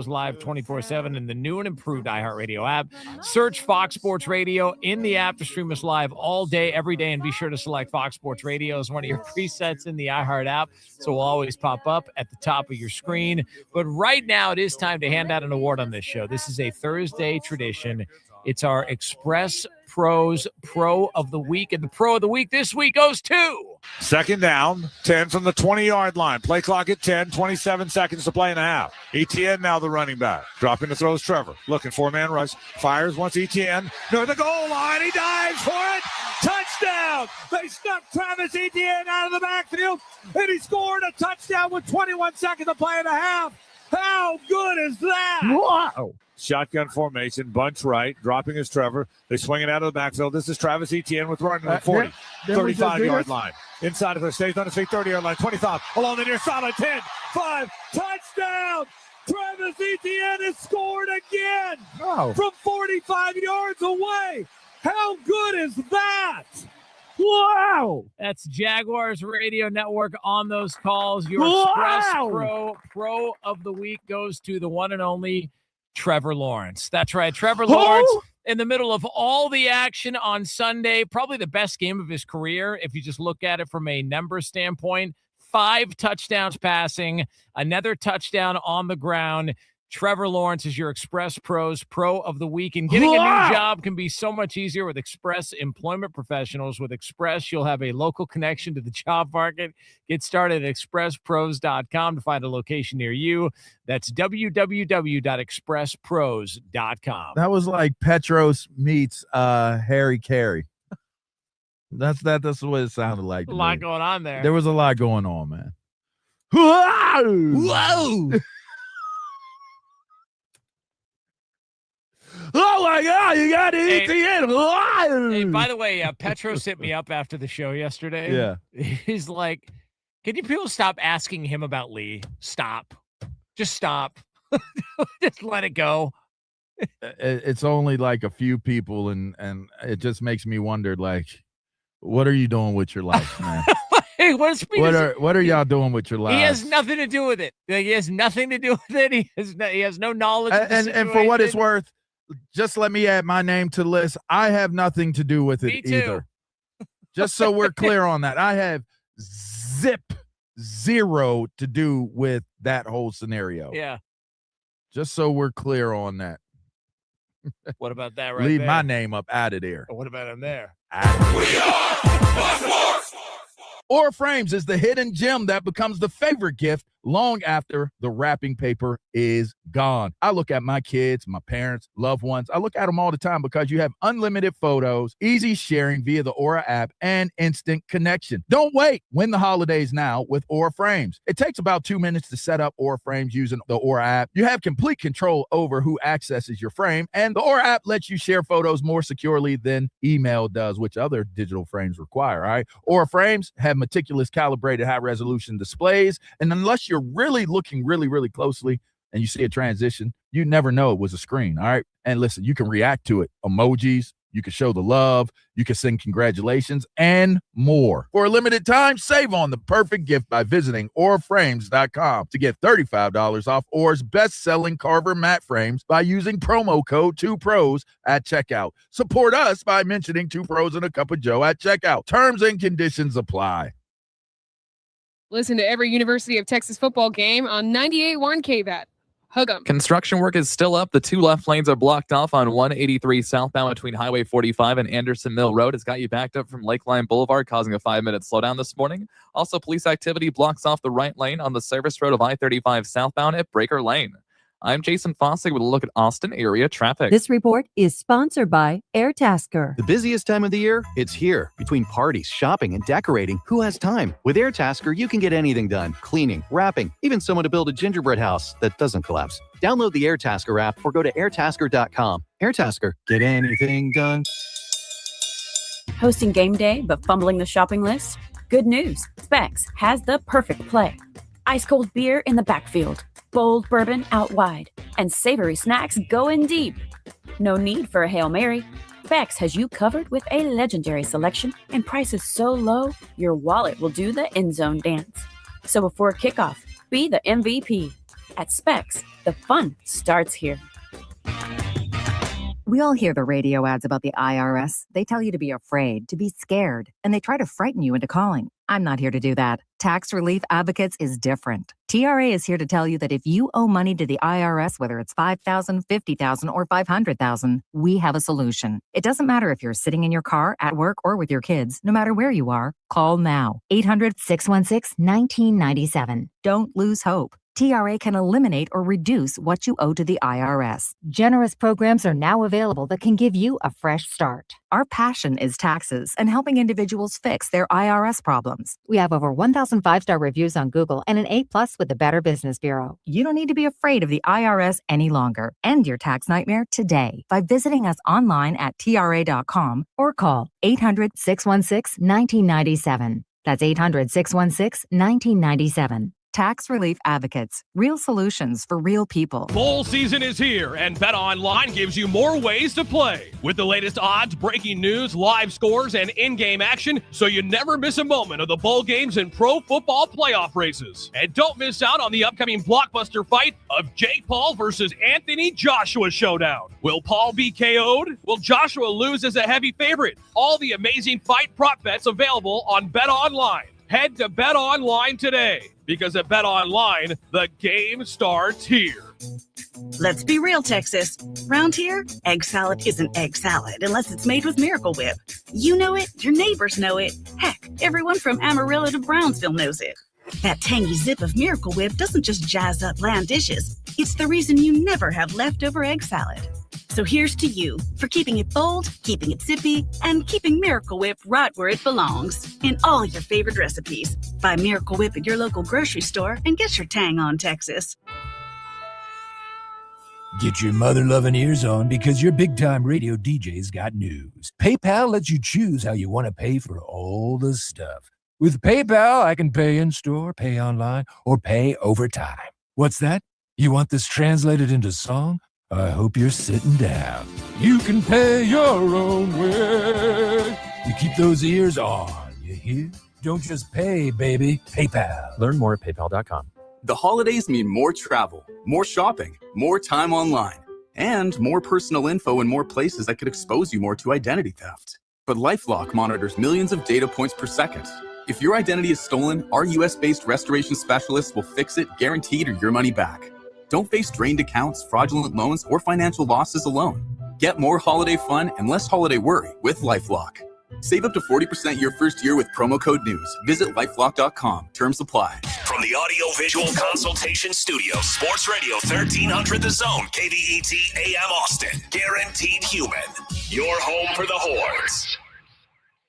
live 24/7 in the new and improved iHeartRadio app. Search Fox Sports Radio in the app to stream us live all day, every day, and be sure to select Fox Sports Radio as one of your presets in the iHeart app, so we'll always pop up at the top of your screen. But right now, it is time to hand out an award on this show. This is a Thursday tradition. It's our Express Pros Pro of the Week, and the Pro of the Week this week goes to... Second down, 10 from the 20-yard line. Play clock at 10, 27 seconds to play and a half. ETN now the running back. Dropping to throws Trevor. Looking for a man rush. Fires once ETN. Near the goal line. He dives for it. Touchdown! They snuck Travis Etienne out of the backfield, and he scored a touchdown with 21 seconds to play and a half. How good is that? Wow! Shotgun formation, bunch right, dropping is Trevor. They swing it out of the backfield. This is Travis Etienne with running the 40, 35-yard line. Inside of her, stays on his feet, 30-yard line, 25, along the near sideline, 10, 5, touchdown! Travis Etienne has scored again from 45 yards away. How good is that? Wow! That's Jaguars Radio Network on those calls. Your Express Pro of the Week goes to the one and only Trevor Lawrence. That's right. Trevor Lawrence in the middle of all the action on Sunday, probably the best game of his career if you just look at it from a number standpoint. 5 touchdowns passing, another touchdown on the ground. Trevor Lawrence is your Express Pros Pro of the Week, and getting a new job can be so much easier with Express Employment Professionals. With Express, you'll have a local connection to the job market. Get started at expresspros.com to find a location near you. That's www.expresspros.com. That was like Petros meets Harry Carey. That's what it sounded like. A lot going on there. There was a lot going on, man. Whoa! Oh my God, you got ETN. Hey, by the way, Petros hit me up after the show yesterday. Yeah. He's like, can you people stop asking him about Lee? Stop. Just stop. Just let it go. It's only like a few people, and it just makes me wonder, like, what are you doing with your life, man? Hey, what are y'all doing with your life? He has nothing to do with it. He has nothing to do with it. He has no knowledge of the and for what it's worth, just let me add my name to the list. I have nothing to do with it either. Just so we're clear on that. I have zero to do with that whole scenario. Yeah. Just so we're clear on that. What about that right Leave there? my name up out of there. What about him there? We are Aura Frames is the hidden gem that becomes the favorite gift long after the wrapping paper is gone. I look at my kids, my parents, loved ones. I look at them all the time because you have unlimited photos, easy sharing via the Aura app, and instant connection. Don't wait. Win the holidays now with Aura Frames. It takes about 2 minutes to set up Aura Frames using the Aura app. You have complete control over who accesses your frame, and the Aura app lets you share photos more securely than email does, which other digital frames require, all right? Aura Frames have meticulous calibrated high-resolution displays, and unless you're really looking really closely and you see a transition, you never know it was a screen, all right? And listen, you can react to it. Emojis, you can show the love, you can send congratulations, and more. For a limited time, save on the perfect gift by visiting auraframes.com to get $35 off Aura's best-selling Carver matte frames by using promo code 2pros at checkout. Support us by mentioning 2 Pros and a Cup of Joe at checkout. Terms and conditions apply. Listen to every University of Texas football game on 98.1 KVAT. Hug 'em. Construction work is still up. The 2 left lanes are blocked off on 183 southbound between Highway 45 and Anderson Mill Road. It's got you backed up from Lakeline Boulevard, causing a 5-minute slowdown this morning. Also, police activity blocks off the right lane on the service road of I-35 southbound at Breaker Lane. I'm Jason Fossig with a look at Austin area traffic. This report is sponsored by AirTasker. The busiest time of the year? It's here. Between parties, shopping, and decorating, who has time? With AirTasker, you can get anything done. Cleaning, wrapping, even someone to build a gingerbread house that doesn't collapse. Download the AirTasker app or go to airtasker.com. AirTasker, get anything done. Hosting game day but fumbling the shopping list? Good news. Specs has the perfect play. Ice cold beer in the backfield, bold bourbon out wide, and savory snacks going deep. No need for a Hail Mary. Bex has you covered with a legendary selection and prices so low, your wallet will do the end zone dance. So before kickoff, be the MVP. At Specs, the fun starts here. We all hear the radio ads about the IRS. They tell you to be afraid, to be scared, and they try to frighten you into calling. I'm not here to do that. Tax Relief Advocates is different. TRA is here to tell you that if you owe money to the IRS, whether it's $5,000, $50,000, or $500,000, we have a solution. It doesn't matter if you're sitting in your car, at work, or with your kids. No matter where you are, call now. 800-616-1997. Don't lose hope. TRA can eliminate or reduce what you owe to the IRS. Generous programs are now available that can give you a fresh start. Our passion is taxes and helping individuals fix their IRS problems. We have over 1,000 5-star reviews on Google and an A+ with the Better Business Bureau. You don't need to be afraid of the IRS any longer. End your tax nightmare today by visiting us online at TRA.com or call 800-616-1997. That's 800-616-1997. Tax Relief Advocates. Real solutions for real people. Bowl season is here, and BetOnline gives you more ways to play. With the latest odds, breaking news, live scores, and in-game action, so you never miss a moment of the bowl games and pro football playoff races. And don't miss out on the upcoming blockbuster fight of Jake Paul versus Anthony Joshua showdown. Will Paul be KO'd? Will Joshua lose as a heavy favorite? All the amazing fight prop bets available on BetOnline. Head to BetOnline today, because at BetOnline, the game starts here. Let's be real, Texas. Round here, egg salad isn't egg salad unless it's made with Miracle Whip. You know it, your neighbors know it. Heck, everyone from Amarillo to Brownsville knows it. That tangy zip of Miracle Whip doesn't just jazz up bland dishes. It's the reason you never have leftover egg salad. So here's to you for keeping it bold, keeping it zippy, and keeping Miracle Whip right where it belongs. In all your favorite recipes. Buy Miracle Whip at your local grocery store and get your tang on, Texas. Get your mother-loving ears on, because your big-time radio DJ's got news. PayPal lets you choose how you want to pay for all the stuff. With PayPal, I can pay in-store, pay online, or pay over time. What's that? You want this translated into song? I hope you're sitting down. You can pay your own way. You keep those ears on, you hear? Don't just pay, baby. PayPal. Learn more at paypal.com. The holidays mean more travel, more shopping, more time online, and more personal info in more places that could expose you more to identity theft. But LifeLock monitors millions of data points per second. If your identity is stolen, our US-based restoration specialists will fix it, guaranteed, or your money back. Don't face drained accounts, fraudulent loans, or financial losses alone. Get more holiday fun and less holiday worry with LifeLock. Save up to 40% your first year with promo code NEWS. Visit lifelock.com. Terms apply. From the Audio-Visual Consultation Studio, Sports Radio 1300 The Zone, KVET AM Austin. Guaranteed human. Your home for the horns.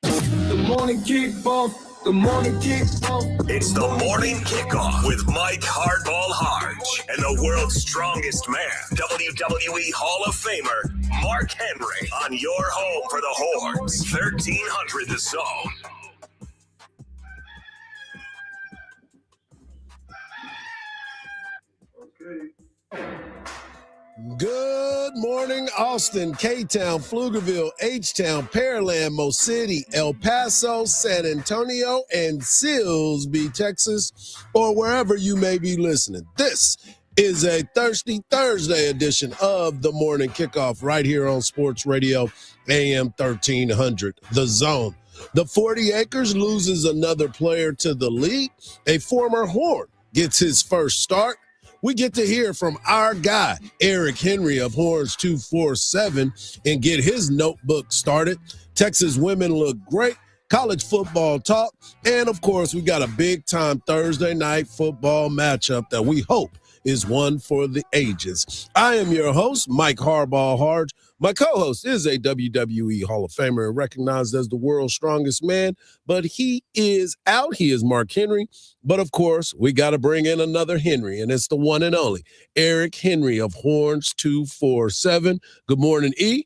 The morning kickoff. The morning kickoff. It's the morning kickoff with Mike Hardball Hardge and the world's strongest man, WWE Hall of Famer Mark Henry, on your home for the horns, 1300 The Zone. Good morning, Austin, K-Town, Pflugerville, H-Town, Pearland, Mo City, El Paso, San Antonio, and Silsbee, Texas, or wherever you may be listening. This is a Thirsty Thursday edition of the Morning Kickoff right here on Sports Radio AM 1300, The Zone. The 40 Acres loses another player to the league. A former Horn gets his first start. We get to hear from our guy, Eric Henry of Horns 247, and get his notebook started. Texas women look great. College football talk. And, of course, we got a big-time Thursday night football matchup that we hope is one for the ages. I am your host, Mike Hardball Hardge. My co-host is a WWE Hall of Famer and recognized as the world's strongest man, but he is out. He is Mark Henry. But, of course, we got to bring in another Henry, and it's the one and only Eric Henry of Horns 247. Good morning, E.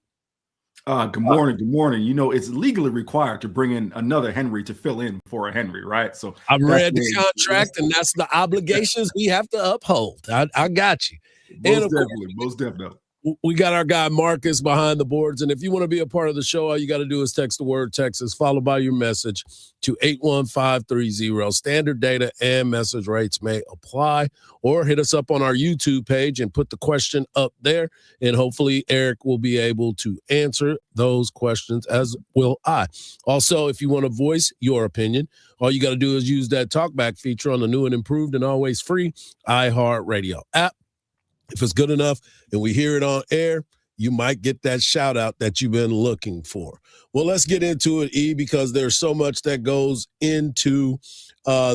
Good morning. Good morning. You know, it's legally required to bring in another Henry to fill in for a Henry, right? So I've read the contract, and that's the obligations we have to uphold. I got you. Most definitely. We got our guy Marcus behind the boards. And if you want to be a part of the show, all you got to do is text the word Texas, followed by your message to 81530. Standard data and message rates may apply. Or hit us up on our YouTube page and put the question up there. And hopefully Eric will be able to answer those questions, as will I. Also, if you want to voice your opinion, all you got to do is use that talkback feature on the new and improved and always free iHeartRadio app. If it's good enough and we hear it on air, you might get that shout out that you've been looking for. Well, let's get into it, E, because there's so much that goes into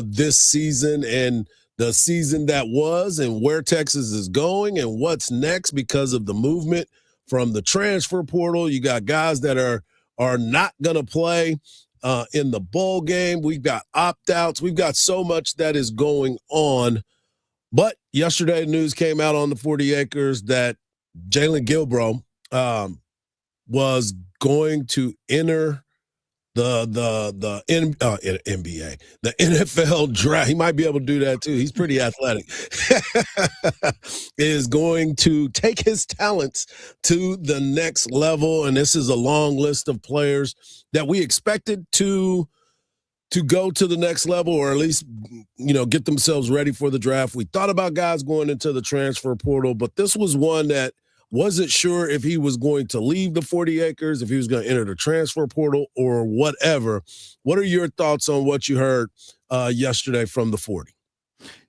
this season and the season that was and where Texas is going and what's next because of the movement from the transfer portal. You got guys that are not going to play in the bowl game. We've got opt-outs. We've got so much that is going on. But yesterday, news came out on the 40 acres that Jalen Gilbro was going to enter the NBA, the NFL draft. He might be able to do that too. He's pretty athletic. Is going to take his talents to the next level, and this is a long list of players that we expected to go to the next level, or at least, get themselves ready for the draft. We thought about guys going into the transfer portal, but this was one that wasn't sure if he was going to leave the 40 acres, if he was going to enter the transfer portal or whatever. What are your thoughts on what you heard yesterday from the 40?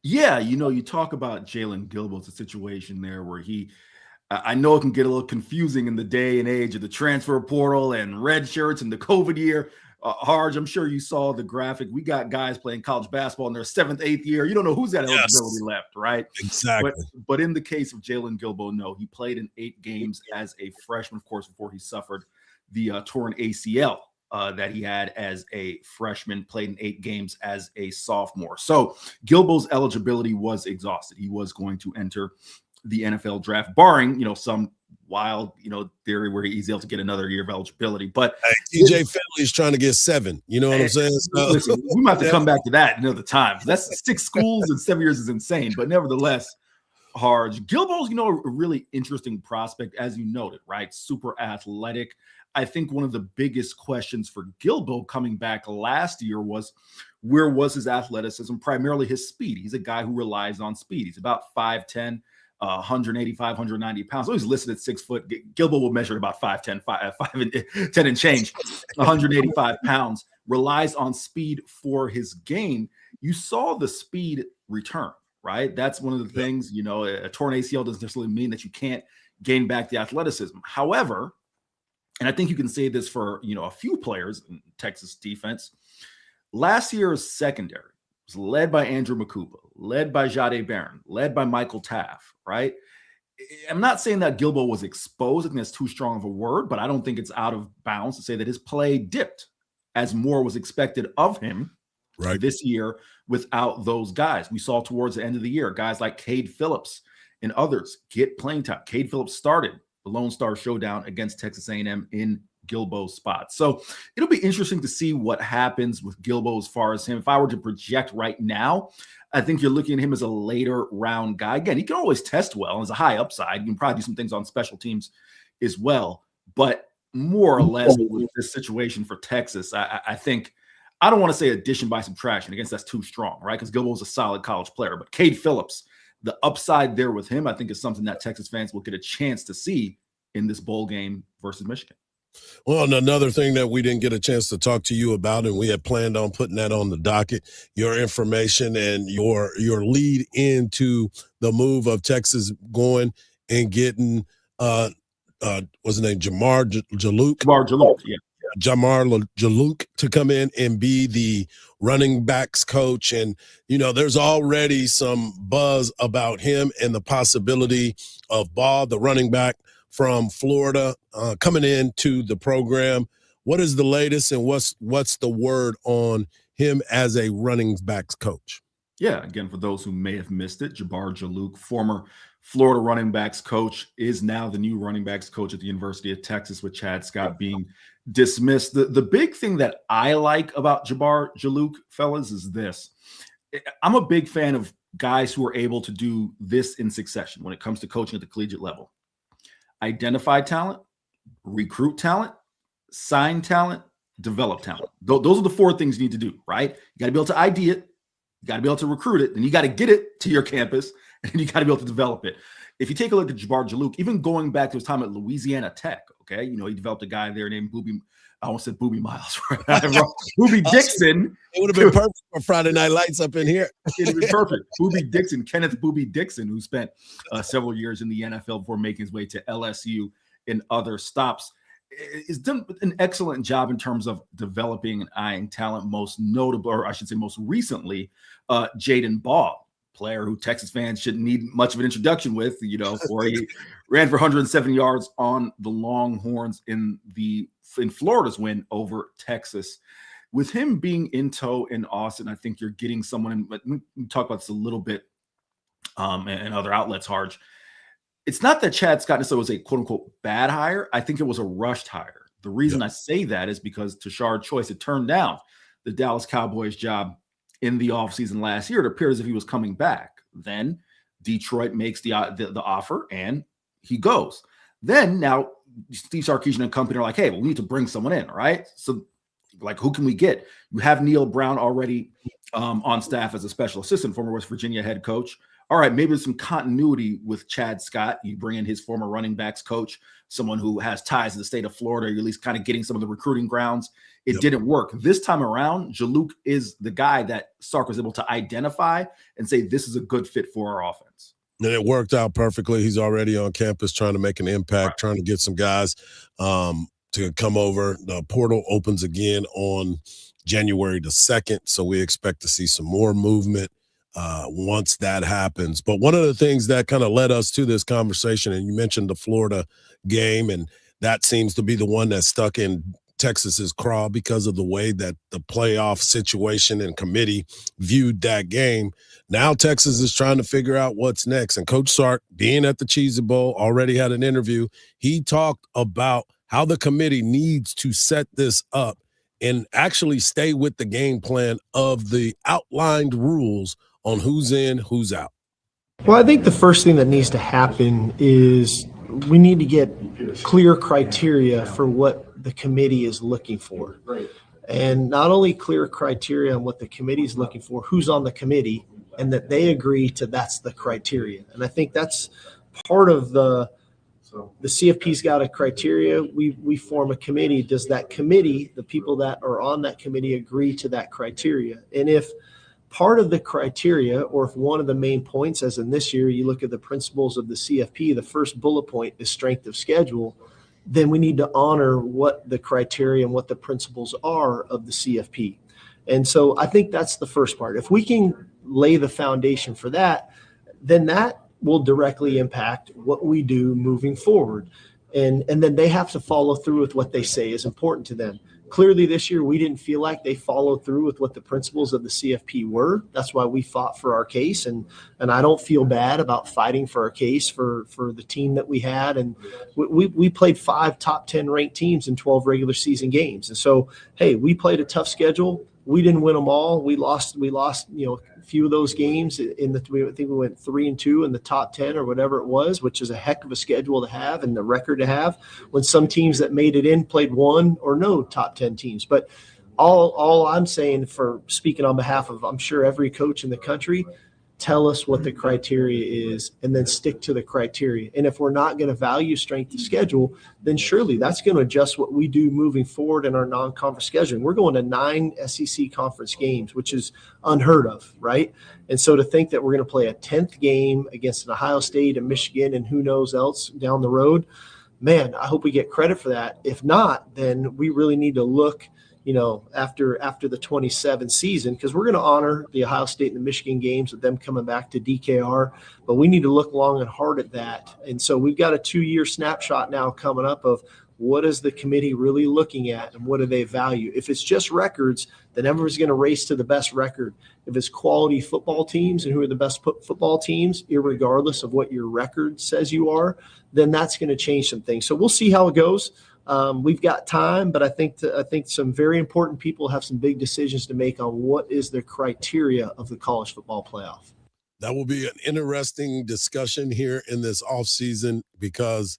Yeah, you talk about Jalen Gilbert. It's a situation there where I know it can get a little confusing in the day and age of the transfer portal and red shirts and the COVID year. Hardge, I'm sure you saw the graphic. We got guys playing college basketball in their 7th, 8th year. You don't know who's got eligibility left, right? Exactly. But in the case of Jalen Gilbo, no, he played in 8 games as a freshman, of course, before he suffered the torn ACL that he had as a freshman, played in 8 games as a sophomore. So Gilbo's eligibility was exhausted. He was going to enter the NFL draft, barring, some wild, theory where he's able to get another year of eligibility. But TJ Finley's trying to get 7. You know what I'm saying? So, listen, we might have to come back to that another time. That's 6 schools in 7 years is insane. But nevertheless, Hardge, Gilbo's, a really interesting prospect, as you noted, right? Super athletic. I think one of the biggest questions for Gilbo coming back last year was, where was his athleticism? Primarily his speed. He's a guy who relies on speed. He's about 5'10", 185, 190 pounds. So he's listed at 6 foot. Gilbo will measure about 5'10", 5'10" and change, 185 pounds, relies on speed for his game. You saw the speed return, right? That's one of the things, a torn ACL doesn't necessarily mean that you can't gain back the athleticism. However, and I think you can say this for, a few players in Texas defense, last year's secondary was led by Andrew Makuba, led by Jade Barron, led by Michael Taff, right? I'm not saying that Gilbo was exposed. I think that's too strong of a word, but I don't think it's out of bounds to say that his play dipped as more was expected of him this year without those guys. We saw towards the end of the year, guys like Cade Phillips and others get playing time. Cade Phillips started the Lone Star Showdown against Texas A&M in Gilbo's spot. So it'll be interesting to see what happens with Gilbo as far as him. If I were to project right now, I think you're looking at him as a later round guy. Again, he can always test well. As a high upside. You can probably do some things on special teams as well. But more or less with this situation for Texas, I think, I don't want to say addition by subtraction. I guess that's too strong, right? Because Gilbo is a solid college player. But Cade Phillips, the upside there with him, I think is something that Texas fans will get a chance to see in this bowl game versus Michigan. Well, and another thing that we didn't get a chance to talk to you about, and we had planned on putting that on the docket, your information and your lead into the move of Texas going and getting what's his name, Jamar Jaluk. Jamar Jaluk to come in and be the running backs coach. And, there's already some buzz about him and the possibility of Ball, the running back from Florida, coming into the program. What is the latest, and what's the word on him as a running backs coach? Yeah, again, for those who may have missed it, Jabbar Jaluk, former Florida running backs coach, is now the new running backs coach at the University of Texas, with Chad Scott being dismissed. The big thing that I like about Jabbar Jaluk, fellas, is this. I'm a big fan of guys who are able to do this in succession when it comes to coaching at the collegiate level. identify talent, recruit talent, sign talent, develop talent. Those are the 4 things you need to do, right? You got to be able to ID it. You got to be able to recruit it. Then you got to get it to your campus, and you got to be able to develop it. If you take a look at Jabbar Jalouk, even going back to his time at Louisiana Tech, okay, he developed a guy there named Booby. I almost said Booby Miles. Booby Dixon. It would have been perfect for Friday Night Lights up in here. It would have been perfect. Booby Dixon, Kenneth Booby Dixon, who spent several years in the NFL before making his way to LSU and other stops, has done an excellent job in terms of developing and eyeing talent. Most notable, or I should say most recently, Jaden Ball, player who Texas fans shouldn't need much of an introduction with, for he ran for 107 yards on the Longhorns in Florida's win over Texas. With him being in tow in Austin, I think you're getting someone, but we talk about this a little bit and other outlets, Hardge. It's not that Chad Scott necessarily was a quote unquote bad hire. I think it was a rushed hire. The reason I say that is because Tashard Choice had turned down the Dallas Cowboys job in the offseason last year. It appeared as if he was coming back. Then Detroit makes the offer and he goes. Then now Steve Sarkisian and company are like, hey, well, we need to bring someone in, right? So like, who can we get? You have Neil Brown already on staff as a special assistant, former West Virginia head coach. All right, maybe there's some continuity with Chad Scott. You bring in his former running backs coach, someone who has ties to the state of Florida. You're at least kind of getting some of the recruiting grounds. It didn't work. This time around, Jalouk is the guy that Sark was able to identify and say, this is a good fit for our offense. And it worked out perfectly. He's already on campus trying to make an impact, trying to get some guys to come over. The portal opens again on January the 2nd, so we expect to see some more movement once that happens. But one of the things that kind of led us to this conversation, and you mentioned the Florida game, and that seems to be the one that's stuck in Texas's craw because of the way that the playoff situation and committee viewed that game. Now Texas is trying to figure out what's next. And Coach Sark, being at the Cheez-It Bowl, already had an interview. He talked about how the committee needs to set this up and actually stay with the game plan of the outlined rules on who's in, who's out. Well, I think the first thing that needs to happen is we need to get clear criteria for what the committee is looking for. And not only clear criteria on what the committee is looking for, who's on the committee, and that they agree to that's the criteria. And I think that's part of the CFP's got a criteria. We form a committee. Does that committee, the people that are on that committee, agree to that criteria? And if part of the criteria, or if one of the main points, as in this year, you look at the principles of the CFP, the first bullet point is strength of schedule, then we need to honor what the criteria and what the principles are of the CFP. And so I think that's the first part. If we can lay the foundation for that, then that will directly impact what we do moving forward. And then they have to follow through with what they say is important to them. Clearly this year, we didn't feel like they followed through with what the principles of the CFP were. That's why we fought for our case. And I don't feel bad about fighting for our case for the team that we had. And we played 5 top 10 ranked teams in 12 regular season games. And so, hey, we played a tough schedule. We didn't win them all. We lost, a few of those games I think we went 3-2 in the top 10 or whatever it was, which is a heck of a schedule to have and the record to have when some teams that made it in played 1 or no top 10 teams. But all I'm saying, for speaking on behalf of, I'm sure, every coach in the country, tell us what the criteria is and then stick to the criteria. And if we're not going to value strength of schedule, then surely that's going to adjust what we do moving forward in our non-conference scheduling. We're going to 9 SEC conference games, which is unheard of, right? And so to think that we're going to play a 10th game against an Ohio State and Michigan and who knows else down the road, man, I hope we get credit for that. If not, then we really need to look after the 27 season, because we're going to honor the Ohio State and the Michigan games with them coming back to DKR, but we need to look long and hard at that. And so we've got a 2-year snapshot now coming up of what is the committee really looking at and what do they value. If it's just records, then everyone's going to race to the best record. If it's quality football teams and who are the best football teams, irregardless of what your record says you are, then that's going to change some things. So we'll see how it goes. We've got time, but I think some very important people have some big decisions to make on what is the criteria of the college football playoff. That will be an interesting discussion here in this offseason because,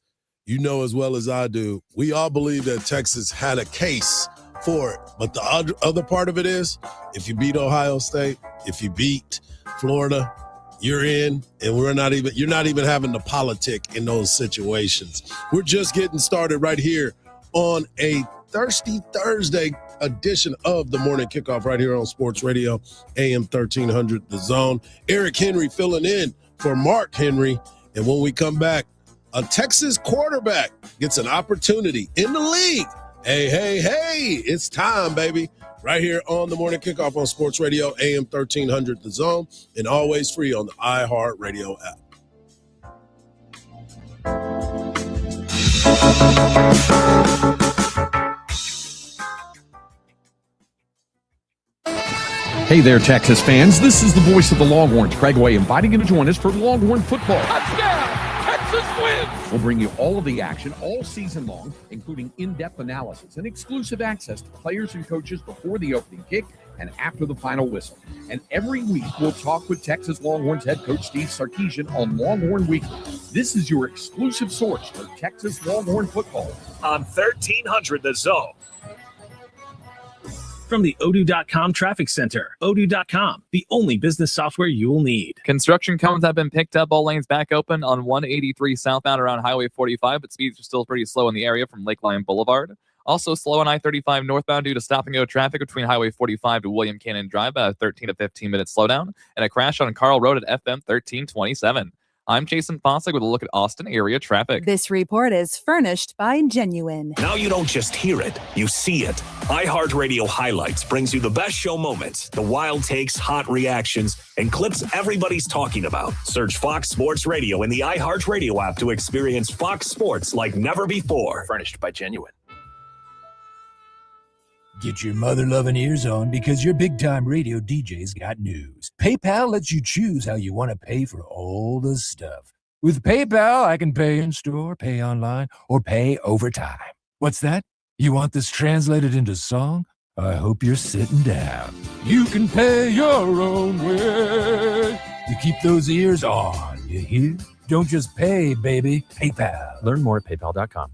you know as well as I do, we all believe that Texas had a case for it. But the other part of it is, if you beat Ohio State, if you beat Florida, you're in, and you're not even having to politic in those situations. We're just getting started right here on a Thirsty Thursday edition of the Morning Kickoff right here on Sports Radio, AM 1300, The Zone. Eric Henry filling in for Mark Henry. And when we come back, a Texas quarterback gets an opportunity in the league. Hey, it's time, baby. Right here on the Morning Kickoff on Sports Radio, AM 1300, The Zone, and always free on the iHeartRadio app. Hey there, Texas fans. This is the voice of the Longhorns, Craig Way, inviting you to join us for Longhorn football. Touchdown! Texas wins! We'll bring you all of the action all season long, including in-depth analysis and exclusive access to players and coaches before the opening kick and after the final whistle. And every week, we'll talk with Texas Longhorns head coach Steve Sarkisian on Longhorn Weekly. This is your exclusive source for Texas Longhorn football. On 1300 The Zone. From the Odoo.com Traffic Center. Odoo.com, the only business software you'll need. Construction cones have been picked up. All lanes back open on 183 southbound around Highway 45, but speeds are still pretty slow in the area from Lakeline Boulevard. Also slow on I-35 northbound due to stop-and-go traffic between Highway 45 to William Cannon Drive, a 13 to 15-minute slowdown, and a crash on Carl Road at FM 1327. I'm Jason Fossick with a look at Austin area traffic. This report is furnished by Genuine. Now you don't just hear it, you see it. iHeartRadio Highlights brings you the best show moments, the wild takes, hot reactions, and clips everybody's talking about. Search Fox Sports Radio in the iHeartRadio app to experience Fox Sports like never before. Furnished by Genuine. Get your mother-loving ears on because your big-time radio DJ's got news. PayPal lets you choose how you want to pay for all the stuff. With PayPal, I can pay in-store, pay online, or pay over time. What's that? You want this translated into song? I hope you're sitting down. You can pay your own way. You keep those ears on, you hear? Don't just pay, baby. PayPal. Learn more at paypal.com.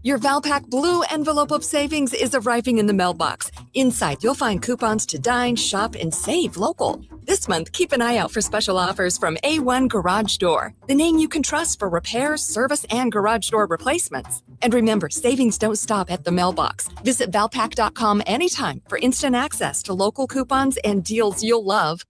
Your Valpak Blue Envelope of Savings is arriving in the mailbox. Inside, you'll find coupons to dine, shop, and save local. This month, keep an eye out for special offers from A1 Garage Door, the name you can trust for repairs, service, and garage door replacements. And remember, savings don't stop at the mailbox. Visit Valpak.com anytime for instant access to local coupons and deals you'll love.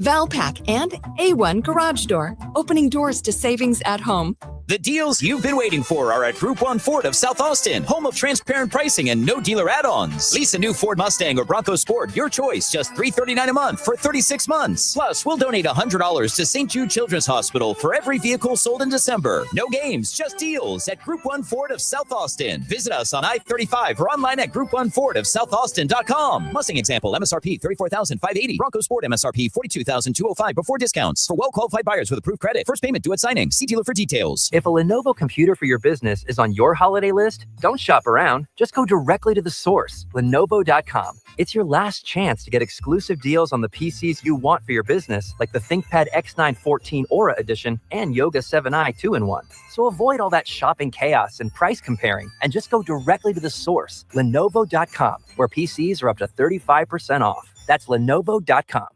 Valpak and A1 Garage Door, opening doors to savings at home. The deals you've been waiting for are at Group 1 Ford of South Austin, home of transparent pricing and no dealer add-ons. Lease a new Ford Mustang or Bronco Sport, your choice, just $339 a month for 36 months. Plus, we'll donate $100 to St. Jude Children's Hospital for every vehicle sold in December. No games, just deals at Group 1 Ford of South Austin. Visit us on I-35 or online at Group1FordofSouthAustin.com. Mustang example, MSRP $34,580. Bronco Sport MSRP $42,205 before discounts. For well-qualified buyers with approved credit. First payment due at signing. See dealer for details. If a Lenovo computer for your business is on your holiday list, don't shop around. Just go directly to the source, Lenovo.com. It's your last chance to get exclusive deals on the PCs you want for your business, like the ThinkPad X9 14 Aura Edition and Yoga 7i 2-in-1. So avoid all that shopping chaos and price comparing, and just go directly to the source, Lenovo.com, where PCs are up to 35% off. That's Lenovo.com.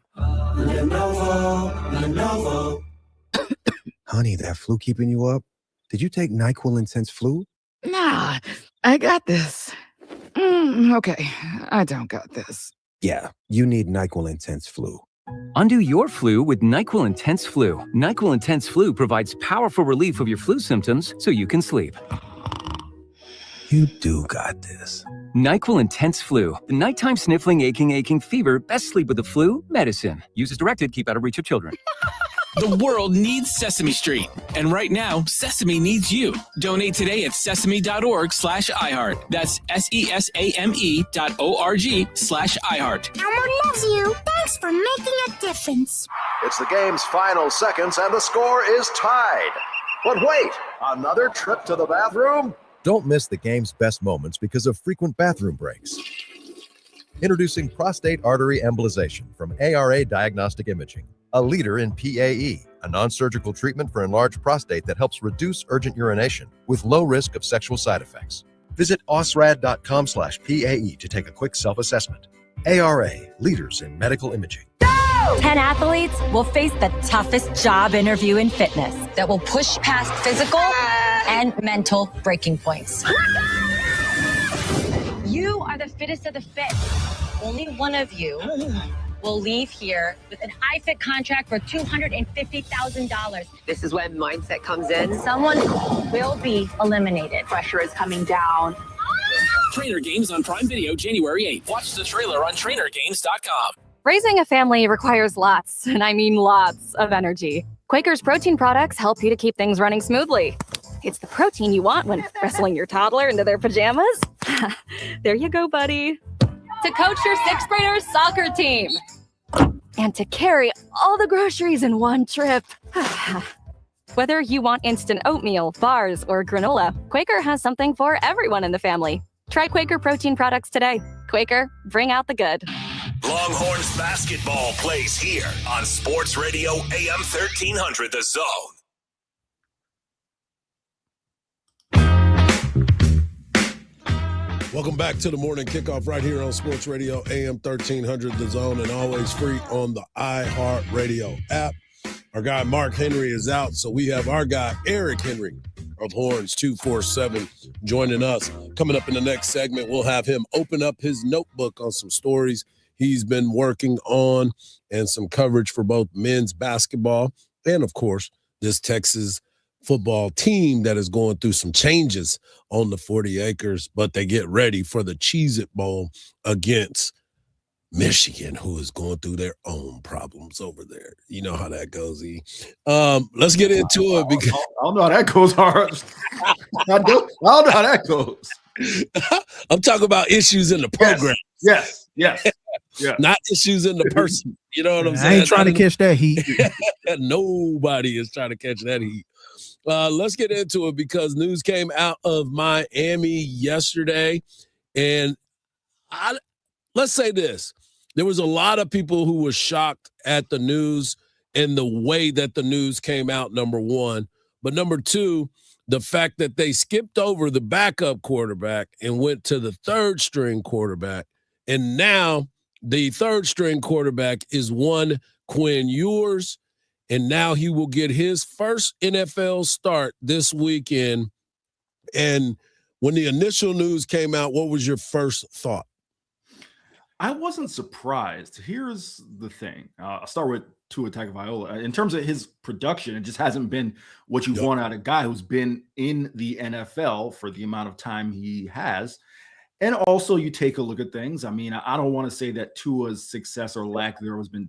Lenovo. Honey, that flu keeping you up? Did you take NyQuil Intense Flu? Nah, I got this. Okay, I don't got this. Yeah, you need NyQuil Intense Flu. Undo your flu with NyQuil Intense Flu. NyQuil Intense Flu provides powerful relief of your flu symptoms so you can sleep. You do got this. NyQuil Intense Flu. The nighttime sniffling, aching fever. Best sleep with the flu medicine. Use as directed. Keep out of reach of children. The world needs Sesame Street. And right now, Sesame needs you. Donate today at sesame.org/iHeart. That's SESAME.org/iHeart. Elmo loves you. Thanks for making a difference. It's the game's final seconds and the score is tied. But wait, another trip to the bathroom? Don't miss the game's best moments because of frequent bathroom breaks. Introducing prostate artery embolization from ARA Diagnostic Imaging, a leader in PAE, a non-surgical treatment for enlarged prostate that helps reduce urgent urination with low risk of sexual side effects. Visit osrad.com/PAE to take a quick self-assessment. ARA, leaders in medical imaging. 10 athletes will face the toughest job interview in fitness that will push past physical and mental breaking points. You are the fittest of the fit. Only one of you will leave here with an iFit contract for $250,000. This is when mindset comes in. Someone will be eliminated. Pressure is coming down. Trainer Games on Prime Video January 8th. Watch the trailer on trainergames.com. Raising a family requires lots, and I mean lots, of energy. Quaker's protein products help you to keep things running smoothly. It's the protein you want when wrestling your toddler into their pajamas. There you go, buddy. To coach your sixth graders soccer team. And to carry all the groceries in one trip. Whether you want instant oatmeal, bars, or granola, Quaker has something for everyone in the family. Try Quaker protein products today. Quaker, bring out the good. Longhorns basketball plays here on Sports Radio AM 1300 The Zone. Welcome back to the morning kickoff right here on Sports Radio AM 1300 The Zone, and always free on the iHeartRadio app. Our guy Mark Henry is out, so we have our guy Eric Henry of Horns 247 joining us. Coming up in the next segment, we'll have him open up his notebook on some stories he's been working on and some coverage for both men's basketball and, of course, this Texas football team that is going through some changes on the 40 acres, but they get ready for the Cheez-It Bowl against Michigan, who is going through their own problems over there. You know how that goes, E. Let's get into it because I don't know how that goes, Hard. I don't know how that goes. I'm talking about issues in the program. Yes. Not issues in the person. You know what I'm saying? I ain't trying to catch that heat. Nobody is trying to catch that heat. Let's get into it because news came out of Miami yesterday. And let's say this. There was a lot of people who were shocked at the news and the way that the news came out, number one. But number two, the fact that they skipped over the backup quarterback and went to the third string quarterback. And now the third string quarterback is one Quinn Ewers. And now he will get his first NFL start this weekend. And when the initial news came out, what was your first thought? I wasn't surprised. Here's the thing. I'll start with Tua Tagovailoa. In terms of his production, it just hasn't been what you want out of a guy who's been in the NFL for the amount of time he has. And also, you take a look at things. I mean, I don't want to say that Tua's success or lack there has been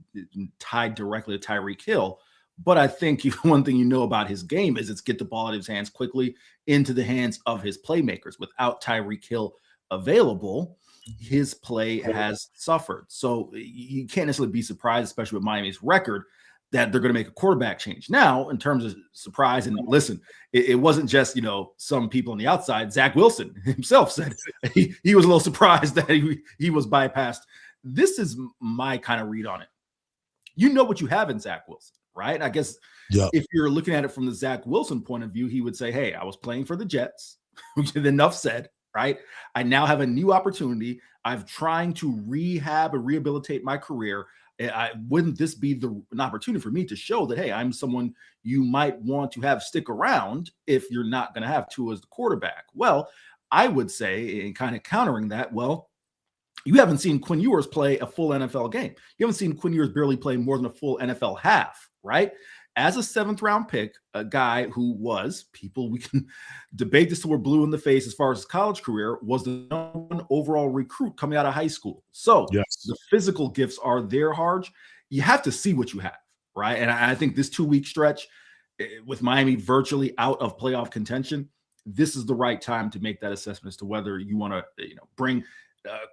tied directly to Tyreek Hill. But I think one thing you know about his game is it's get the ball out of his hands quickly into the hands of his playmakers. Without Tyreek Hill available, his play has suffered. So you can't necessarily be surprised, especially with Miami's record, that they're going to make a quarterback change. Now, in terms of surprise, and listen, it wasn't just, some people on the outside. Zach Wilson himself said he was a little surprised that he was bypassed. This is my kind of read on it. You know what you have in Zach Wilson, right? I guess if you're looking at it from the Zach Wilson point of view, he would say, hey, I was playing for the Jets, which is enough said, right? I now have a new opportunity. I'm trying to rehab and rehabilitate my career. Wouldn't this be an opportunity for me to show that, hey, I'm someone you might want to have stick around if you're not going to have Tua as the quarterback? Well, I would say, and kind of countering that, well, you haven't seen Quinn Ewers play a full NFL game. You haven't seen Quinn Ewers barely play more than a full NFL half, right? As a seventh-round pick, a guy who we can debate this till we're blue in the face as far as his college career, was the number one overall recruit coming out of high school. So the physical gifts are there, Hardge. You have to see what you have, right? And I think this 2-week stretch with Miami virtually out of playoff contention, this is the right time to make that assessment as to whether you want to bring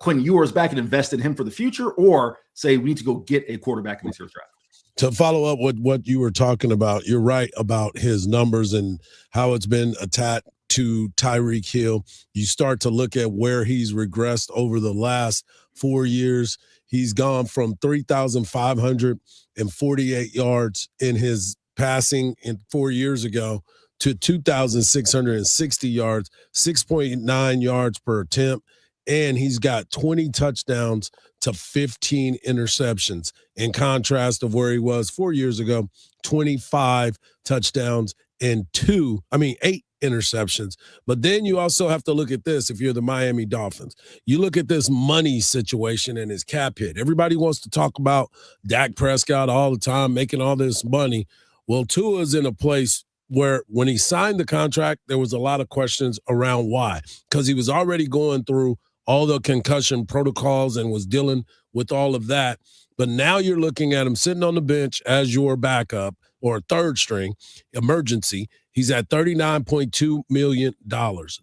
Quinn Ewers back and invest in him for the future, or say we need to go get a quarterback in this year's draft. To follow up with what you were talking about, you're right about his numbers and how it's been attached to Tyreek Hill. You start to look at where he's regressed over the last 4 years. He's gone from 3,548 yards in his passing in 4 years ago to 2,660 yards, 6.9 yards per attempt. And he's got 20 touchdowns to 15 interceptions. In contrast of where he was 4 years ago, 25 touchdowns and 8 interceptions. But then you also have to look at this if you're the Miami Dolphins. You look at this money situation and his cap hit. Everybody wants to talk about Dak Prescott all the time, making all this money. Well, Tua's in a place where when he signed the contract, there was a lot of questions around why. Because he was already going through all the concussion protocols and was dealing with all of that. But now you're looking at him sitting on the bench as your backup or third string emergency. He's at $39.2 million.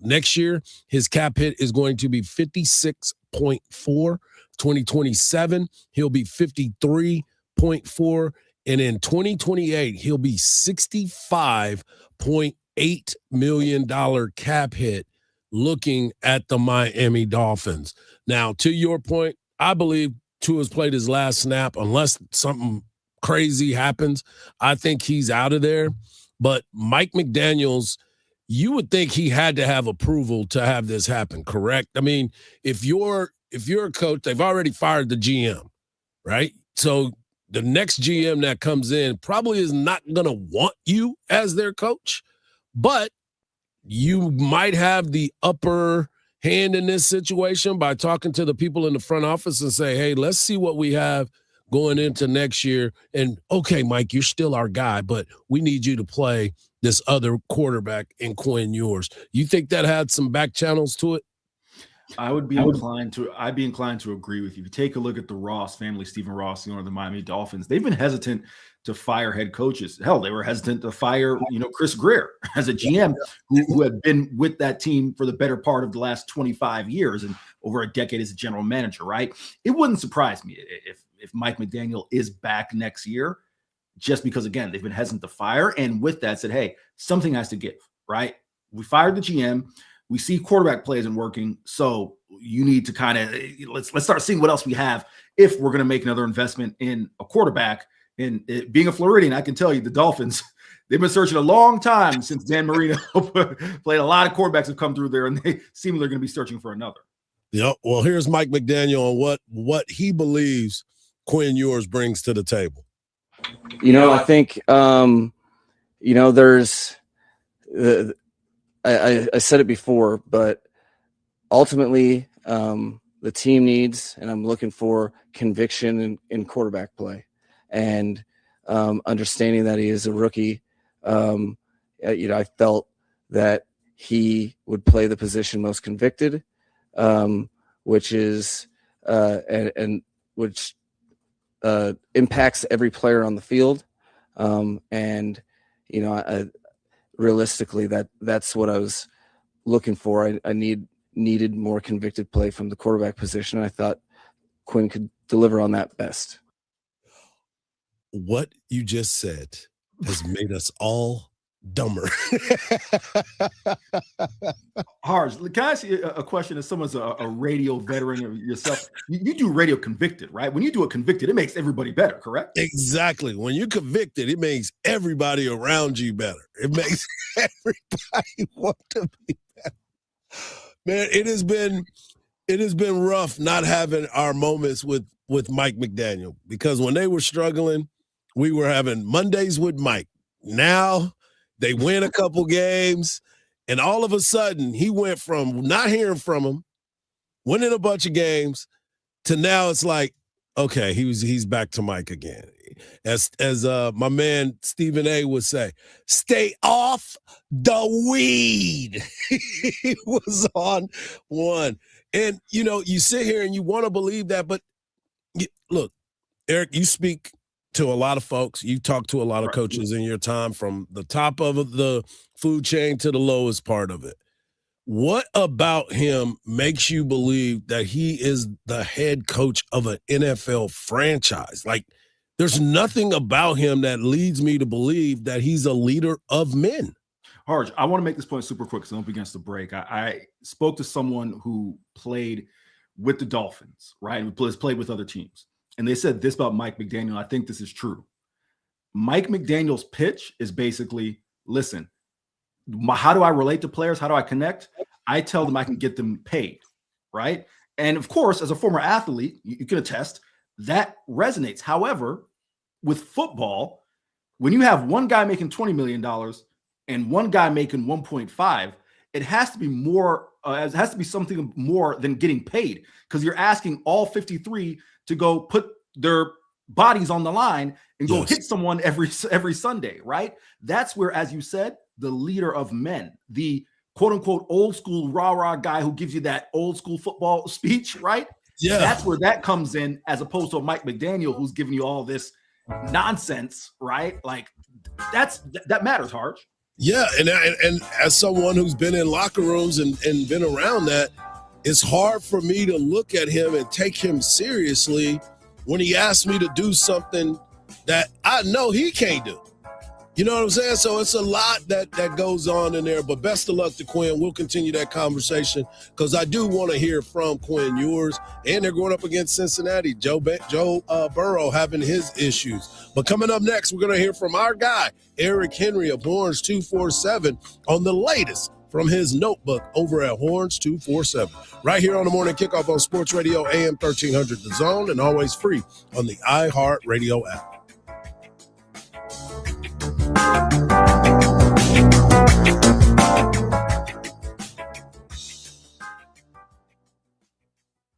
Next year, his cap hit is going to be 56.4. 2027, he'll be 53.4. And in 2028, he'll be $65.8 million cap hit looking at the Miami Dolphins. Now, to your point, I believe Tua's played his last snap unless something crazy happens. I think he's out of there. But Mike McDaniels, you would think he had to have approval to have this happen, correct? I mean, if you're a coach, they've already fired the GM, right? So the next GM that comes in probably is not going to want you as their coach, but you might have the upper hand in this situation by talking to the people in the front office and say, hey, let's see what we have going into next year. And okay, Mike, you're still our guy, but we need you to play this other quarterback in Quinn Ewers. You think that had some back channels to it? I'd be inclined to agree with you. If you take a look at the Ross family, Stephen Ross, the owner of the Miami Dolphins, they've been hesitant to fire head coaches. Hell, they were hesitant to fire, Chris Greer as a GM who had been with that team for the better part of the last 25 years and over a decade as a general manager, right? It wouldn't surprise me if Mike McDaniel is back next year, just because, again, they've been hesitant to fire. And with that said, hey, something has to give, right? We fired the GM. We see quarterback play isn't working, so you need to kind of let's start seeing what else we have if we're going to make another investment in a quarterback. And being a Floridian, I can tell you the Dolphins, they've been searching a long time since Dan Marino played. A lot of quarterbacks have come through there, and they seem they're going to be searching for another. Yeah, well, here's Mike McDaniel on what he believes Quinn Ewers brings to the table. I think there's I said it before, but ultimately the team needs, and I'm looking for conviction in quarterback play, and understanding that he is a rookie. I felt that he would play the position most convicted, which is which impacts every player on the field, realistically, that's what I was looking for. I needed more convicted play from the quarterback position. I thought Quinn could deliver on that best. What you just said has made us all dumber. Hardge, can I ask you a question as someone's a radio veteran of yourself? You do radio convicted, right? When you do it convicted, it makes everybody better, correct? Exactly. When you're convicted, it makes everybody around you better. It makes everybody want to be better. Man, it has been rough not having our moments with Mike McDaniel, because when they were struggling, we were having Mondays with Mike. Now they win a couple games, and all of a sudden he went from not hearing from him, winning a bunch of games, to now it's like, okay, he's back to Mike again. As my man Stephen A would say, stay off the weed. He was on one. And, you sit here and you want to believe that, but look, Eric, you speak to a lot of folks. You talk to a lot of coaches in your time, from the top of the food chain to the lowest part of it. What about him makes you believe that he is the head coach of an NFL franchise? Like, there's nothing about him that leads me to believe that he's a leader of men. Hardge, I want to make this point super quick because I'm up against the break. I spoke to someone who played with the Dolphins, right? Who has played with other teams. And they said this about Mike McDaniel. I think this is true. Mike McDaniel's pitch is basically, listen, how do I relate to players? How do I connect? I tell them I can get them paid, right? And of course, as a former athlete, you can attest that resonates. However, with football, when you have one guy making $20 million and one guy making 1.5, it has to be more. It has to be something more than getting paid, because you're asking all 53 to go put their bodies on the line and go hit someone every Sunday, right? That's where, as you said, the leader of men, the quote unquote old school rah-rah guy who gives you that old school football speech, right? Yeah. That's where that comes in, as opposed to Mike McDaniel, who's giving you all this nonsense, right? Like that matters, Hardge. Yeah, and as someone who's been in locker rooms and been around that, it's hard for me to look at him and take him seriously when he asks me to do something that I know he can't do. You know what I'm saying? So it's a lot that goes on in there, but best of luck to Quinn. We'll continue that conversation because I do want to hear from Quinn Ewers, and they're going up against Cincinnati. Joe Burrow having his issues. But coming up next, we're going to hear from our guy, Eric Henry of Horns 247, on the latest from his notebook over at Horns 247. Right here on the Morning Kickoff on Sports Radio AM 1300 The Zone, and always free on the iHeartRadio app.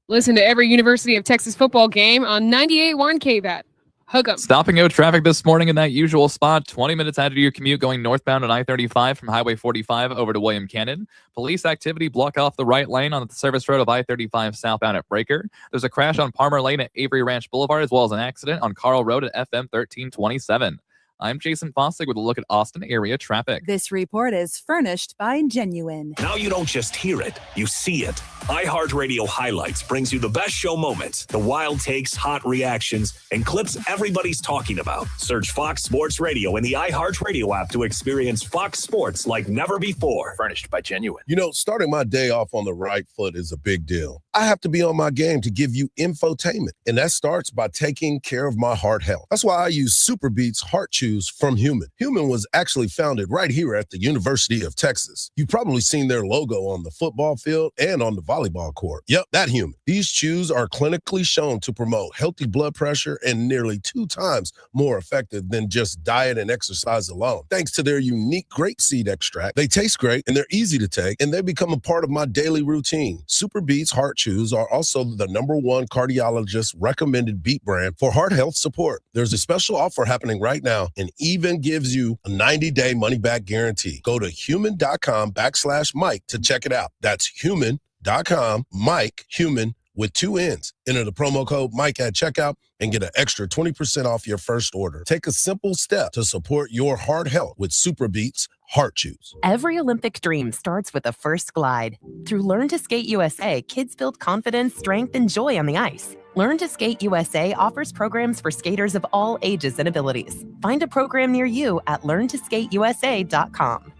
Listen to every University of Texas football game on 98.1 KVAT. Hook 'em. Stop and go traffic this morning in that usual spot. 20 minutes out of your commute going northbound on I-35 from Highway 45 over to William Cannon. Police activity block off the right lane on the service road of I-35 southbound at Breaker. There's a crash on Palmer Lane at Avery Ranch Boulevard, as well as an accident on Carl Road at FM 1327. I'm Jason Fossig with a look at Austin area traffic. This report is furnished by Genuine. Now you don't just hear it, you see it. iHeartRadio Highlights brings you the best show moments, the wild takes, hot reactions, and clips everybody's talking about. Search Fox Sports Radio in the iHeartRadio app to experience Fox Sports like never before. Furnished by Genuine. You know, starting my day off on the right foot is a big deal. I have to be on my game to give you infotainment, and that starts by taking care of my heart health. That's why I use Super Beats Heart Chews from Human. Human was actually founded right here at the University of Texas. You've probably seen their logo on the football field and on the volleyball court. Yep, that Human. These chews are clinically shown to promote healthy blood pressure and nearly 2 times more effective than just diet and exercise alone. Thanks to their unique grapeseed extract, they taste great and they're easy to take, and they become a part of my daily routine. Super Beats Heart Chews are also the #1 cardiologist recommended beet brand for heart health support. There's a special offer happening right now and even gives you a 90-day money-back guarantee. Go to human.com/Mike to check it out. That's human.com, Mike, human with 2 N's. Enter the promo code Mike at checkout and get an extra 20% off your first order. Take a simple step to support your heart health with Super Beats Heart Chews. Every Olympic dream starts with a first glide. Through Learn to Skate USA, kids build confidence, strength, and joy on the ice. Learn to Skate USA offers programs for skaters of all ages and abilities. Find a program near you at learntosskateusa.com.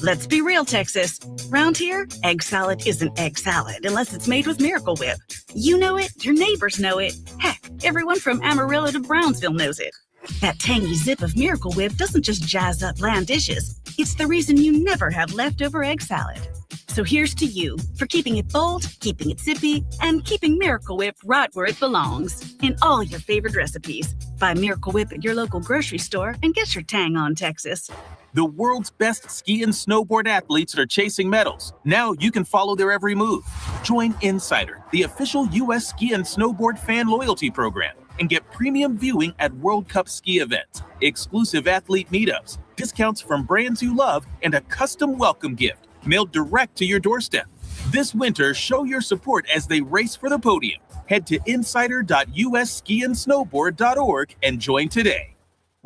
Let's be real, Texas. Round here, egg salad isn't egg salad unless it's made with Miracle Whip. You know it, your neighbors know it. Heck, everyone from Amarillo to Brownsville knows it. That tangy zip of Miracle Whip doesn't just jazz up bland dishes. It's the reason you never have leftover egg salad. So here's to you for keeping it bold, keeping it zippy, and keeping Miracle Whip right where it belongs. In all your favorite recipes. Buy Miracle Whip at your local grocery store and get your tang on, Texas. The world's best ski and snowboard athletes are chasing medals. Now you can follow their every move. Join Insider, the official U.S. ski and snowboard fan loyalty program, and get premium viewing at World Cup ski events, exclusive athlete meetups, discounts from brands you love, and a custom welcome gift mailed direct to your doorstep. This winter, show your support as they race for the podium. Head to insider.usskiandsnowboard.org and join today.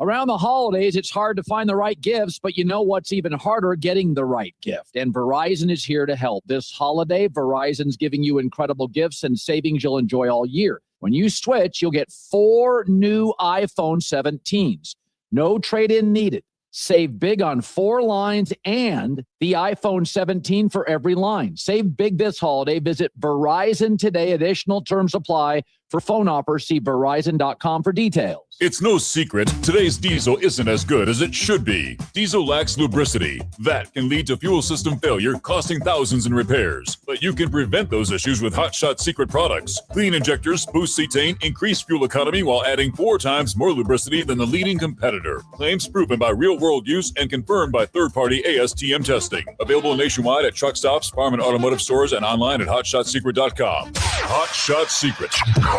Around the holidays, it's hard to find the right gifts, but you know what's even harder? Getting the right gift. And Verizon is here to help. This holiday, Verizon's giving you incredible gifts and savings you'll enjoy all year. When you switch, you'll get 4 new iPhone 17s. No trade-in needed. Save big on 4 lines and the iPhone 17 for every line. Save big this holiday. Visit Verizon today. Additional terms apply. For phone offers, see Verizon.com for details. It's no secret, today's diesel isn't as good as it should be. Diesel lacks lubricity. That can lead to fuel system failure, costing thousands in repairs. But you can prevent those issues with Hot Shot Secret products. Clean injectors, boost cetane, increase fuel economy while adding 4 times more lubricity than the leading competitor. Claims proven by real-world use and confirmed by third-party ASTM testing. Available nationwide at truck stops, farm and automotive stores, and online at hotshotsecret.com. Hot Shot Secret.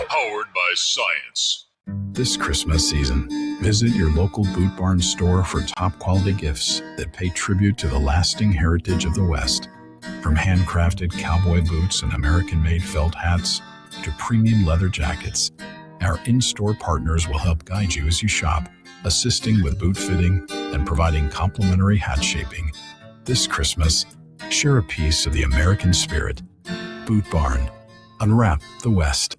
Powered by science. This Christmas season, visit your local Boot Barn store for top quality gifts that pay tribute to the lasting heritage of the West. From handcrafted cowboy boots and American-made felt hats to premium leather jackets, our in-store partners will help guide you as you shop, assisting with boot fitting and providing complimentary hat shaping. This Christmas, share a piece of the American spirit. Boot Barn. Unwrap the West.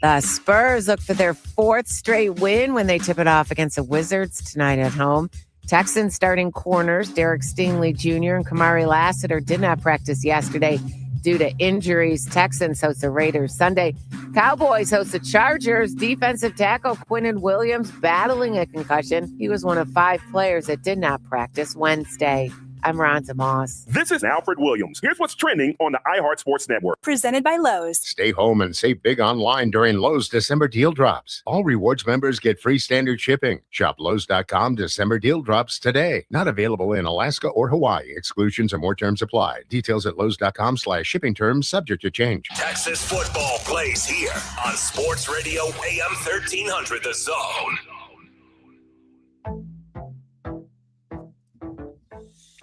The Spurs look for their 4th straight win when they tip it off against the Wizards tonight at home. Texans starting corners Derek Stingley Jr. and Kamari Lassiter did not practice yesterday due to injuries. Texans host the Raiders Sunday. Cowboys host the Chargers. Defensive tackle Quinnen Williams battling a concussion. He was one of 5 players that did not practice Wednesday. I'm Ronza Moss. This is Alfred Williams. Here's what's trending on the iHeart Sports Network. Presented by Lowe's. Stay home and save big online during Lowe's December Deal Drops. All rewards members get free standard shipping. Shop Lowe's.com December Deal Drops today. Not available in Alaska or Hawaii. Exclusions or more terms apply. Details at Lowe's.com/shipping terms subject to change. Texas football plays here on Sports Radio AM 1300 The Zone.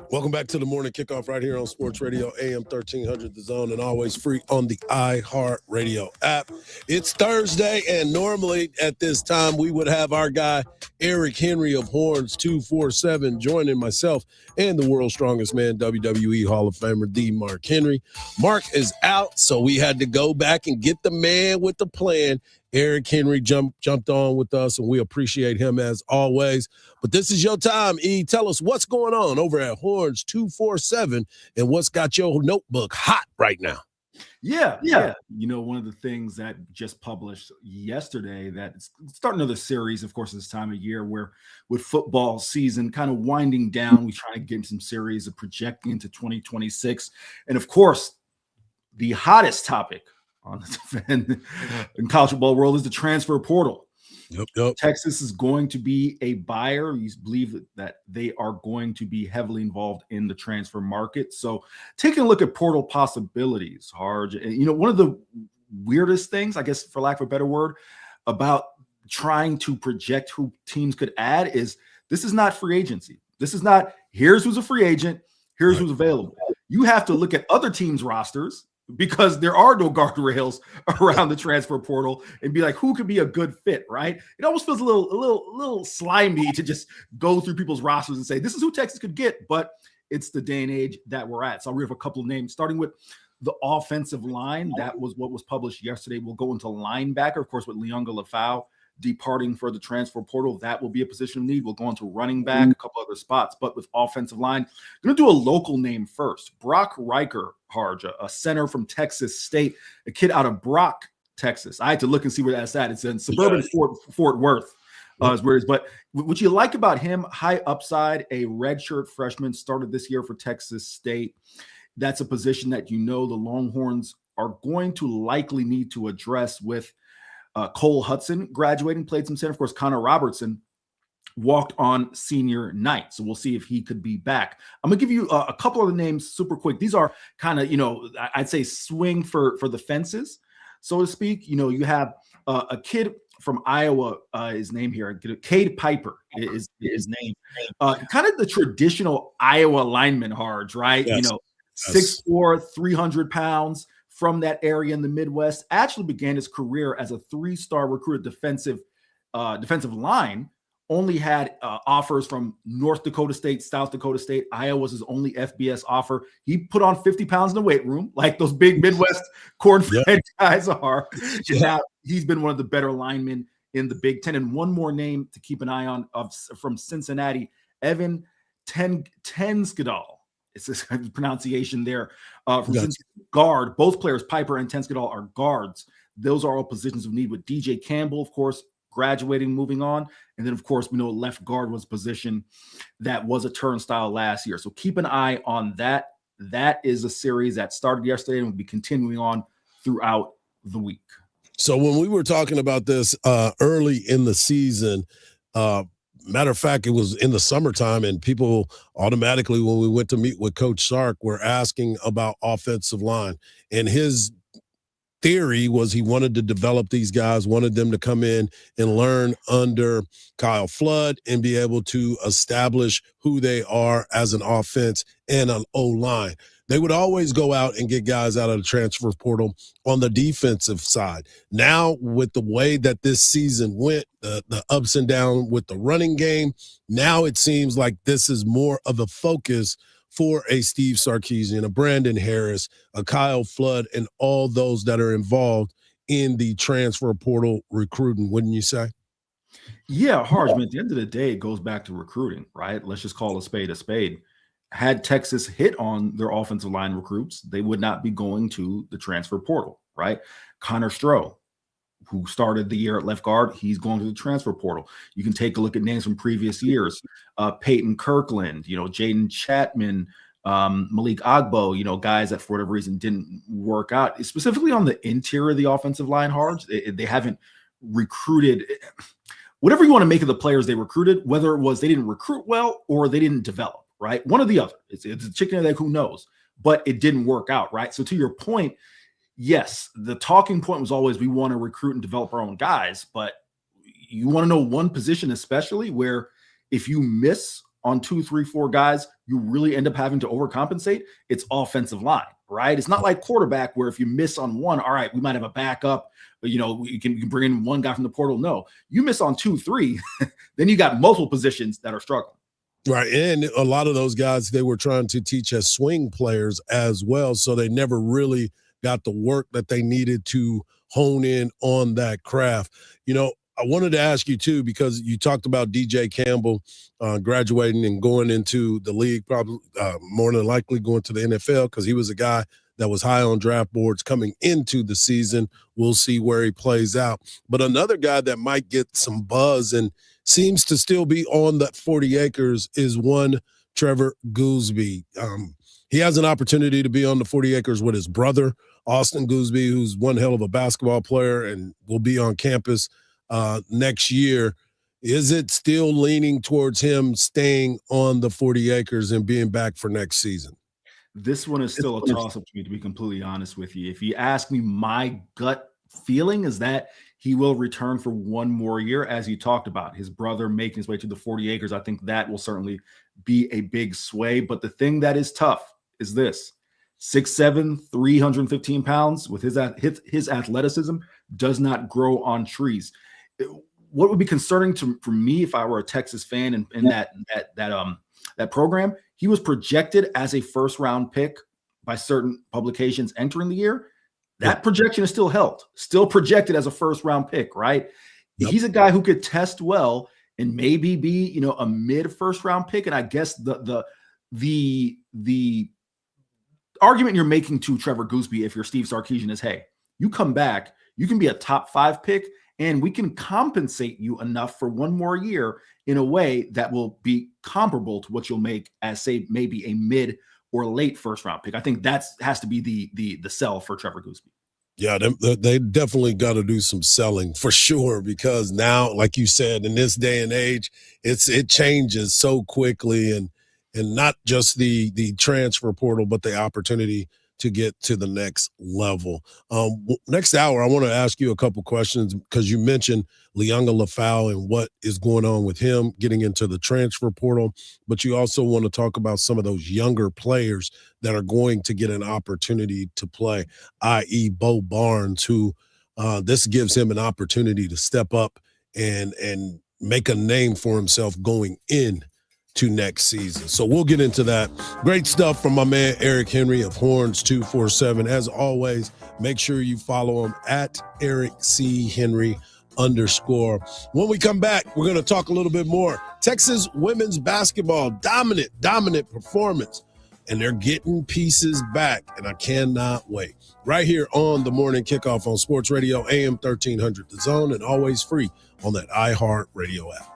Welcome back to the morning kickoff right here on Sports Radio AM 1300 The Zone, and always free on the iHeart Radio app. It's Thursday, and normally at this time we would have our guy Eric Henry of Horns 247 joining myself and the world's strongest man, WWE Hall of Famer, the Mark Henry. Mark is out, so we had to go back and get the man with the plan. Eric Henry jumped on with us, and we appreciate him as always. But this is your time, E. Tell us what's going on over at Horns 247 and what's got your notebook hot right now. Yeah. You know, one of the things that just published yesterday that it's starting another series, of course, this time of year where with football season kind of winding down, we try to get some series of projecting into 2026. And of course, the hottest topic on in college football world is the transfer portal. Yep. Texas is going to be a buyer. We believe that they are going to be heavily involved in the transfer market. So taking a look at portal possibilities, Hardge, you know, one of the weirdest things, I guess, for lack of a better word, about trying to project who teams could add is this is not free agency. This is not, here's who's a free agent, here's who's available. You have to look at other teams' rosters because there are no guardrails around the transfer portal and be like, who could be a good fit, right? It almost feels a little slimy to just go through people's rosters and say, this is who Texas could get, but it's the day and age that we're at. So I'll read a couple of names, starting with the offensive line. That was what was published yesterday. We'll go into linebacker, of course, with Leonga Lafau departing for the transfer portal. That will be a position of need. We'll go into running back, a couple other spots, but with offensive line, I'm going to do a local name first. Brock Riker, Hardge, a center from Texas State, a kid out of Brock, Texas. I had to look and see where that's at. It's in suburban Fort Worth. Is where it is. But what you like about him, high upside, a redshirt freshman, started this year for Texas State. That's a position that you know the Longhorns are going to likely need to address with Cole Hudson graduating, played some center. Of course, Connor Robertson walked on senior night. So we'll see if he could be back. I'm going to give you a couple of the names super quick. These are kind of, you know, I'd say swing for the fences, so to speak. You know, you have a kid from Iowa, his name here, Cade Piper is his name. Kind of the traditional Iowa lineman, Hardge, right? Yes. You know, 6'4", 300 pounds. From that area in the Midwest, actually began his career as a 3-star recruit defensive line, only had offers from North Dakota State, South Dakota State. Iowa was his only FBS offer. He put on 50 pounds in the weight room, like those big Midwest corn-fed guys are. He's been one of the better linemen in the Big Ten. And one more name to keep an eye on from Cincinnati, Evan Tenskadal. It's this pronunciation there. From guard, both players, Piper and Tenskadal, are guards. Those are all positions of need, with DJ Campbell, of course, graduating, moving on. And then, of course, we know left guard was a position that was a turnstile last year. So keep an eye on that. That is a series that started yesterday and will be continuing on throughout the week. So when we were talking about this early in the season, matter of fact, it was in the summertime, and people automatically, when we went to meet with Coach Sark, were asking about offensive line. And his theory was he wanted to develop these guys, wanted them to come in and learn under Kyle Flood and be able to establish who they are as an offense and an O-line. They would always go out and get guys out of the transfer portal on the defensive side. Now, with the way that this season went, the ups and downs with the running game, now it seems like this is more of a focus for a Steve Sarkisian, a Brandon Harris, a Kyle Flood, and all those that are involved in the transfer portal recruiting, wouldn't you say? Yeah, Hardge, man, at the end of the day, it goes back to recruiting, right? Let's just call a spade a spade. Had Texas hit on their offensive line recruits, they would not be going to the transfer portal, right? Connor Stroh, who started the year at left guard, he's going to the transfer portal. You can take a look at names from previous years. Peyton Kirkland, Jaden Chapman, Malik Agbo, guys that for whatever reason didn't work out, specifically on the interior of the offensive line, Hardge. They haven't recruited, whatever you want to make of the players they recruited, whether it was they didn't recruit well or they didn't develop, right? One or the other. It's a chicken and egg, who knows? But it didn't work out, right? So to your point, yes, the talking point was always we want to recruit and develop our own guys, but you want to know one position especially where if you miss on 2, 3, 4 guys, you really end up having to overcompensate. It's offensive line, right? It's not like quarterback where if you miss on one, all right, we might have a backup, but you can bring in one guy from the portal. No, you miss on 2, 3, then you got multiple positions that are struggling. Right, and a lot of those guys they were trying to teach as swing players as well, so they never really got the work that they needed to hone in on that craft. I wanted to ask you too, because you talked about DJ Campbell graduating and going into the league, probably more than likely going to the NFL, because he was a guy that was high on draft boards coming into the season. We'll see where he plays out. But another guy that might get some buzz and seems to still be on that 40 acres is one Trevor Gooseby. He has an opportunity to be on the 40 acres with his brother, Austin Gooseby, who's one hell of a basketball player and will be on campus next year. Is it still leaning towards him staying on the 40 acres and being back for next season? This one is still a toss-up to me, to be completely honest with you. If you ask me, my gut feeling is that he will return for one more year, as you talked about. His brother making his way to the 40 acres, I think that will certainly be a big sway. But the thing that is tough is this. 6'7", 315 pounds with his athleticism does not grow on trees. What would be concerning for me if I were a Texas fan in that program, he was projected as a first-round pick by certain publications entering the year. That projection is still held, still projected as a first-round pick, right? Yep. He's a guy who could test well and maybe be, a mid-first-round pick. And I guess the argument you're making to Trevor Gooseby, if you're Steve Sarkisian, is, hey, you come back, you can be a top 5 pick, and we can compensate you enough for one more year in a way that will be comparable to what you'll make as, say, maybe a mid or late first-round pick. I think that has to be the sell for Trevor Gooseby. Yeah, they definitely got to do some selling for sure, because now, like you said, in this day and age, it changes so quickly, and not just the transfer portal, but the opportunity to get to the next level. Next hour, I want to ask you a couple questions, because you mentioned Lianga Lafau and what is going on with him getting into the transfer portal, but you also want to talk about some of those younger players that are going to get an opportunity to play, i.e. Bo Barnes, who this gives him an opportunity to step up and make a name for himself going in to next season. So we'll get into that. Great stuff from my man Eric Henry of Horns 247. As always, make sure you follow him at Eric C. Henry When we come back, we're going to talk a little bit more. Texas women's basketball, dominant performance. And they're getting pieces back, and I cannot wait. Right here on the Morning Kickoff on Sports Radio, AM 1300 The Zone, and always free on that iHeart Radio app.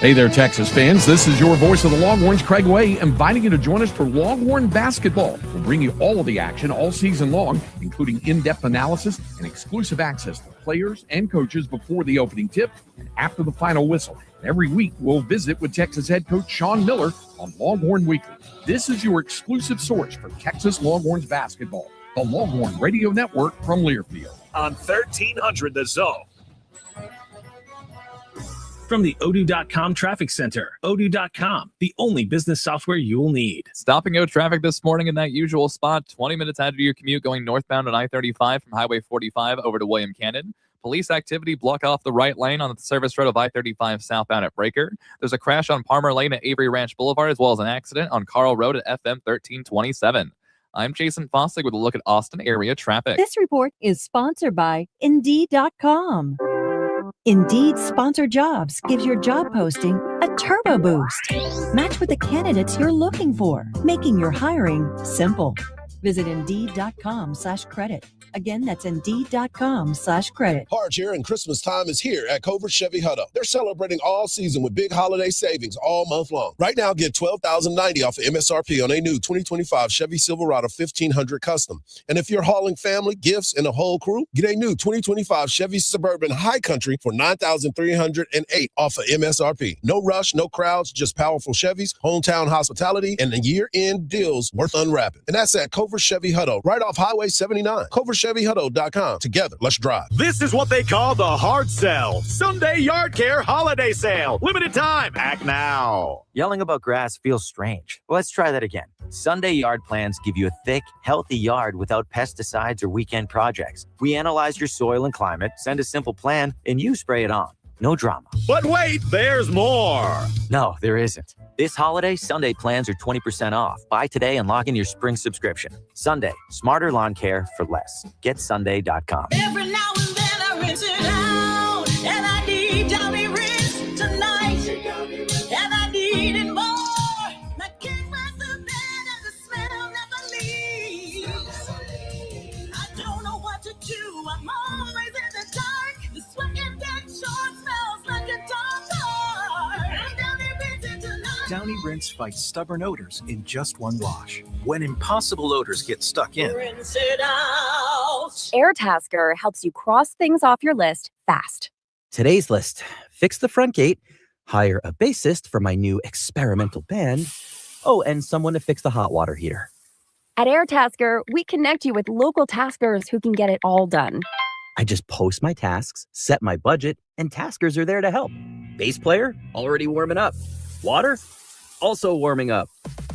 Hey there, Texas fans. This is your voice of the Longhorns, Craig Way, inviting you to join us for Longhorn basketball. We'll bring you all of the action all season long, including in-depth analysis and exclusive access to players and coaches before the opening tip and after the final whistle. And every week, we'll visit with Texas head coach Sean Miller on Longhorn Weekly. This is your exclusive source for Texas Longhorns basketball, the Longhorn Radio Network from Learfield. On 1300 The Zone. From the Odoo.com Traffic Center, Odoo.com, the only business software you'll need. Stopping out traffic this morning in that usual spot, 20 minutes out of your commute going northbound on I-35 from Highway 45 over to William Cannon. Police activity block off the right lane on the service road of I-35 southbound at Breaker. There's a crash on Palmer Lane at Avery Ranch Boulevard, as well as an accident on Carl Road at FM 1327. I'm Jason Fossig with a look at Austin area traffic. This report is sponsored by Indeed.com. Indeed Sponsored Jobs gives your job posting a turbo boost. Match with the candidates you're looking for, making your hiring simple. Visit Indeed.com/credit. Again, that's Indeed.com/credit. Hardge here, and Christmas time is here at Covert Chevy Hutto. They're celebrating all season with big holiday savings all month long. Right now, get $12,090 off of MSRP on a new 2025 Chevy Silverado 1500 Custom. And if you're hauling family, gifts, and a whole crew, get a new 2025 Chevy Suburban High Country for $9,308 off of MSRP. No rush, no crowds, just powerful Chevys, hometown hospitality, and the year-end deals worth unwrapping. And that's at Covert Chevy Hutto, right off Highway 79. CoverChevyHutto.com. Together, let's drive. This is what they call the hard sell. Sunday Yard Care Holiday Sale. Limited time. Act now. Yelling about grass feels strange. Let's try that again. Sunday Yard Plans give you a thick, healthy yard without pesticides or weekend projects. We analyze your soil and climate, send a simple plan, and you spray it on. No drama. But wait, there's more. No, there isn't. This holiday, Sunday plans are 20% off. Buy today and lock in your spring subscription. Sunday, smarter lawn care for less. GetSunday.com. Every now and then I rinse it out, and I need Downy Rinse tonight, and I need it more. My kick was the bed and the smell never leaves. I don't know what to do. I'm always in the dark. The sweat and that short smells like a dog. Downy Rinse fights stubborn odors in just one wash. When impossible odors get stuck in, Rinse it out. AirTasker helps you cross things off your list fast. Today's list: fix the front gate, hire a bassist for my new experimental band. Oh, and someone to fix the hot water heater. At AirTasker, we connect you with local taskers who can get it all done. I just post my tasks, set my budget, and taskers are there to help. Bass player, already warming up. Water, also warming up.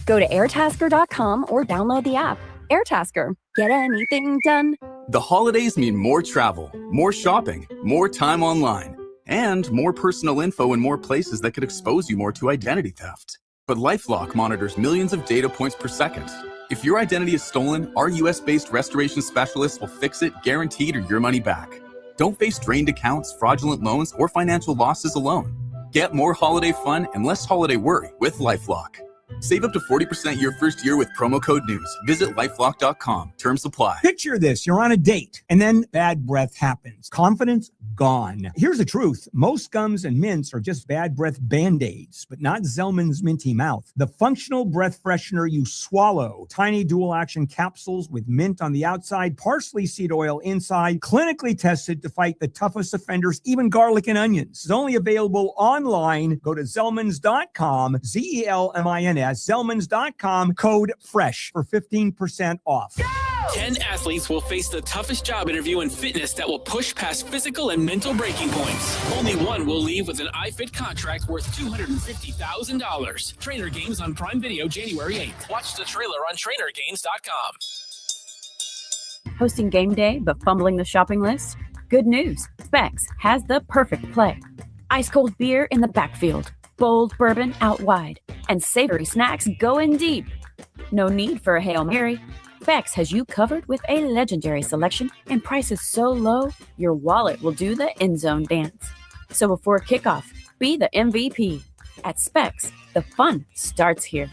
Go to airtasker.com or download the app. AirTasker. Get anything done. The holidays mean more travel, more shopping, more time online, and more personal info in more places that could expose you more to identity theft. But LifeLock monitors millions of data points per second. If your identity is stolen, our US-based restoration specialists will fix it, guaranteed, or your money back. Don't face drained accounts, fraudulent loans, or financial losses alone. Get more holiday fun and less holiday worry with LifeLock. Save up to 40% your first year with promo code NEWS. Visit lifelock.com. Terms apply. Picture this. You're on a date and then bad breath happens. Confidence gone. Here's the truth. Most gums and mints are just bad breath Band-Aids, but not Zellman's Minty Mouth. The functional breath freshener you swallow. Tiny dual action capsules with mint on the outside, parsley seed oil inside, clinically tested to fight the toughest offenders, even garlic and onions. It's only available online. Go to Zellmans.com, Zelmins, Zellmans.com, code FRESH for 15% off. 10 athletes will face the toughest job interview in fitness that will push past physical and mental breaking points. Only one will leave with an iFit contract worth $250,000. Trainer Games on Prime Video January 8th. Watch the trailer on trainergames.com. Hosting game day but fumbling the shopping list? Good news. Specs has the perfect play. Ice cold beer in the backfield. bold bourbon out wide, and savory snacks going deep. No need for a Hail Mary. Beck's has you covered with a legendary selection and prices so low, your wallet will do the end zone dance. So before kickoff, be the MVP. At Specs, the fun starts here.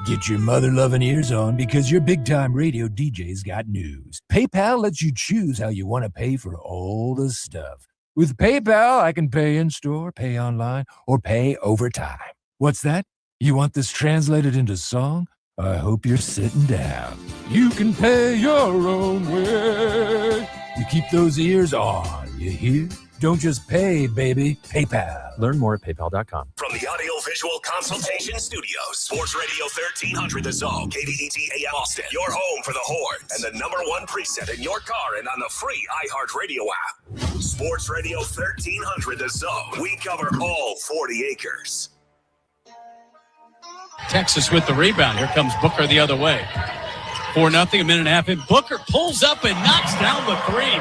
Get your mother-loving ears on because your big-time radio DJ's got news. PayPal lets you choose how you want to pay for all the stuff. With PayPal, I can pay in-store, pay online, or pay over time. What's that? You want this translated into song? I hope you're sitting down. You can pay your own way. You keep those ears on, you hear? Don't just pay, baby. PayPal. Learn more at paypal.com. From the Audio-Visual Consultation Studios, Sports Radio 1300 The Zone, KDET AM Austin, your home for the Horns, and the #1 preset in your car and on the free iHeartRadio app. Sports Radio 1300 The Zone. We cover all 40 acres. Texas with the rebound. Here comes Booker the other way. 4-0, a minute and a half in. Booker pulls up and knocks down the three.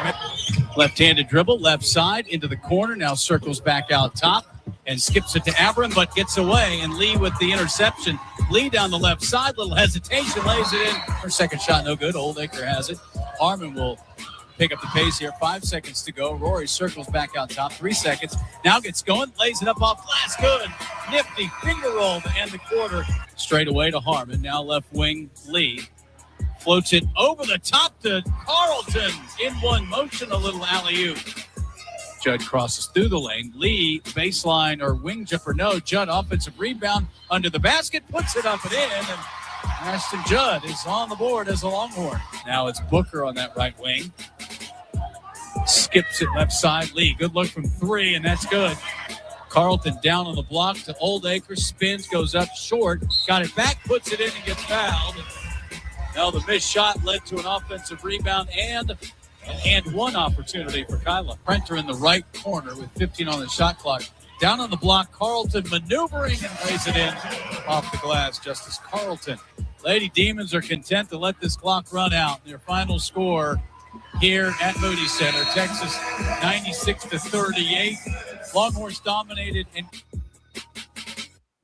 Left-handed dribble, left side, into the corner. Now circles back out top and skips it to Abram, but gets away. And Lee with the interception. Lee down the left side, little hesitation, lays it in. Her second shot, no good. Oldacre has it. Harmon will pick up the pace here. 5 seconds to go. Rory circles back out top. 3 seconds. Now gets going, lays it up off glass. Good. Nifty finger roll to end the quarter. Straight away to Harmon. Now left wing, Lee. Floats it over the top to Carlton. In one motion, a little alley-oop. Judd crosses through the lane. Lee, baseline or wing jumper. No, Judd offensive rebound under the basket. Puts it up and in. And Ashton Judd is on the board as a Longhorn. Now it's Booker on that right wing. Skips it left side. Lee, good look from three, and that's good. Carlton down on the block to Oldacre. Spins, goes up short. Got it back, puts it in, and gets fouled. Now the missed shot led to an offensive rebound and an and one opportunity for Kyla. Prenter in the right corner with 15 on the shot clock. Down on the block, Carlton maneuvering and lays it in off the glass. Justice Carlton. Lady Demons are content to let this clock run out. Their final score here at Moody Center, Texas 96-38. Longhorns dominated. And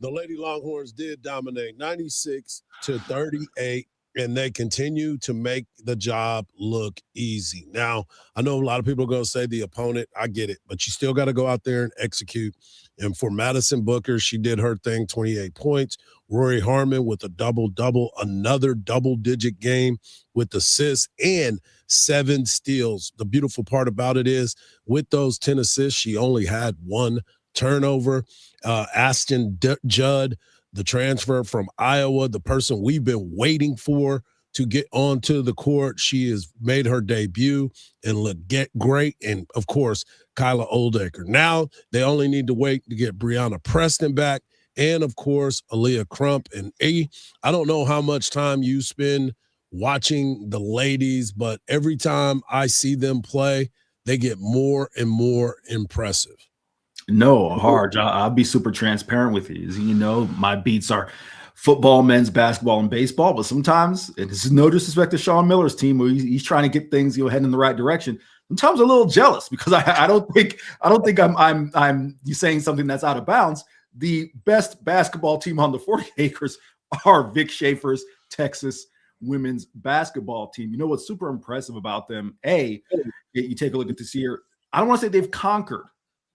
the Lady Longhorns did dominate 96-38. And they continue to make the job look easy. Now, I know a lot of people are going to say the opponent. I get it. But you still got to go out there and execute. And for Madison Booker, she did her thing, 28 points. Rory Harmon with a double-double, another double-digit game with assists and 7 steals. The beautiful part about it is with those 10 assists, she only had 1 turnover. Ashton Judd, the transfer from Iowa, the person we've been waiting for to get onto the court. She has made her debut and looked great. And, of course, Kyla Oldacre. Now they only need to wait to get Brianna Preston back and, of course, Aaliyah Crump. And I don't know how much time you spend watching the ladies, but every time I see them play, they get more and more impressive. No, Hardge, I'll be super transparent with you. As you know, my beats are football, men's basketball, and baseball. But sometimes, and this is no disrespect to Sean Miller's team, where he's trying to get things heading in the right direction. Sometimes I'm a little jealous because I don't think I'm you saying something that's out of bounds. The best basketball team on the 40 acres are Vic Schaefer's Texas women's basketball team. You know what's super impressive about them? You take a look at this year. I don't want to say they've conquered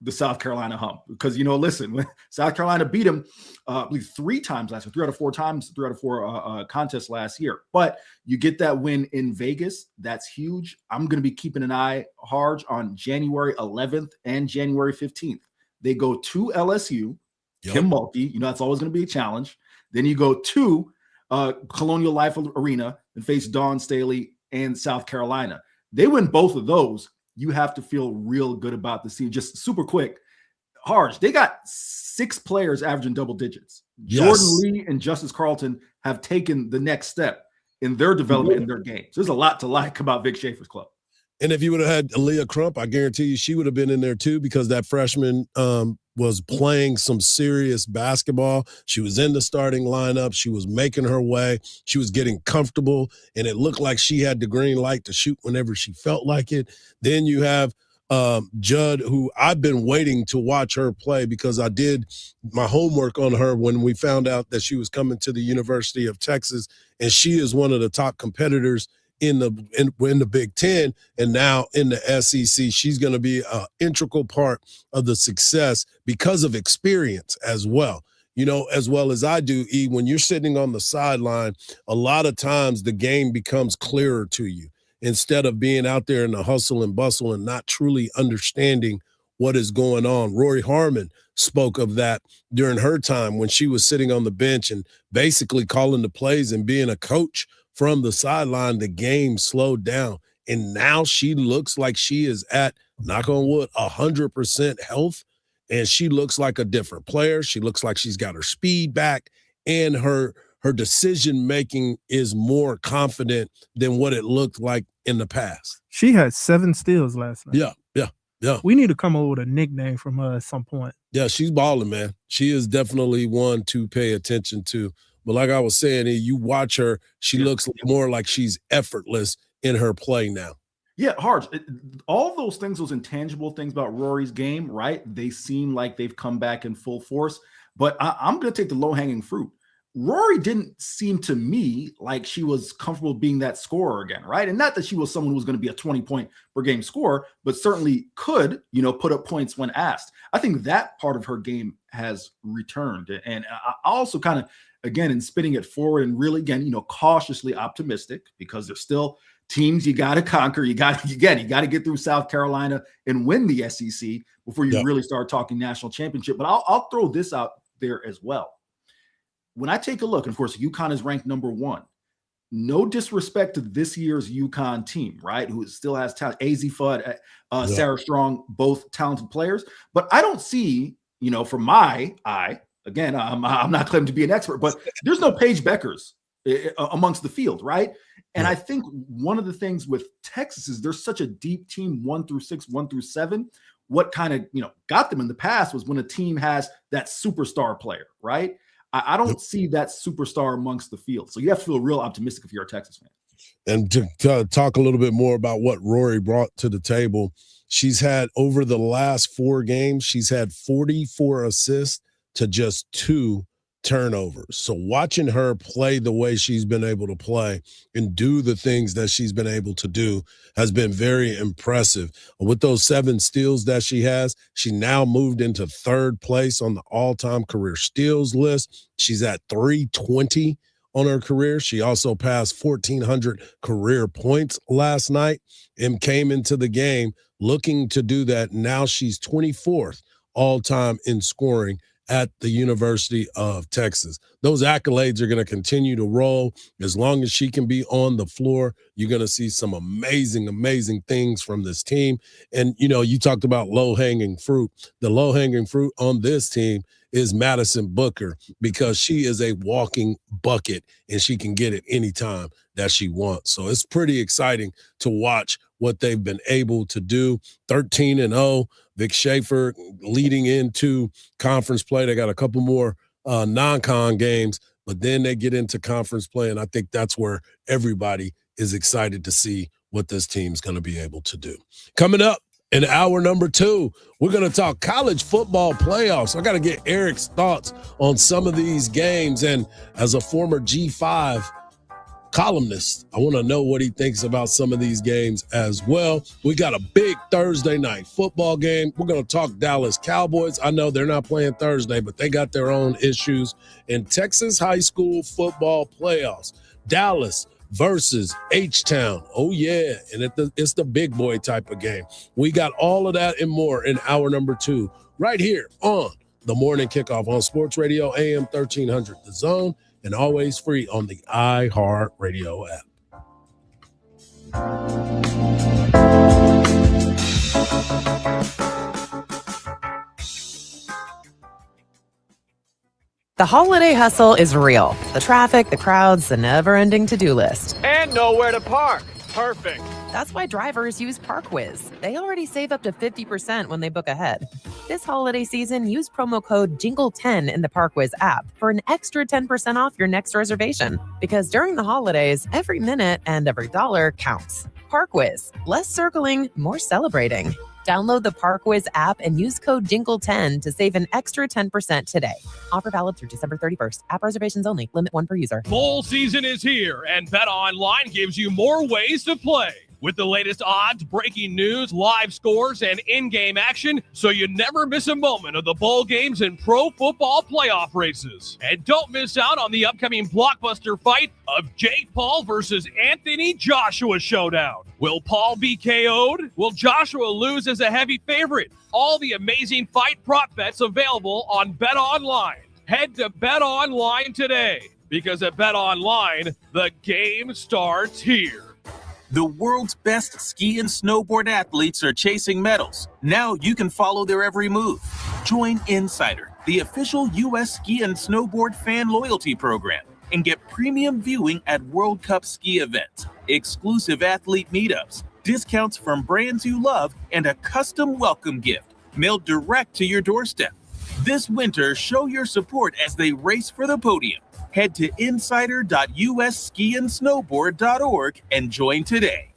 the South Carolina hump because, listen, when South Carolina beat them, I believe 3 times last year, 3 out of 4 times, 3 out of 4 contests last year. But you get that win in Vegas. That's huge. I'm going to be keeping an eye, Hardge, on January 11th and January 15th. They go to LSU, Kim Mulkey. That's always going to be a challenge. Then you go to Colonial Life Arena and face Dawn Staley and South Carolina. They win both of those. You have to feel real good about the team. Just super quick, Hardge, they got 6 players averaging double digits. Yes. Jordan Lee and Justice Carlton have taken the next step in their development in their game. So there's a lot to like about Vic Schaefer's club. And if you would have had Aaliyah Crump, I guarantee you she would have been in there too because that freshman was playing some serious basketball. She was in the starting lineup. She was making her way. She was getting comfortable, and it looked like she had the green light to shoot whenever she felt like it. Then you have Judd, who I've been waiting to watch her play because I did my homework on her when we found out that she was coming to the University of Texas, and she is one of the top competitors in the Big Ten and now in the SEC. She's going to be an integral part of the success because of experience as well. You know, as well as I do, E, when you're sitting on the sideline, a lot of times the game becomes clearer to you instead of being out there in the hustle and bustle and not truly understanding what is going on. Rory Harmon spoke of that during her time when she was sitting on the bench and basically calling the plays and being a coach from the sideline. The game slowed down, and now she looks like she is at, knock on wood, 100% health, and she looks like a different player. She looks like she's got her speed back, and her decision-making is more confident than what it looked like in the past. She had 7 steals last night. Yeah. We need to come up with a nickname from her at some point. Yeah, she's balling, man. She is definitely one to pay attention to. But like I was saying, you watch her, she looks more like she's effortless in her play now. Yeah, Hardge, all those things, those intangible things about Rory's game, right? They seem like they've come back in full force. But I'm going to take the low-hanging fruit. Rory didn't seem to me like she was comfortable being that scorer again, right? And not that she was someone who was going to be a 20-point per game scorer, but certainly could, put up points when asked. I think that part of her game has returned. And I also kind of, again, in spinning it forward and really, again, cautiously optimistic, because there's still teams you got to conquer. You got to get through South Carolina and win the SEC before you really start talking national championship. But I'll throw this out there as well. When I take a look, and of course, UConn is ranked number 1. No disrespect to this year's UConn team, right? Who still has talent. AZ Fudd, Sarah Strong, both talented players. But I don't see, from my eye, again, I'm not claiming to be an expert, but there's no Paige Beckers amongst the field, right? And I think one of the things with Texas is there's such a deep team, 1 through 6, 1 through 7. What kind of, got them in the past was when a team has that superstar player, right? I don't see that superstar amongst the field. So you have to feel real optimistic if you're a Texas fan. And to talk a little bit more about what Rory brought to the table, she's had, over the last 4 games, she's had 44 assists to just 2 turnovers. So watching her play the way she's been able to play and do the things that she's been able to do has been very impressive. With those 7 steals that she has, she now moved into 3rd place on the all-time career steals list. She's at 320 on her career. She also passed 1,400 career points last night and came into the game looking to do that. Now she's 24th all-time in scoring at the University of Texas. Those accolades are going to continue to roll. As long as she can be on the floor, you're going to see some amazing, amazing things from this team. And, you talked about low-hanging fruit. The low-hanging fruit on this team is Madison Booker, because she is a walking bucket and she can get it anytime that she wants. So it's pretty exciting to watch what they've been able to do. 13-0. Vic Schaefer leading into conference play. They got a couple more non-con games, but then they get into conference play, and I think that's where everybody is excited to see what this team's going to be able to do. Coming up in hour number 2, we're going to talk college football playoffs. I got to get Eric's thoughts on some of these games, and as a former G5 columnist, I want to know what he thinks about some of these games as well. We got a big Thursday night football game. We're going to talk Dallas Cowboys. I know they're not playing Thursday, but they got their own issues. And Texas high school football playoffs. Dallas versus H-Town. Oh, yeah. And it's the big boy type of game. We got all of that and more in hour number 2 right here on the Morning Kickoff on Sports Radio AM 1300 The Zone, and always free on the iHeartRadio app. The holiday hustle is real. The traffic, the crowds, the never-ending to-do list. And nowhere to park. Perfect. That's why drivers use ParkWiz. They already save up to 50% when they book ahead. This holiday season, use promo code JINGLE10 in the ParkWiz app for an extra 10% off your next reservation. Because during the holidays, every minute and every dollar counts. ParkWiz. Less circling, more celebrating. Download the ParkWiz app and use code JINGLE10 to save an extra 10% today. Offer valid through December 31st. App reservations only. Limit 1 per user. Bowl season is here, and BetOnline gives you more ways to play. With the latest odds, breaking news, live scores, and in-game action, so you never miss a moment of the bowl games and pro football playoff races. And don't miss out on the upcoming blockbuster fight of Jake Paul versus Anthony Joshua showdown. Will Paul be KO'd? Will Joshua lose as a heavy favorite? All the amazing fight prop bets available on BetOnline. Head to BetOnline today, because at BetOnline, the game starts here. The world's best ski and snowboard athletes are chasing medals. Now you can follow their every move. Join Insider, the official U.S. ski and snowboard fan loyalty program, and get premium viewing at World Cup ski events, exclusive athlete meetups, discounts from brands you love, and a custom welcome gift mailed direct to your doorstep. This winter, show your support as they race for the podium. Head to insider.usskiandsnowboard.org and join today.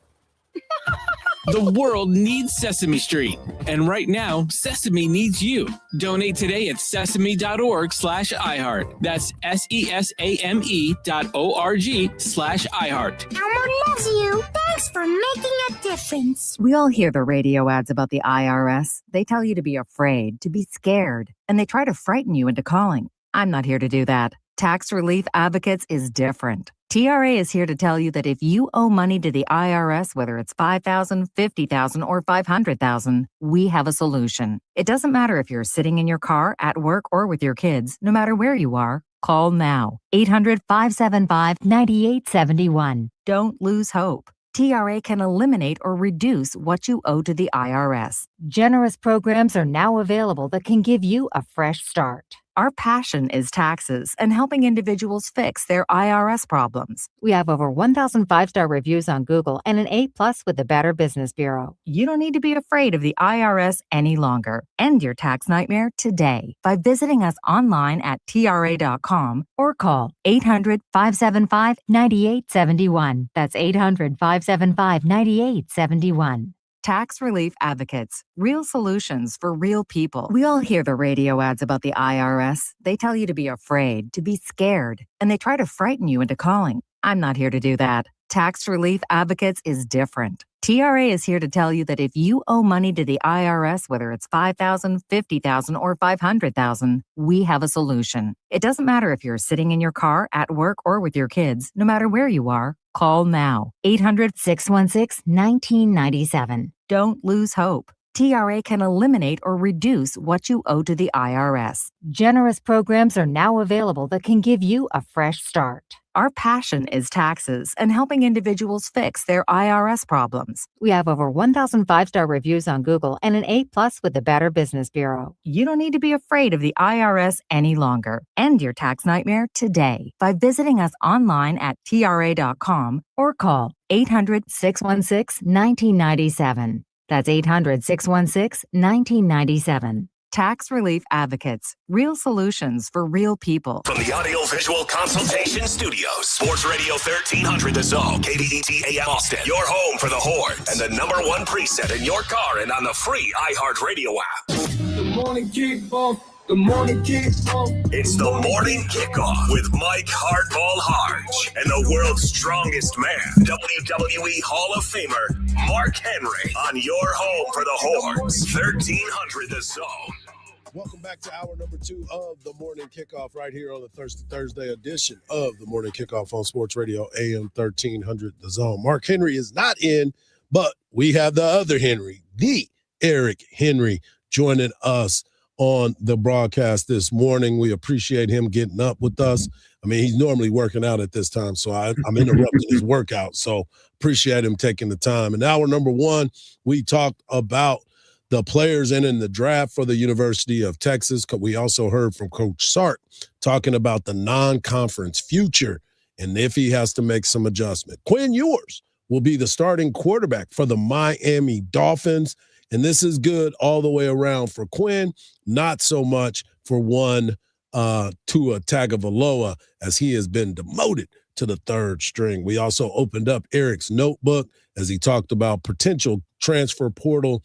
The world needs Sesame Street. And right now, Sesame needs you. Donate today at sesame.org/iHeart. That's SESAME.org/iHeart. Elmo loves you. Thanks for making a difference. We all hear the radio ads about the IRS. They tell you to be afraid, to be scared, and they try to frighten you into calling. I'm not here to do that. Tax Relief Advocates is different. TRA is here to tell you that if you owe money to the IRS, whether it's $5,000, $50,000, or $500,000, we have a solution. It doesn't matter if you're sitting in your car, at work, or with your kids. No matter where you are, call now. 800-575-9871. Don't lose hope. TRA can eliminate or reduce what you owe to the IRS. Generous programs are now available that can give you a fresh start. Our passion is taxes and helping individuals fix their IRS problems. We have over 1,000 five-star reviews on Google and an A+ with the Better Business Bureau. You don't need to be afraid of the IRS any longer. End your tax nightmare today by visiting us online at TRA.com or call 800-575-9871. That's 800-575-9871. Tax Relief Advocates. Real solutions for real people. We all hear the radio ads about the IRS. They tell you to be afraid, to be scared, and they try to frighten you into calling. I'm not here to do that. Tax Relief Advocates is different. TRA is here to tell you that if you owe money to the IRS, whether it's $5,000, $50,000, or $500,000, we have a solution. It doesn't matter if you're sitting in your car, at work, or with your kids. No matter where you are, call now. 800-616-1997. Don't lose hope. TRA can eliminate or reduce what you owe to the IRS. Generous programs are now available that can give you a fresh start. Our passion is taxes and helping individuals fix their IRS problems. We have over 1,000 five-star reviews on Google and an A+ with the Better Business Bureau. You don't need to be afraid of the IRS any longer. End your tax nightmare today by visiting us online at TRA.com or call 800-616-1997. That's 800-616-1997. Tax Relief Advocates. Real solutions for real people. From the Audio-Visual Consultation Studios, Sports Radio 1300 The Zone, KDET AM Austin, your home for the Horns, and the #1 preset in your car and on the free iHeartRadio app. The morning kickoff. The morning kickoff. It's the morning kickoff with Mike Hardball Hardge and the world's strongest man, WWE Hall of Famer Mark Henry, on your home for the Horns, 1300 The Zone. Welcome back to hour number 2 of the morning kickoff right here on the Thursday edition of the morning kickoff on Sports Radio AM 1300 The Zone. Mark Henry is not in, but we have the other Henry, the Eric Henry, joining us on the broadcast this morning. We appreciate him getting up with us. I mean, he's normally working out at this time, so I'm interrupting his workout. So appreciate him taking the time. In hour number 1, we talked about the players in the draft for the University of Texas. We also heard from Coach Sark talking about the non-conference future and if he has to make some adjustment. Quinn Ewers will be the starting quarterback for the Miami Dolphins. And this is good all the way around for Quinn, not so much for one Tua Tagovailoa, as he has been demoted to the 3rd string. We also opened up Eric's notebook as he talked about potential transfer portal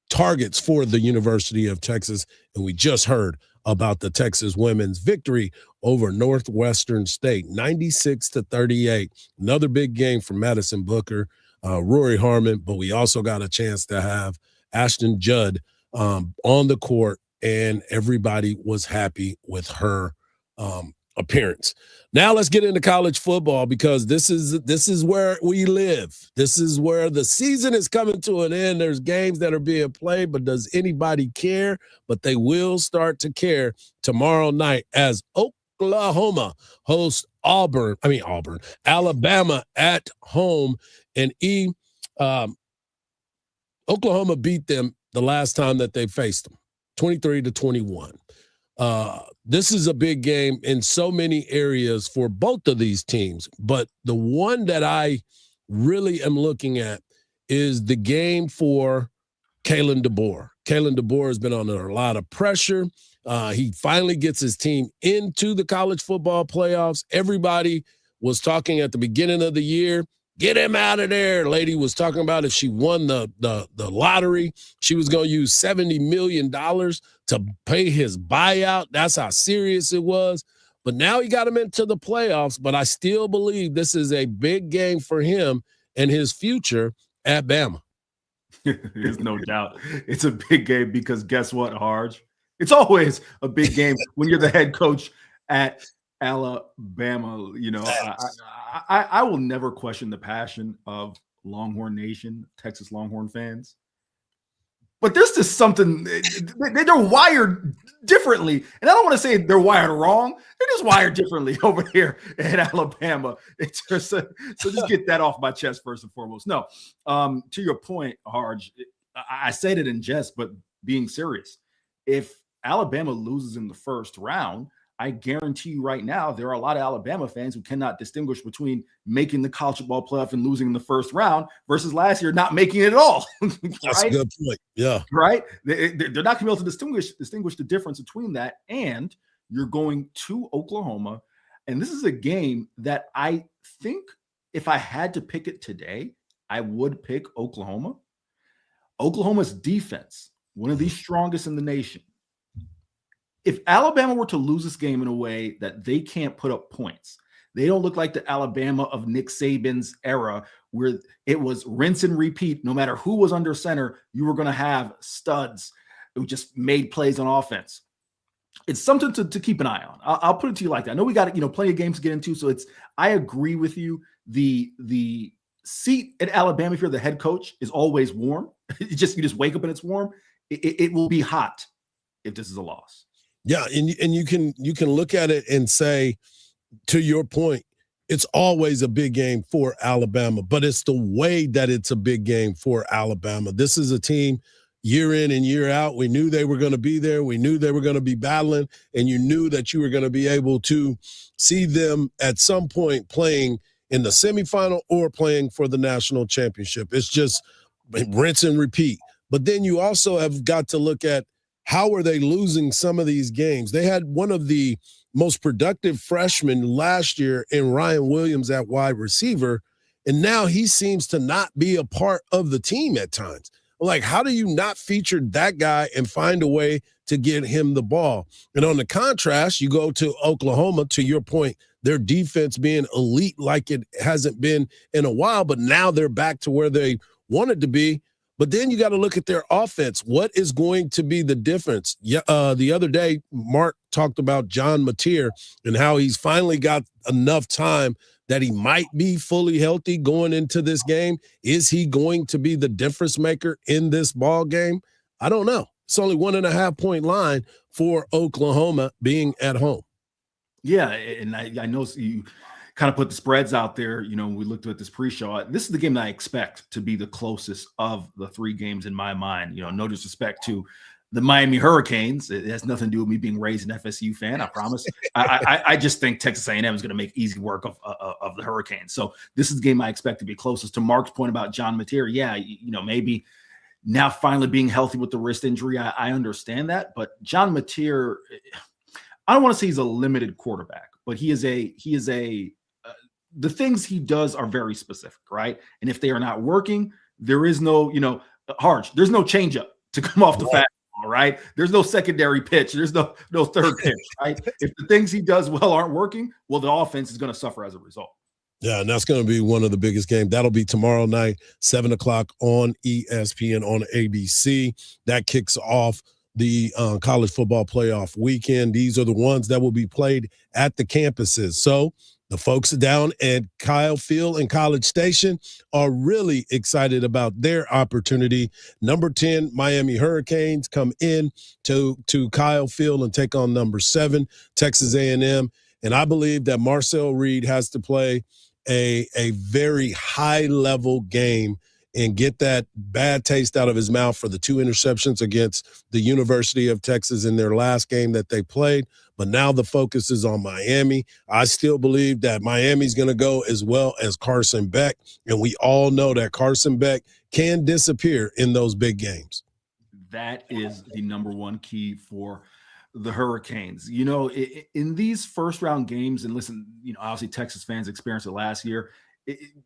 targets for the University of Texas. And we just heard about the Texas women's victory over Northwestern State, 96-38. Another big game for Madison Booker, Rory Harmon, but we also got a chance to have Ashton Judd on the court, and everybody was happy with her appearance. Now let's get into college football, because this is where we live. This is where the season is coming to an end. There's games that are being played, but does anybody care? But they will start to care tomorrow night as Oklahoma hosts Alabama at home. And Oklahoma beat them the last time that they faced them, 23-21. This is a big game in so many areas for both of these teams, but the one that I really am looking at is the game for Kalen DeBoer. Kalen DeBoer has been under a lot of pressure. He finally gets his team into the college football playoffs. Everybody was talking at the beginning of the year, get him out of there. Lady was talking about if she won the lottery, she was going to use $70 million to pay his buyout. That's how serious it was. But now he got him into the playoffs. But I still believe this is a big game for him and his future at Bama. There's no doubt. It's a big game because guess what, Hardge? It's always a big game when you're the head coach at Alabama. You know, I will never question the passion of Longhorn Nation, Texas Longhorn fans. But there's just something, they're wired differently. And I don't want to say they're wired wrong. They're just wired differently over here in Alabama. It's just, so just get that off my chest first and foremost. No, to your point, Hardge, I said it in jest, but being serious. If Alabama loses in the first round, I guarantee you right now, there are a lot of Alabama fans who cannot distinguish between making the college football playoff and losing in the first round versus last year not making it at all. Right? That's a good point. Yeah. Right? They're not going to be able to distinguish the difference between that. And you're going to Oklahoma. And this is a game that I think if I had to pick it today, I would pick Oklahoma. Oklahoma's defense, one of the strongest in the nation. If Alabama were to lose this game in a way that they can't put up points, they don't look like the Alabama of Nick Saban's era where it was rinse and repeat. No matter who was under center, you were going to have studs who just made plays on offense. It's something to keep an eye on. I'll put it to you like that. I know we got plenty of games to get into, so I agree with you. The seat at Alabama, if you're the head coach, is always warm. You just wake up and it's warm. It will be hot if this is a loss. Yeah, and you can look at it and say, to your point, it's always a big game for Alabama, but it's the way that it's a big game for Alabama. This is a team year in and year out. We knew they were going to be there. We knew they were going to be battling, and you knew that you were going to be able to see them at some point playing in the semifinal or playing for the national championship. It's just rinse and repeat. But then you also have got to look at how are they losing some of these games. They had one of the most productive freshmen last year in Ryan Williams at wide receiver, and now he seems to not be a part of the team at times. Like, how do you not feature that guy and find a way to get him the ball? And on the contrast, you go to Oklahoma, to your point, their defense being elite like it hasn't been in a while, but now they're back to where they wanted to be. But then you got to look at their offense. What is going to be the difference? The other day, Mark talked about John Mateer and how he's finally got enough time that he might be fully healthy going into this game. Is he going to be the difference maker in this ball game? I don't know. It's only 1.5 point line for Oklahoma being at home. Yeah, and I know you kind of put the spreads out there. We looked at this pre-show. This is the game that I expect to be the closest of the three games in my mind. No disrespect to the Miami Hurricanes. It has nothing to do with me being raised an FSU fan, I promise. I just think Texas A&M is going to make easy work of the Hurricanes. So this is the game I expect to be closest. To Mark's point about John Mateer, yeah, maybe now finally being healthy with the wrist injury, I understand that. But John Mateer, I don't want to say he's a limited quarterback, but he is the things he does are very specific, right? And if they are not working, there is no, Hardge, there's no changeup to come off the fastball, right? There's no secondary pitch. There's no third pitch, right? If the things he does well aren't working, well, the offense is going to suffer as a result. Yeah, and that's going to be one of the biggest games. That'll be tomorrow night, 7 o'clock on ESPN on ABC. That kicks off the college football playoff weekend. These are the ones that will be played at the campuses. So the folks down at Kyle Field and College Station are really excited about their opportunity. Number 10, Miami Hurricanes come in to Kyle Field and take on number 7, Texas A&M. And I believe that Marcel Reed has to play a very high-level game and get that bad taste out of his mouth for the 2 interceptions against the University of Texas in their last game that they played. But now the focus is on Miami. I still believe that Miami's going to go as well as Carson Beck, and we all know that Carson Beck can disappear in those big games. That is the number one key for the Hurricanes. In these first-round games, and listen, obviously Texas fans experienced it last year.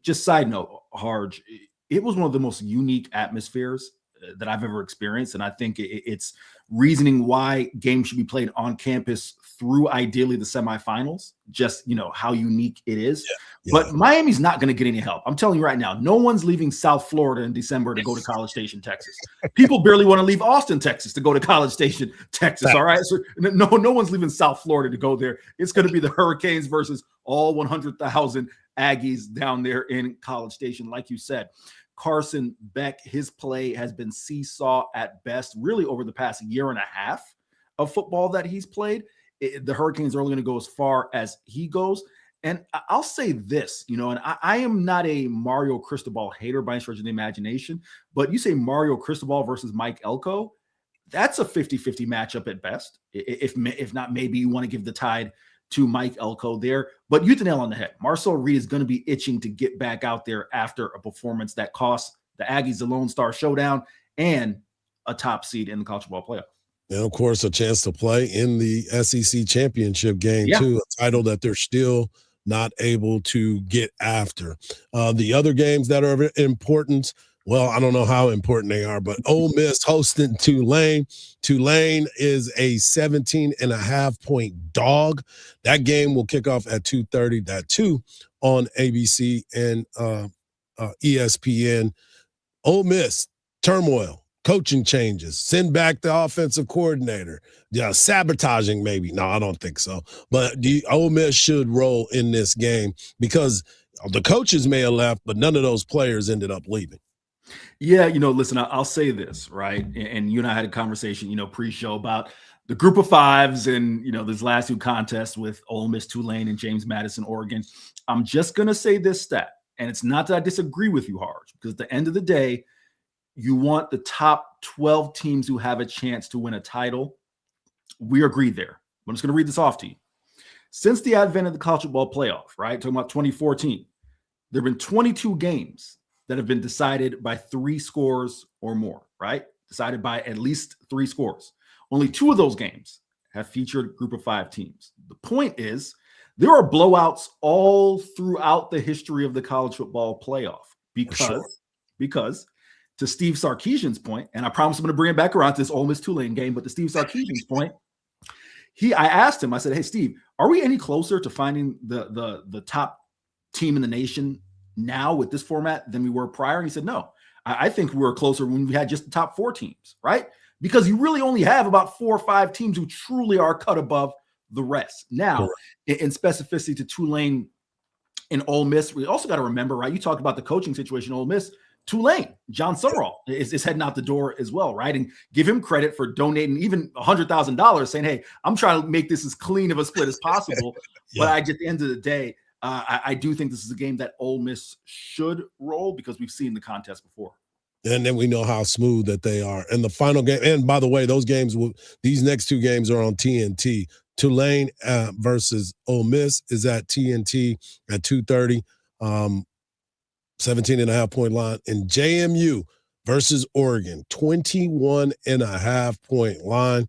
Just side note, Hardge, it was one of the most unique atmospheres that I've ever experienced. And I think it's reasoning why games should be played on campus through ideally the semifinals, just, how unique it is. Yeah. But Miami's not going to get any help. I'm telling you right now, no one's leaving South Florida in December to go to College Station, Texas. People barely want to leave Austin, Texas to go to College Station, Texas. All right. So no one's leaving South Florida to go there. It's going to be the Hurricanes versus all 100,000 Aggies down there in College Station. Like you said, Carson Beck, his play has been seesaw at best, really over the past year and a half of football that he's played. The Hurricanes are only going to go as far as he goes. And I'll say this, and I am not a Mario Cristobal hater by any stretch of the imagination, but you say Mario Cristobal versus Mike Elko, that's a 50-50 matchup at best. If not, maybe you want to give the Tide to Mike Elko there, but you hit the nail on the head. Marcel Reed is going to be itching to get back out there after a performance that cost the Aggies the Lone Star Showdown and a top seed in the college football playoff. And, of course, a chance to play in the SEC championship game, too, a title that they're still not able to get after. The other games that are of importance, well, I don't know how important they are, but Ole Miss hosting Tulane. Tulane is a 17.5-point dog. That game will kick off at 2:30. That too on ABC and ESPN. Ole Miss, turmoil, coaching changes, send back the offensive coordinator. Yeah, sabotaging maybe. No, I don't think so. But Ole Miss should roll in this game because the coaches may have left, but none of those players ended up leaving. Yeah, listen, I'll say this, right? And you and I had a conversation, pre-show about the group of fives and, this last 2 contests with Ole Miss, Tulane, and James Madison, Oregon. I'm just going to say this stat, and it's not that I disagree with you, Hardge, because at the end of the day, you want the top 12 teams who have a chance to win a title. We agree there. I'm just going to read this off to you. Since the advent of the college football playoff, right, talking about 2014, there have been 22 games that have been decided by 3 scores or more, right? Decided by at least 3 scores. Only 2 of those games have featured a group of 5 teams. The point is, there are blowouts all throughout the history of the college football playoff because to Steve Sarkisian's point, and I promise I'm going to bring it back around to this Ole Miss Tulane game, but to Steve Sarkisian's point, I asked him, I said, hey, Steve, are we any closer to finding the top team in the nation now with this format than we were prior? And he said, no, I think we were closer when we had just the top 4 teams, right? Because you really only have about 4 or 5 teams who truly are cut above the rest. Now, in specificity to Tulane and Ole Miss, we also got to remember, right? You talked about the coaching situation, Ole Miss, Tulane, John Summerall is heading out the door as well, right? And give him credit for donating even $100,000, saying, hey, I'm trying to make this as clean of a split as possible. But at the end of the day, I do think this is a game that Ole Miss should roll because we've seen the contest before. And then we know how smooth that they are. And the final game, and by the way, these next 2 games are on TNT. Tulane versus Ole Miss is at TNT at 2:30, 17.5-point line. And JMU versus Oregon, 21.5-point line.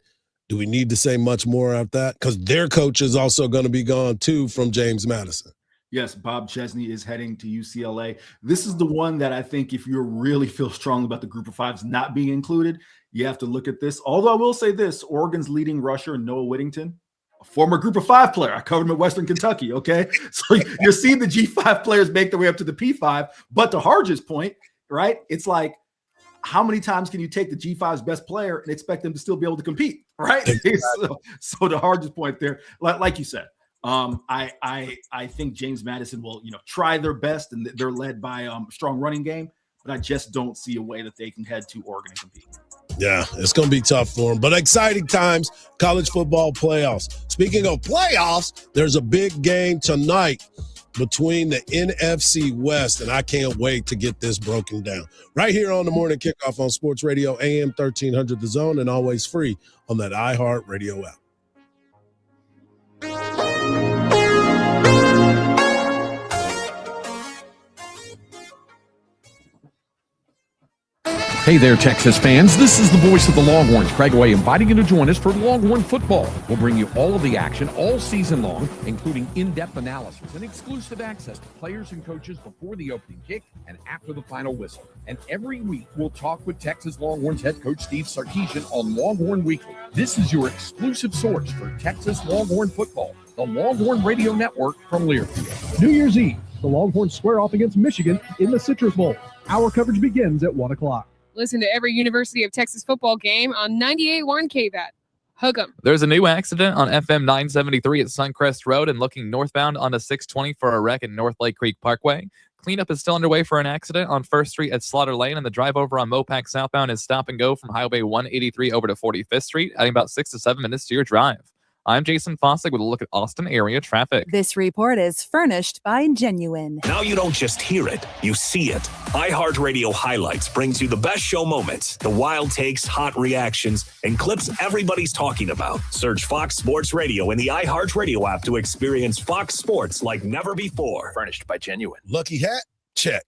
Do we need to say much more about that? Because their coach is also going to be gone too from James Madison. Yes, Bob Chesney is heading to UCLA. This is the one that I think if you really feel strong about the group of fives not being included, you have to look at this. Although I will say this, Oregon's leading rusher, Noah Whittington, a former group of five player. I covered him at Western Kentucky, okay? So you're seeing the G5 players make their way up to the P5. But to Hardge's point, right, it's like, how many times can you take the G5's best player and expect them to still be able to compete, right? So to Hardge's point there, like you said, I think James Madison will, try their best, and they're led by a strong running game, but I just don't see a way that they can head to Oregon and compete. Yeah, it's going to be tough for them, but exciting times, college football playoffs. Speaking of playoffs, there's a big game tonight between the NFC West, and I can't wait to get this broken down. Right here on the Morning Kickoff on Sports Radio, AM 1300 The Zone, and always free on that iHeartRadio app. Hey there, Texas fans. This is the voice of the Longhorns, Craig Way, inviting you to join us for Longhorn football. We'll bring you all of the action all season long, including in-depth analysis and exclusive access to players and coaches before the opening kick and after the final whistle. And every week, we'll talk with Texas Longhorns head coach Steve Sarkisian on Longhorn Weekly. This is your exclusive source for Texas Longhorn football, the Longhorn Radio Network from Learfield. New Year's Eve, the Longhorns square off against Michigan in the Citrus Bowl. Our coverage begins at 1 o'clock. Listen to every University of Texas football game on 98.1 KVAT. Hook 'em. There's a new accident on FM 973 at Suncrest Road and looking northbound onto 620 for a wreck in North Lake Creek Parkway. Cleanup is still underway for an accident on 1st Street at Slaughter Lane, and the drive over on Mopac southbound is stop and go from Highway 183 over to 45th Street, adding about 6 to 7 minutes to your drive. I'm Jason Fossick with a look at Austin area traffic. This report is furnished by Genuine. Now you don't just hear it, you see it. iHeartRadio Highlights brings you the best show moments, the wild takes, hot reactions, and clips everybody's talking about. Search Fox Sports Radio in the iHeartRadio app to experience Fox Sports like never before. Furnished by Genuine. Lucky hat? Check.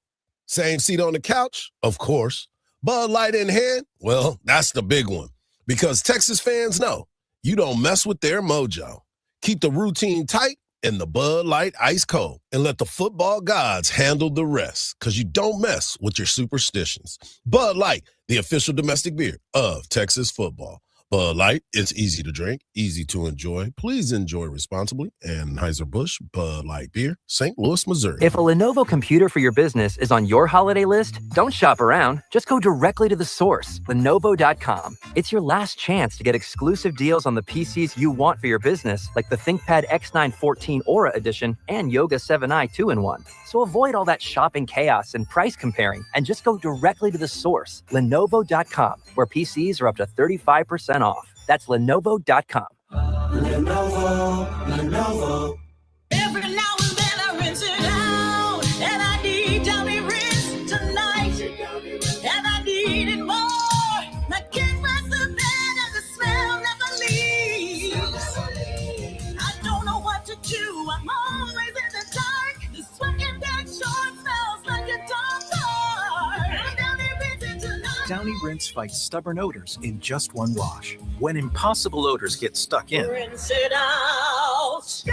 Same seat on the couch? Of course. Bud Light in hand? Well, that's the big one. Because Texas fans know you don't mess with their mojo. Keep the routine tight and the Bud Light ice cold, and let the football gods handle the rest, because you don't mess with your superstitions. Bud Light, the official domestic beer of Texas football. Bud Light, it's easy to drink, easy to enjoy. Please enjoy responsibly. Anheuser-Busch Bud Light Beer, St. Louis, Missouri. If a Lenovo computer for your business is on your holiday list, don't shop around. Just go directly to the source, Lenovo.com. It's your last chance to get exclusive deals on the PCs you want for your business, like the ThinkPad X9 14 Aura Edition and Yoga 7i 2-in-1. So avoid all that shopping chaos and price comparing, and just go directly to the source, Lenovo.com, where PCs are up to 35% off. That's Lenovo.com. Lenovo. Every now and then I rinse it out, and I need Downy rinse tonight, and I need it more. My king was the bed and the smell never leaves. I don't know what to do. I'm always in the dark. The sweating back short smells like a dog car. Downy rinse it tonight. Downy Rinse fights stubborn odors in just one wash. When impossible odors get stuck in, Rinse it out. Go!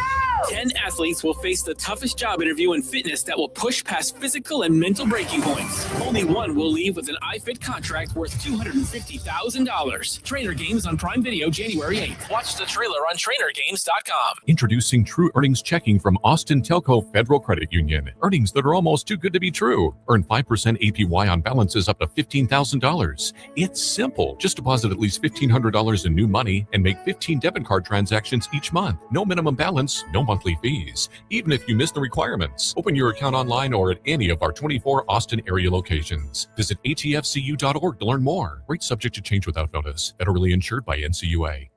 10 athletes will face the toughest job interview in fitness that will push past physical and mental breaking points. Only one will leave with an iFit contract worth $250,000. Trainer Games on Prime Video January 8th. Watch the trailer on trainergames.com. Introducing True Earnings Checking from Austin Telco Federal Credit Union. Earnings that are almost too good to be true. Earn 5% APY on balances up to $15,000. It's simple. Just deposit at least $1,500 in new money and make 15 debit card transactions each month. No minimum balance, no monthly fees, even if you miss the requirements. Open your account online or at any of our 24 Austin area locations. Visit atfcu.org to learn more. Rates subject to change without notice. Federally insured by NCUA.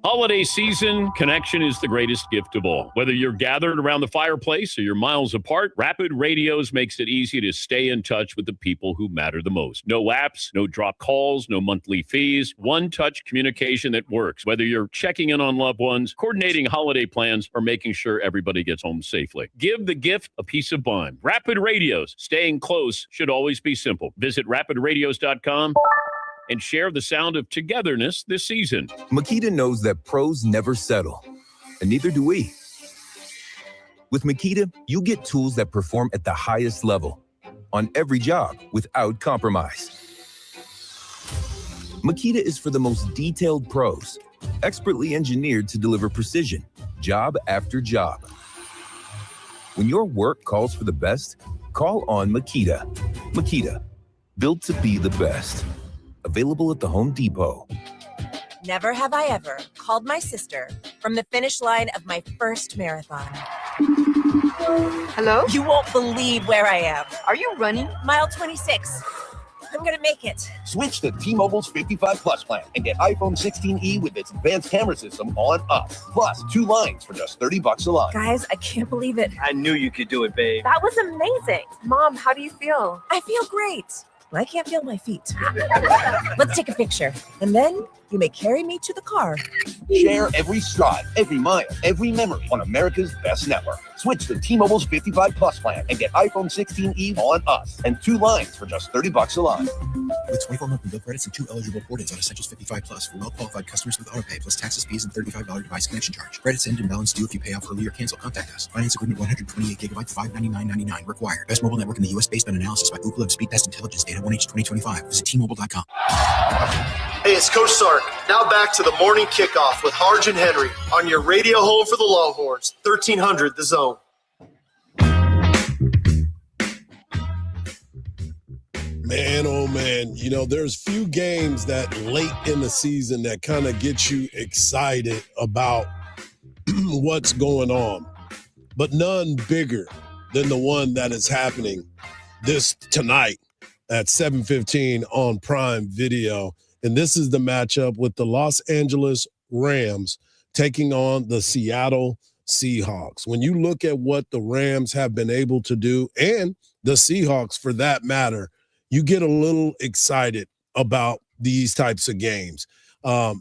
Holiday season, connection is the greatest gift of all. Whether you're gathered around the fireplace or you're miles apart, Rapid Radios makes it easy to stay in touch with the people who matter the most. No apps, no drop calls, no monthly fees. One-touch communication that works. Whether you're checking in on loved ones, coordinating holiday plans, or making sure everybody gets home safely. Give the gift a peace of mind. Rapid Radios. Staying close should always be simple. Visit rapidradios.com. and share the sound of togetherness this season. Makita knows that pros never settle, and neither do we. With Makita, you get tools that perform at the highest level on every job without compromise. Makita is for the most detailed pros, expertly engineered to deliver precision, job after job. When your work calls for the best, call on Makita. Makita, built to be the best. Available at the Home Depot. Never have I ever called my sister from the finish line of my first marathon. Hello? You won't believe where I am. Are you running? Mile 26. I'm gonna make it. Switch to T-Mobile's 55 Plus plan and get iPhone 16e with its advanced camera system on us. Plus 2 lines for just $30 a line. Guys, I can't believe it. I knew you could do it, babe. That was amazing. Mom, how do you feel? I feel great. I can't feel my feet. Let's take a picture. And then you may carry me to the car. Share every stride, every mile, every memory on America's best network. Switch to T-Mobile's 55 Plus plan and get iPhone 16e on us and 2 lines for just $30 a line. With 24 monthly bill credits and 2 eligible port-ins on Essentials 55 Plus for well-qualified customers with autopay plus taxes, fees, and $35 device connection charge. Credits end and balance due if you pay off early or cancel. Contact us. Finance agreement 128 gigabyte, $599.99 required. Best mobile network in the U.S. based on analysis by Ookla of Speed Test Intelligence Data 1H 2025. Visit T-Mobile.com. Hey, it's Coach Sark. Now back to the morning kickoff with Hardge and Henry on your radio home for the Longhorns, 1300 The Zone. Man, oh man, there's few games that late in the season that kind of get you excited about what's going on, but none bigger than the one that is happening tonight at 7:15 on Prime Video. And this is the matchup with the Los Angeles Rams taking on the Seattle Seahawks. When you look at what the Rams have been able to do, and the Seahawks for that matter, you get a little excited about these types of games.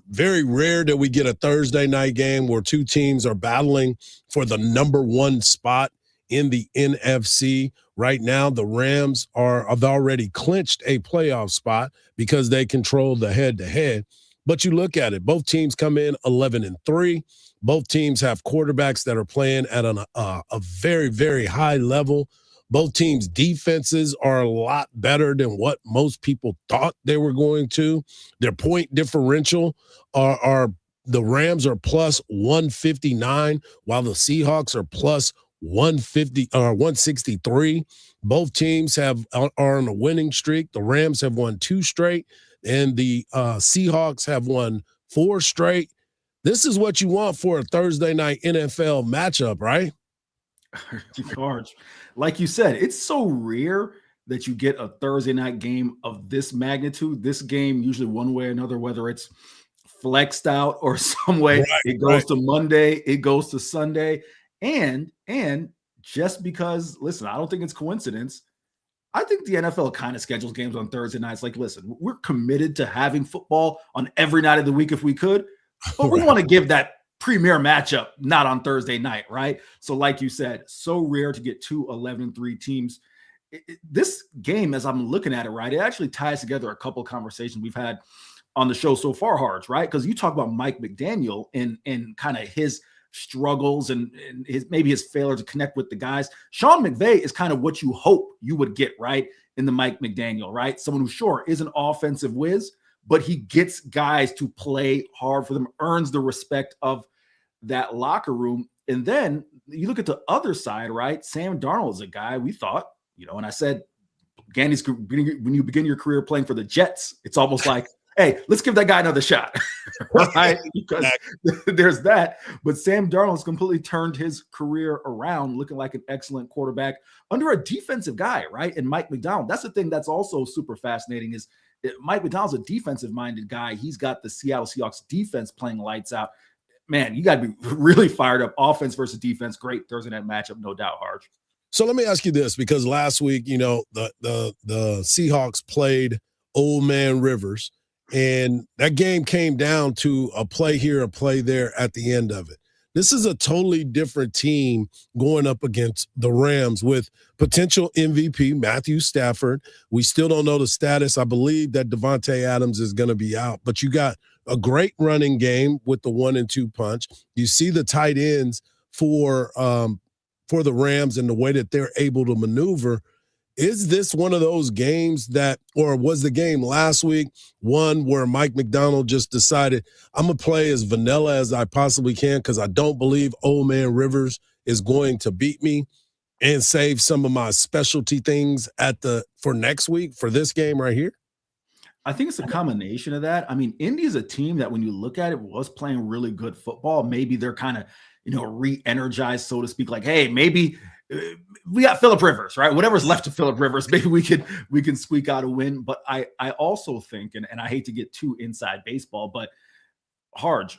Very rare that we get a Thursday night game where two teams are battling for the number 1 spot in the NFC. Right now, the Rams have already clinched a playoff spot because they control the head-to-head. But you look at it, both teams come in 11-3. Both teams have quarterbacks that are playing at a very, very high level. Both teams' defenses are a lot better than what most people thought they were going to. Their point differential are the Rams are plus 159, while the Seahawks are plus 150 or 163. Both teams are on a winning streak. The Rams have won 2 straight, and the Seahawks have won 4 straight. This is what you want for a Thursday night NFL matchup, right? George, like you said, it's so rare that you get a Thursday night game of this magnitude. This game usually one way or another, whether it's flexed out or some way, it goes to Monday, it goes to Sunday. And just because, listen, I don't think it's coincidence. I think the NFL kind of schedules games on Thursday nights. Like, listen, we're committed to having football on every night of the week if we could, but we want to give that premier matchup not on Thursday night, right? So like you said, so rare to get 2 11-3 teams. This game, as I'm looking at it, right, it actually ties together a couple of conversations we've had on the show so far, Hardge, right? Because you talk about Mike McDaniel and kind of his struggles and maybe his failure to connect with the guys. Sean McVay is kind of what you hope you would get, right, in the Mike McDaniel, right? Someone who, sure, is an offensive whiz, but he gets guys to play hard for them, earns the respect of that locker room. And then you look at the other side, right? Sam Darnold is a guy we thought, and I said, Gandy's, when you begin your career playing for the Jets, it's almost like, hey, let's give that guy another shot, right? Because there's that. But Sam Darnold has completely turned his career around, looking like an excellent quarterback under a defensive guy, right? And Mike McDonald. That's the thing that's also super fascinating is Mike McDonald's a defensive-minded guy. He's got the Seattle Seahawks defense playing lights out. Man, you got to be really fired up. Offense versus defense, great Thursday night matchup, no doubt, Hardge. So let me ask you this, because last week, the Seahawks played Old Man Rivers, and that game came down to a play here, a play there at the end of it. This is a totally different team going up against the Rams with potential MVP Matthew Stafford. We still don't know the status. I believe that Devontae Adams is going to be out, but you got a great running game with the 1-2 punch. You see the tight ends for for the Rams and the way that they're able to maneuver. Is this one of those games that, or was the game last week one where Mike McDonald just decided, I'm going to play as vanilla as I possibly can because I don't believe old man Rivers is going to beat me, and save some of my specialty things for next week for this game right here? I think it's a combination of that. I mean, Indy's a team that when you look at it was playing really good football. Maybe they're kind of, re-energized, so to speak. Like, hey, maybe we got Phillip Rivers, right? Whatever's left of Phillip Rivers, maybe we can squeak out a win. But I also think, and I hate to get too inside baseball, but Hardge,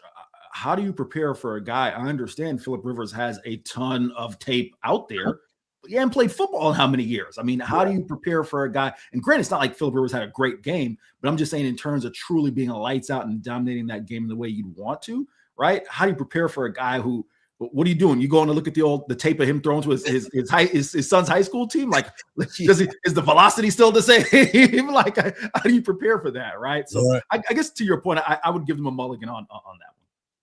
how do you prepare for a guy? I understand Phillip Rivers has a ton of tape out there. But he hasn't played football in how many years? I mean, how do you prepare for a guy? And granted, it's not like Phillip Rivers had a great game, but I'm just saying in terms of truly being a lights out and dominating that game the way you'd want to, right? How do you prepare for a guy who, what are you doing? You going to look at the tape of him throwing to his son's high school team? Like, is the velocity still the same? Like, how do you prepare for that, right? So right. I guess to your point, I would give them a mulligan on that one.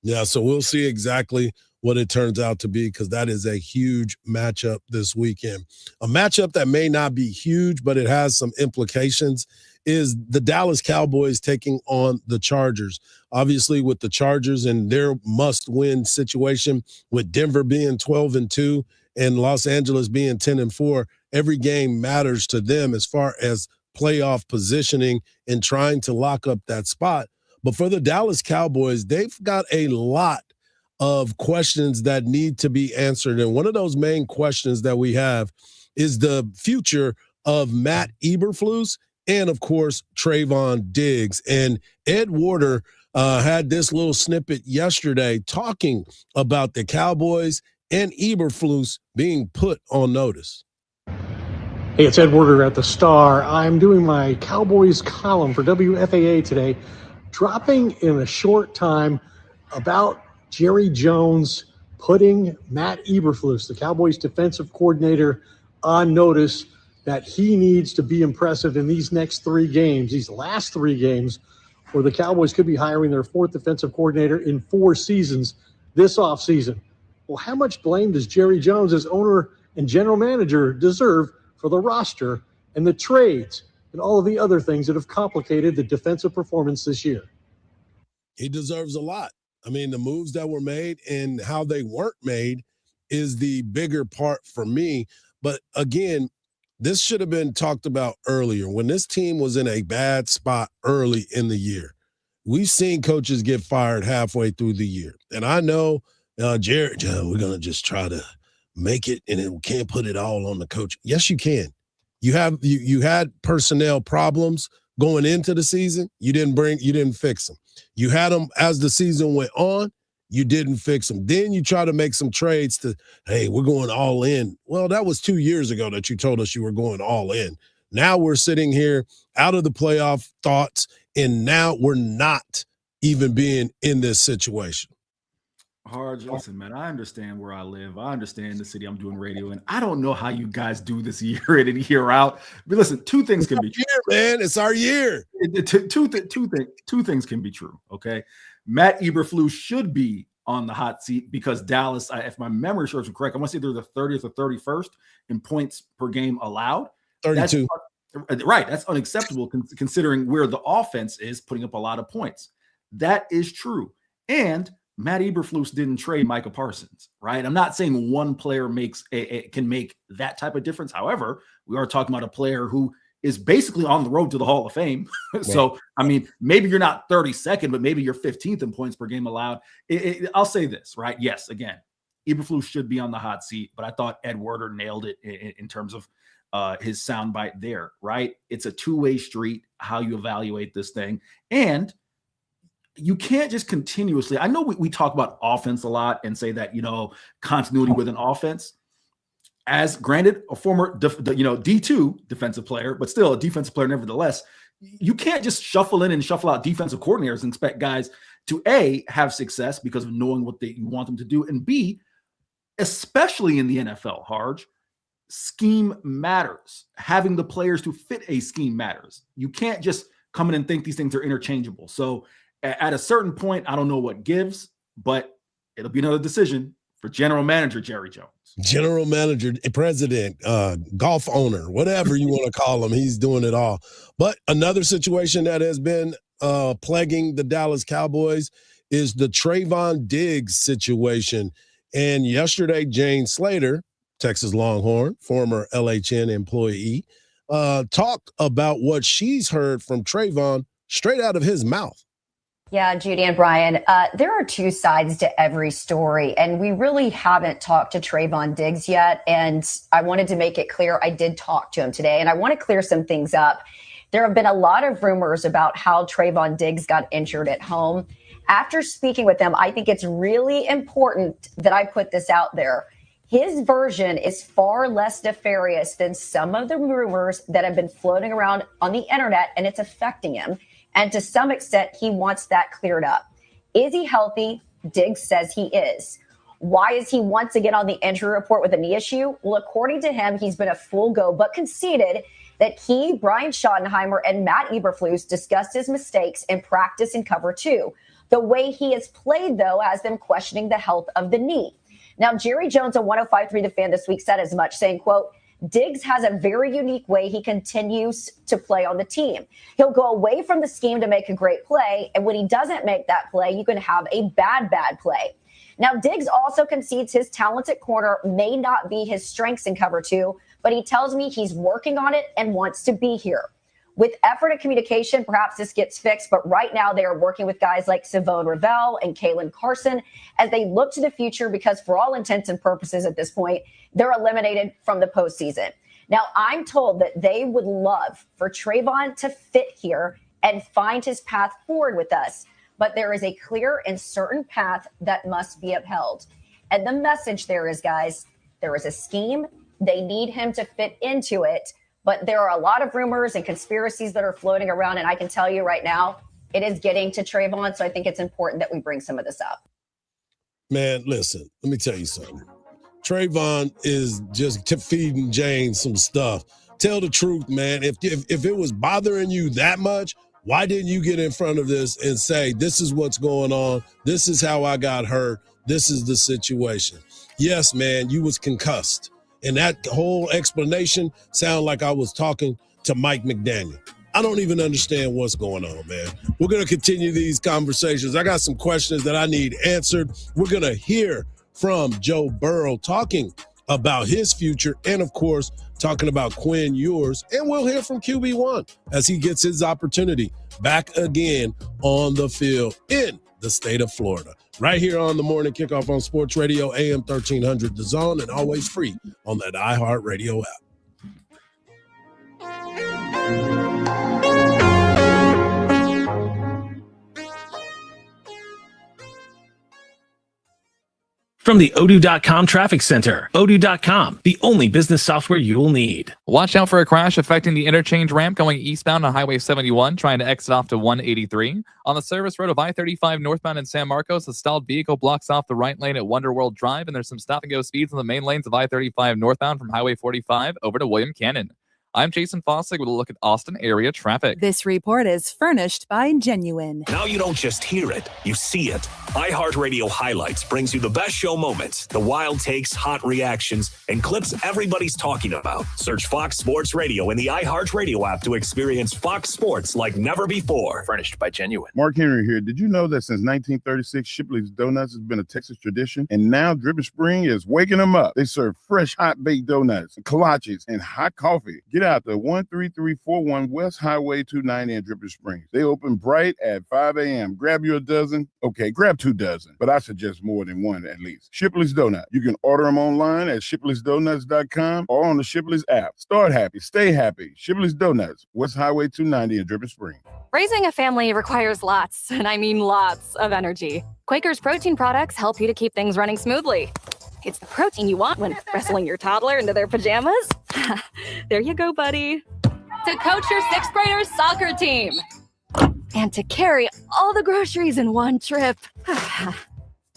Yeah, so we'll see exactly what it turns out to be, because that is a huge matchup this weekend. A matchup that may not be huge, but it has some implications, is the Dallas Cowboys taking on the Chargers. Obviously, with the Chargers and their must-win situation, with Denver being 12-2 and Los Angeles being 10-4, every game matters to them as far as playoff positioning and trying to lock up that spot. But for the Dallas Cowboys, they've got a lot of questions that need to be answered. And one of those main questions that we have is the future of Matt Eberflus and, of course, Trayvon Diggs. And Ed Warder had this little snippet yesterday talking about the Cowboys and Eberflus being put on notice. Hey, it's Ed Warder at the Star. I'm doing my Cowboys column for WFAA today, dropping in a short time about Jerry Jones putting Matt Eberflus, the Cowboys defensive coordinator, on notice that he needs to be impressive in these next 3 games, these last 3 games, where the Cowboys could be hiring their 4th defensive coordinator in 4 seasons this offseason. Well, how much blame does Jerry Jones, as owner and general manager, deserve for the roster and the trades and all of the other things that have complicated the defensive performance this year? He deserves a lot. I mean, the moves that were made and how they weren't made is the bigger part for me. But again, this should have been talked about earlier. When this team was in a bad spot early in the year, we've seen coaches get fired halfway through the year. And I know, Jared, we're going to just try to make it, and we can't put it all on the coach. Yes, you can. You had personnel problems going into the season. You didn't fix them. You had them as the season went on. You didn't fix them. Then you try to make some trades to, hey, we're going all in. Well, that was 2 years ago that you told us you were going all in. Now we're sitting here out of the playoff thoughts, and now we're not even being in this situation. Hardge, listen, man, I understand where I live. I understand the city I'm doing radio in. I don't know how you guys do this year in and year out. But listen, 2 things can be true. Man, it's our year. Two things can be true, okay? Matt Eberflus should be on the hot seat because Dallas, if my memory serves me correct, I want to say they're the 30th or 31st in points per game allowed. 32. Right. That's unacceptable considering where the offense is putting up a lot of points. That is true. And Matt Eberflus didn't trade Micah Parsons, right? I'm not saying one player can make that type of difference. However, we are talking about a player who is basically on the road to the Hall of Fame. So, I mean, maybe you're not 32nd, but maybe you're 15th in points per game allowed. I'll say this, right? Yes, again, Eberflus should be on the hot seat, but I thought Ed Warder nailed it in terms of his soundbite there, right? It's a two-way street, how you evaluate this thing. And you can't just continuously, I know we talk about offense a lot and say that, continuity with an offense. As granted, a former D2 defensive player, but still a defensive player nevertheless, you can't just shuffle in and shuffle out defensive coordinators and expect guys to A, have success because of knowing what you want them to do, and B, especially in the NFL, Hardge, scheme matters. Having the players to fit a scheme matters. You can't just come in and think these things are interchangeable. So at a certain point, I don't know what gives, but it'll be another decision for general manager Jerry Jones. General manager, president, golf owner, whatever you want to call him, he's doing it all. But another situation that has been plaguing the Dallas Cowboys is the Trayvon Diggs situation. And yesterday, Jane Slater, Texas Longhorn, former LHN employee, talked about what she's heard from Trayvon straight out of his mouth. Yeah, Judy and Brian, there are two sides to every story, and we really haven't talked to Trayvon Diggs yet. And I wanted to make it clear I did talk to him today, and I want to clear some things up. There have been a lot of rumors about how Trayvon Diggs got injured at home. After speaking with him, I think it's really important that I put this out there. His version is far less nefarious than some of the rumors that have been floating around on the internet, and it's affecting him. And to some extent, he wants that cleared up. Is he healthy? Diggs says he is. Why is he once again on the injury report with a knee issue? Well, according to him, he's been a full go, but conceded that he, Brian Schottenheimer, and Matt Eberflus discussed his mistakes in practice and cover two. The way he has played, though, has them questioning the health of the knee. Now, Jerry Jones of 105.3 The Fan this week said as much, saying, quote, Diggs has a very unique way he continues to play on the team. He'll go away from the scheme to make a great play, and when he doesn't make that play, you can have a bad play. Now, Diggs also concedes his talent at corner may not be his strengths in cover two, but he tells me he's working on it and wants to be here. With effort and communication, perhaps this gets fixed, but right now they are working with guys like Savone Ravel and Kalen Carson as they look to the future because for all intents and purposes at this point, they're eliminated from the postseason. Now, I'm told that they would love for Trayvon to fit here and find his path forward with us, but there is a clear and certain path that must be upheld. And the message there is, guys, there is a scheme. They need him to fit into it. But there are a lot of rumors and conspiracies that are floating around. And I can tell you right now, it is getting to Trayvon. So I think it's important that we bring some of this up. Man, listen, let me tell you something. Trayvon is just feeding Jane some stuff. Tell the truth, man. If it was bothering you that much, why didn't you get in front of this and say, this is what's going on. This is how I got hurt. This is the situation. Yes, man, you was concussed. And that whole explanation sounded like I was talking to Mike McDaniel. I don't even understand what's going on, man. We're going to continue these conversations. I got some questions that I need answered. We're going to hear from Joe Burrow talking about his future and, of course, talking about Quinn Ewers. And we'll hear from QB1 as he gets his opportunity back again on the field in the state of Florida. Right here on the Morning Kickoff on Sports Radio, AM 1300 The Zone, and always free on that iHeartRadio app. From the Odoo.com Traffic Center, Odoo.com, the only business software you'll need. Watch out for a crash affecting the interchange ramp going eastbound on Highway 71, trying to exit off to 183. On the service road of I-35 northbound in San Marcos, a stalled vehicle blocks off the right lane at Wonderworld Drive, and there's some stop-and-go speeds on the main lanes of I-35 northbound from Highway 45 over to William Cannon. I'm Jason Fossig with a look at Austin area traffic. This report is furnished by Genuine. Now you don't just hear it, you see it. iHeartRadio Highlights brings you the best show moments, the wild takes, hot reactions, and clips everybody's talking about. Search Fox Sports Radio in the iHeartRadio app to experience Fox Sports like never before. Furnished by Genuine. Mark Henry here. Did you know that since 1936, Shipley's Donuts has been a Texas tradition? And now Dripping Spring is waking them up. They serve fresh, hot-baked donuts, kolaches, and hot coffee. Get out to 13341 West Highway 290 in Dripping Springs. They open bright at 5 a.m. Grab you a dozen. Okay, grab 2 dozen, but I suggest more than one at least. Shipley's Donut. You can order them online at shipleysdonuts.com or on the Shipley's app. Start happy, stay happy. Shipley's Donuts, West Highway 290 in Dripping Springs. Raising a family requires lots, and I mean lots, of energy. Quaker's protein products help you to keep things running smoothly. It's the protein you want when wrestling your toddler into their pajamas. There you go, buddy. To coach your 6th graders soccer team. And to carry all the groceries in one trip.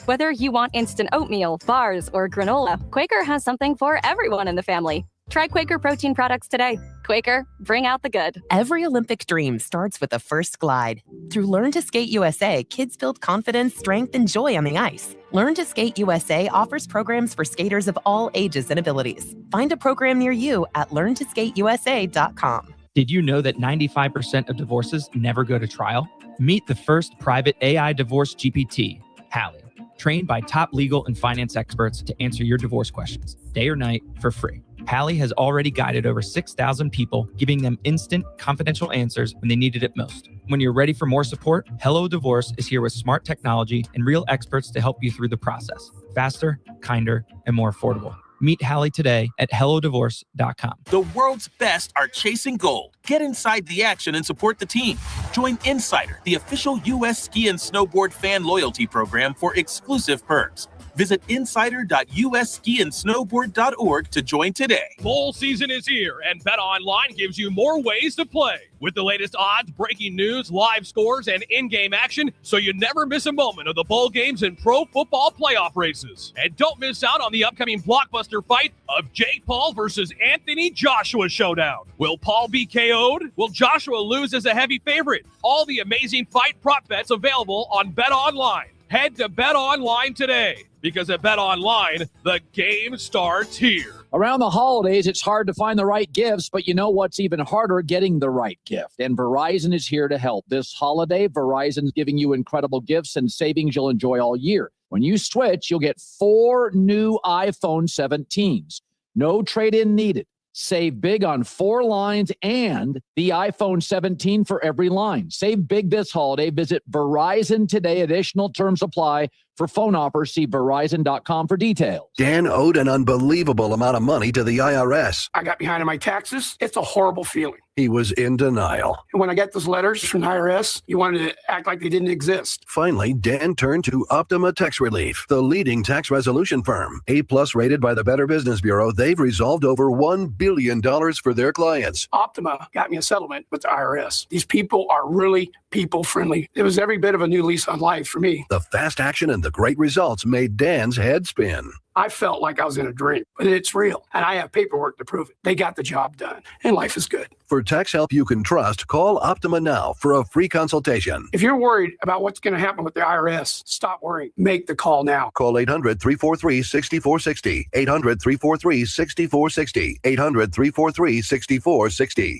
Whether you want instant oatmeal, bars, or granola, Quaker has something for everyone in the family. Try Quaker protein products today. Quaker, bring out the good. Every Olympic dream starts with a first glide. Through Learn to Skate USA, kids build confidence, strength, and joy on the ice. Learn to Skate USA offers programs for skaters of all ages and abilities. Find a program near you at learntosskateusa.com. Did you know that 95% of divorces never go to trial? Meet the first private AI divorce GPT, Hallie, trained by top legal and finance experts to answer your divorce questions, day or night, for free. Hallie has already guided over 6,000 people, giving them instant, confidential answers when they needed it most. When you're ready for more support, Hello Divorce is here with smart technology and real experts to help you through the process. Faster, kinder, and more affordable. Meet Hallie today at hellodivorce.com. The world's best are chasing gold. Get inside the action and support the team. Join Insider, the official U.S. ski and snowboard fan loyalty program, for exclusive perks. Visit insider.usskiandsnowboard.org to join today. Bowl season is here, and BetOnline gives you more ways to play. With the latest odds, breaking news, live scores, and in-game action, so you never miss a moment of the bowl games and pro football playoff races. And don't miss out on the upcoming blockbuster fight of Jake Paul versus Anthony Joshua showdown. Will Paul be KO'd? Will Joshua lose as a heavy favorite? All the amazing fight prop bets available on BetOnline. Head to BetOnline today, because at BetOnline, the game starts here. Around the holidays, it's hard to find the right gifts, but you know what's even harder? Getting the right gift. And Verizon is here to help. This holiday, Verizon's giving you incredible gifts and savings you'll enjoy all year. When you switch, you'll get 4 new iPhone 17s. No trade-in needed. Save big on 4 lines and the iPhone 17 for every line. Save big this holiday. Visit Verizon today. Additional terms apply. For phone offers, see Verizon.com for details. Dan owed an unbelievable amount of money to the IRS. I got behind on my taxes. It's a horrible feeling. He was in denial. And when I got those letters from the IRS, you wanted to act like they didn't exist. Finally, Dan turned to Optima Tax Relief, the leading tax resolution firm. A+ rated by the Better Business Bureau, they've resolved over $1 billion for their clients. Optima got me a settlement with the IRS. These people are really people-friendly. It was every bit of a new lease on life for me. The fast action and the great results made Dan's head spin. I felt like I was in a dream, but it's real, and I have paperwork to prove it. They got the job done, and life is good. For tax help you can trust, call Optima now for a free consultation. If you're worried about what's going to happen with the IRS, stop worrying. Make the call now. Call 800-343-6460. 800-343-6460. 800-343-6460.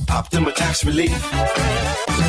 Optima Tax Relief.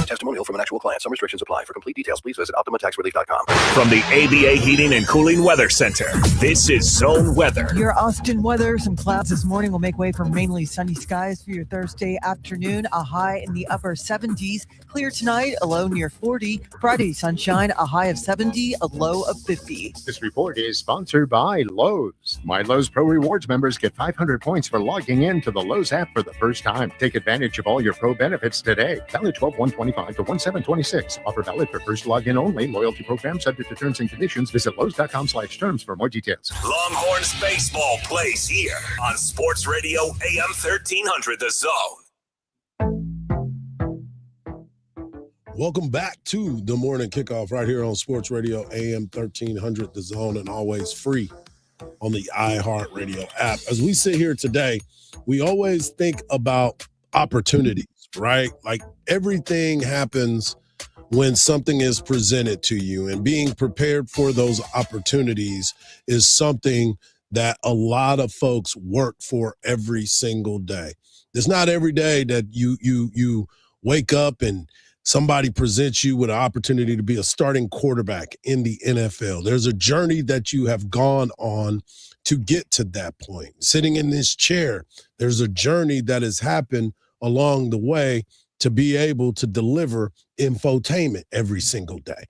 Testimonial from an actual client. Some restrictions apply. For complete details, please visit OptimaTaxRelief.com. From the ABA Heating and Cooling Weather Center, this is Zone Weather. Your Austin weather. Some clouds this morning will make way for mainly sunny skies for your Thursday afternoon. A high in the upper 70s. Clear tonight, a low near 40. Friday, sunshine, a high of 70, a low of 50. This report is sponsored by Lowe's. My Lowe's Pro Rewards members get 500 points for logging in to the Lowe's app for the first time. Take advantage of all your pro benefits today. Valid 12/1/25 to 1/7/26. Offer valid for first login only. Loyalty program subject to terms and conditions. Visit Lowe's.com/terms for more details. Longhorns baseball plays here on Sports Radio AM 1300 The Zone. Welcome back to the morning kickoff right here on Sports Radio AM 1300 The Zone, and always free on the iHeartRadio app. As we sit here today, we always think about opportunities, right? Like everything happens when something is presented to you, and being prepared for those opportunities is something that a lot of folks work for every single day. It's not every day that you wake up and somebody presents you with an opportunity to be a starting quarterback in the NFL. There's a journey that you have gone on to get to that point. Sitting in this chair, there's a journey that has happened along the way to be able to deliver infotainment every single day.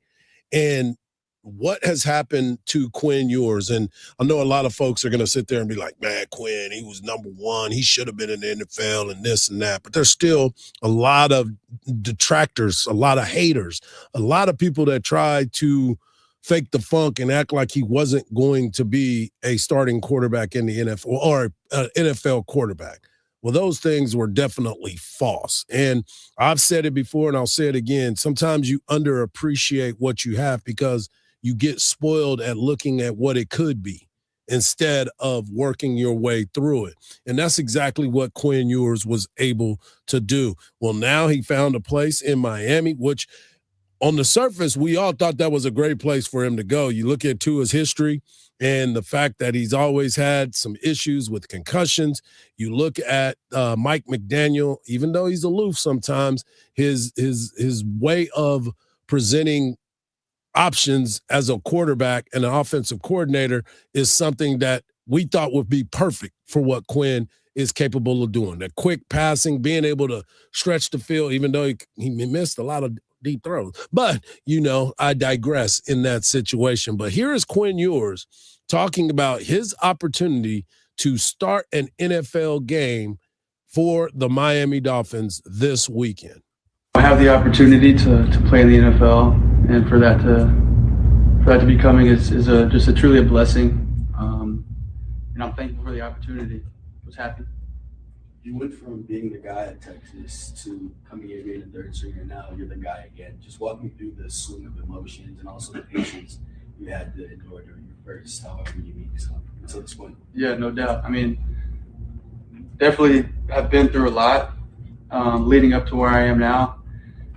And what has happened to Quinn Ewers? And I know a lot of folks are going to sit there and be like, man, Quinn, he was number one. He should have been in the NFL and this and that. But there's still a lot of detractors, a lot of haters, a lot of people that try to fake the funk and act like he wasn't going to be a starting quarterback in the NFL or an NFL quarterback. Well, those things were definitely false. And I've said it before and I'll say it again. Sometimes you underappreciate what you have because you get spoiled at looking at what it could be instead of working your way through it. And that's exactly what Quinn Ewers was able to do. Well, now he found a place in Miami, which on the surface, we all thought that was a great place for him to go. You look at Tua's history and the fact that he's always had some issues with concussions. You look at Mike McDaniel, even though he's aloof sometimes, his way of presenting options as a quarterback and an offensive coordinator is something that we thought would be perfect for what Quinn is capable of doing. That quick passing, being able to stretch the field, even though he missed a lot of deep throws. But, I digress in that situation. But here is Quinn Ewers talking about his opportunity to start an NFL game for the Miami Dolphins this weekend. I have the opportunity to play in the NFL, and for that to be coming is just truly a blessing. And I'm thankful for the opportunity. I was happy. You went from being the guy at Texas to coming here being a third stringer. Now you're the guy again. Just walk me through the swing of emotions and also the patience you had to endure during your first, however you meet until this point. Yeah, no doubt. I mean, definitely have been through a lot leading up to where I am now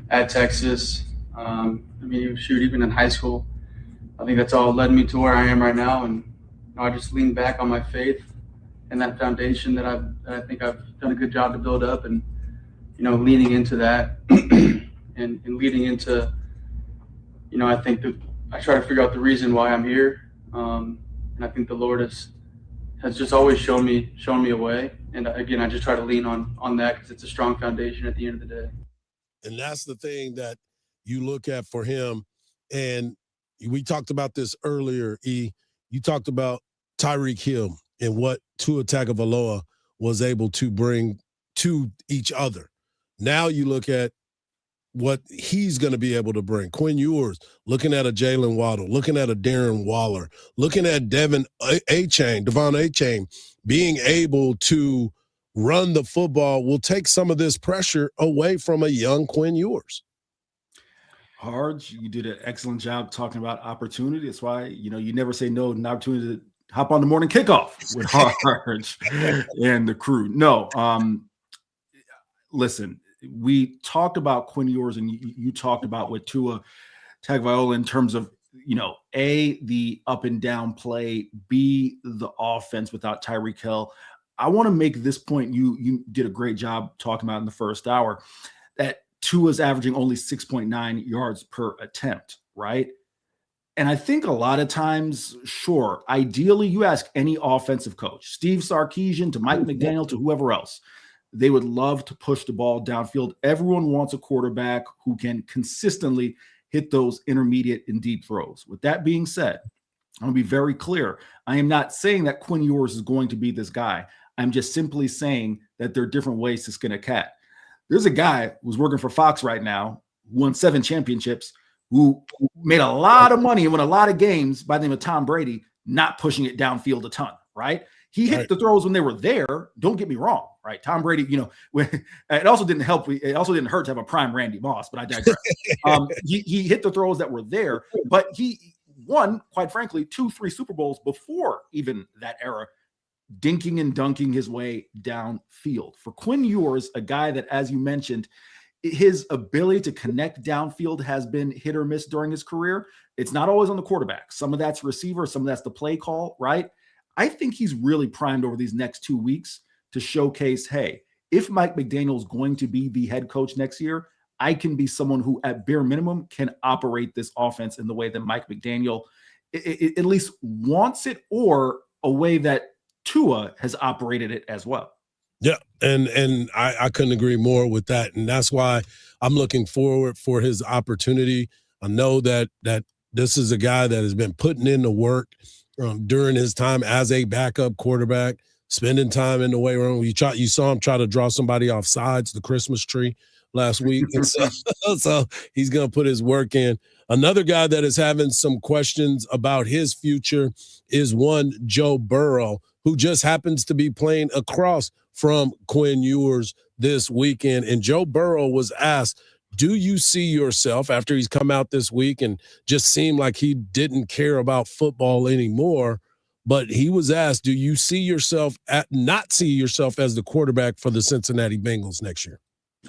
at Texas. Even in high school, I think that's all led me to where I am right now. And I just lean back on my faith and that foundation that I think I've done a good job to build up, and leaning into that and leading into I think that I try to figure out the reason why I'm here, and I think the Lord has just always shown me a way, and again I just try to lean on that because it's a strong foundation at the end of the day. And that's the thing that you look at for him. And we talked about this earlier, E. You talked about Tyreek Hill and what Tua Tagovailoa was able to bring to each other. Now you look at what he's going to be able to bring. Quinn Ewers, looking at a Jalen Waddle, looking at a Darren Waller, looking at Devon Achane, being able to run the football will take some of this pressure away from a young Quinn Ewers. Hardge, you did an excellent job talking about opportunity. That's why, you never say no to an opportunity to hop on the morning kickoff with Hardge and the crew. No, listen, we talked about Quinn Ewers, and you talked about with Tua Tagovailoa in terms of, A, the up and down play, B, the offense without Tyreek Hill. I want to make this point you did a great job talking about in the first hour, that Tua's averaging only 6.9 yards per attempt, right? And I think a lot of times, sure, ideally you ask any offensive coach, Steve Sarkisian to Mike McDaniel to whoever else, they would love to push the ball downfield. Everyone wants a quarterback who can consistently hit those intermediate and deep throws. With that being said, I'm going to be very clear. I am not saying that Quinn Ewers is going to be this guy. I'm just simply saying that there are different ways to skin a cat. There's a guy who's working for Fox right now, who won 7 championships, who made a lot of money and won a lot of games by the name of Tom Brady, not pushing it downfield a ton, right? He hit the throws when they were there. Don't get me wrong, right? Tom Brady, it also didn't help. It also didn't hurt to have a prime Randy Moss, but I digress. He hit the throws that were there, but he won, quite frankly, 2-3 Super Bowls before even that era, dinking and dunking his way downfield. For Quinn Ewers, a guy that, as you mentioned, his ability to connect downfield has been hit or miss during his career. It's not always on the quarterback. Some of that's receiver, some of that's the play call, right? I think he's really primed over these next 2 weeks to showcase, hey, if Mike McDaniel is going to be the head coach next year, I can be someone who, at bare minimum, can operate this offense in the way that Mike McDaniel at least wants it, or a way that Tua has operated it as well. Yeah, and I couldn't agree more with that, and that's why I'm looking forward for his opportunity. I know that this is a guy that has been putting in the work during his time as a backup quarterback, spending time in the weight room. You saw him try to draw somebody off sides, the Christmas tree last week, and so he's going to put his work in. Another guy that is having some questions about his future is one Joe Burrow, who just happens to be playing across from Quinn Ewers this weekend. And Joe Burrow was asked, do you see yourself, after he's come out this week and just seemed like he didn't care about football anymore, But he was asked, do you not see yourself as the quarterback for the Cincinnati Bengals next year?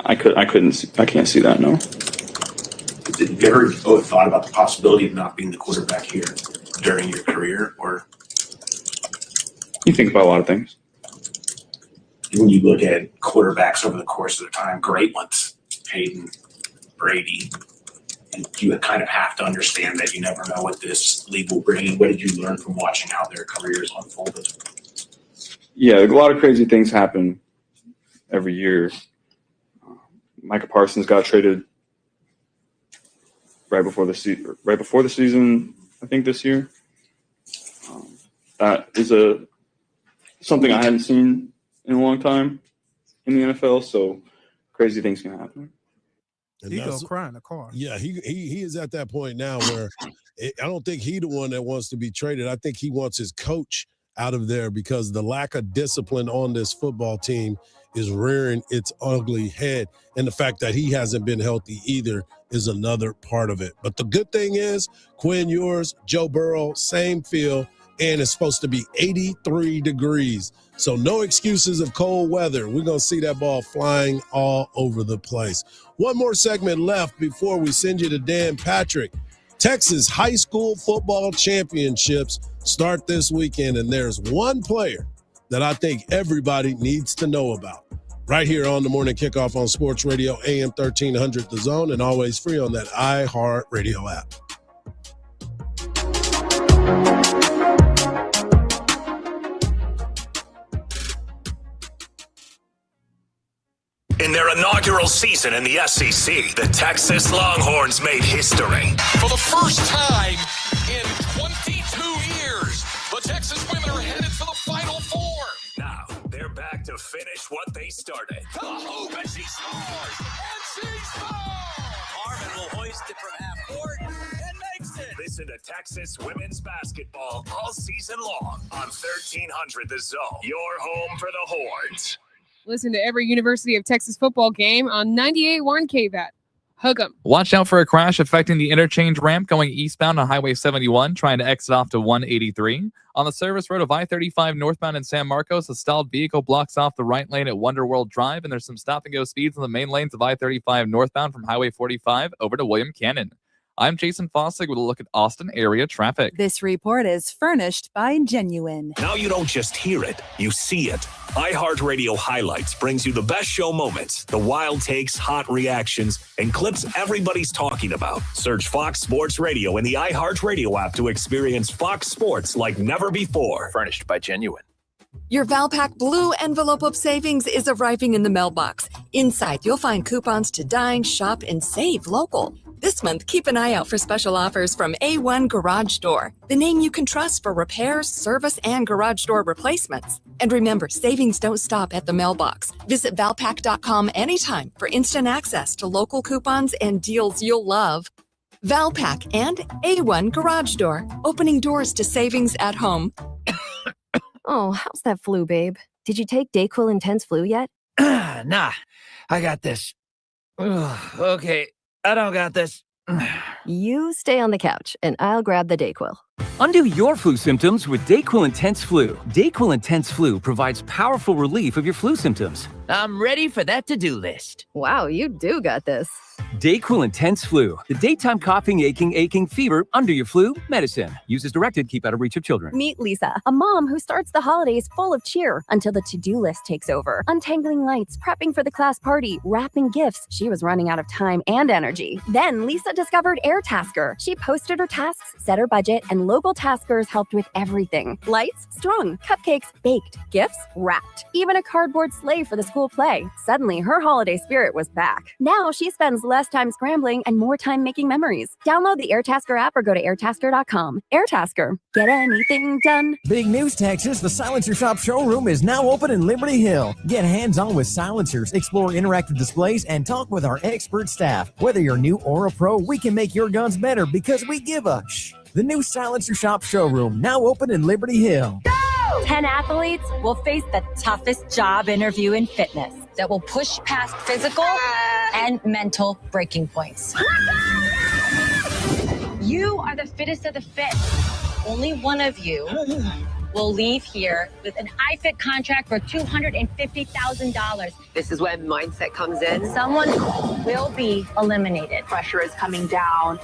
I can't see that, no. Did you ever thought about the possibility of not being the quarterback here during your career, or you think about a lot of things? When you look at quarterbacks over the course of their time, great ones, Peyton, Brady, and you kind of have to understand that you never know what this league will bring. And what did you learn from watching how their careers unfolded? Yeah, a lot of crazy things happen every year. Micah Parsons got traded right before the season, I think this year. That is something I hadn't seen in a long time in the NFL. So crazy things can happen. He go cry in the car. Yeah, he is at that point now where I don't think he's the one that wants to be traded. I think he wants his coach out of there because the lack of discipline on this football team is rearing its ugly head. And the fact that he hasn't been healthy either is another part of it. But the good thing is, Quinn Ewers, Joe Burrow, same field, and it's supposed to be 83 degrees. So no excuses of cold weather. We're going to see that ball flying all over the place. One more segment left before we send you to Dan Patrick. Texas high school football championships start this weekend, and there's one player that I think everybody needs to know about. Right here on the Morning Kickoff on Sports Radio, AM 1300 The Zone, and always free on that iHeartRadio app. In their inaugural season in the SEC, the Texas Longhorns made history. For the first time in 22 years, the Texas women are headed for the Final Four. Now, they're back to finish what they started. The hoop, and she scores! And she scores! Harmon will hoist it from half court and makes it. Listen to Texas women's basketball all season long on 1300 The Zone, your home for the Horns. Listen to every University of Texas football game on 98.1 KVAT. Hook 'em. Watch out for a crash affecting the interchange ramp going eastbound on Highway 71, trying to exit off to 183. On the service road of I-35 northbound in San Marcos, a stalled vehicle blocks off the right lane at Wonder World Drive, and there's some stop-and-go speeds on the main lanes of I-35 northbound from Highway 45 over to William Cannon. I'm Jason Fossig with a look at Austin area traffic. This report is furnished by Genuine. Now you don't just hear it, you see it. iHeartRadio Highlights brings you the best show moments, the wild takes, hot reactions, and clips everybody's talking about. Search Fox Sports Radio in the iHeartRadio app to experience Fox Sports like never before. Furnished by Genuine. Your Valpak Blue Envelope of Savings is arriving in the mailbox. Inside, you'll find coupons to dine, shop, and save local. This month, keep an eye out for special offers from A1 Garage Door, the name you can trust for repairs, service, and garage door replacements. And remember, savings don't stop at the mailbox. Visit Valpak.com anytime for instant access to local coupons and deals you'll love. Valpak and A1 Garage Door, opening doors to savings at home. Oh, how's that flu, babe? Did you take Dayquil Intense Flu yet? Nah, I got this. Ugh, okay, I don't got this. You stay on the couch, and I'll grab the Dayquil. Undo your flu symptoms with Dayquil Intense Flu. Dayquil Intense Flu provides powerful relief of your flu symptoms. I'm ready for that to-do list. Wow, you do got this. Dayquil Intense Flu, the daytime coughing, aching fever, under your flu medicine. Use as directed, keep out of reach of children. Meet Lisa, a mom who starts the holidays full of cheer until the to-do list takes over. Untangling lights, prepping for the class party, wrapping gifts. She was running out of time and energy. Then Lisa discovered AirTasker. She posted her tasks, set her budget, and local taskers helped with everything. Lights strung, cupcakes baked, gifts wrapped, even a cardboard sleigh for the school play. Suddenly, her holiday spirit was back. Now she spends less time scrambling and more time making memories. Download the AirTasker app or go to airtasker.com. AirTasker. Get anything done. Big news, Texas. The Silencer Shop showroom is now open in Liberty Hill. Get hands-on with silencers, explore interactive displays, and talk with our expert staff. Whether you're new or a pro, we can make your guns better because we give a shh. The new Silencer Shop showroom, now open in Liberty Hill. 10 athletes will face the toughest job interview in fitness that will push past physical and mental breaking points. You are the fittest of the fit. Only one of you will leave here with an iFit contract for $250,000. This is when mindset comes in. Someone will be eliminated. Pressure is coming down.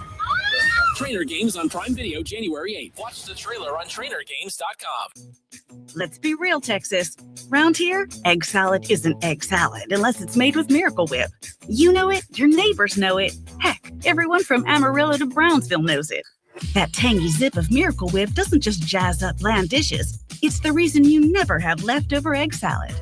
Trainer Games on Prime Video January 8th. Watch the trailer on trainergames.com. Let's be real, Texas. Round here, egg salad isn't egg salad unless it's made with Miracle Whip. You know it, your neighbors know it. Heck, everyone from Amarillo to Brownsville knows it. That tangy zip of Miracle Whip doesn't just jazz up bland dishes. It's the reason you never have leftover egg salad.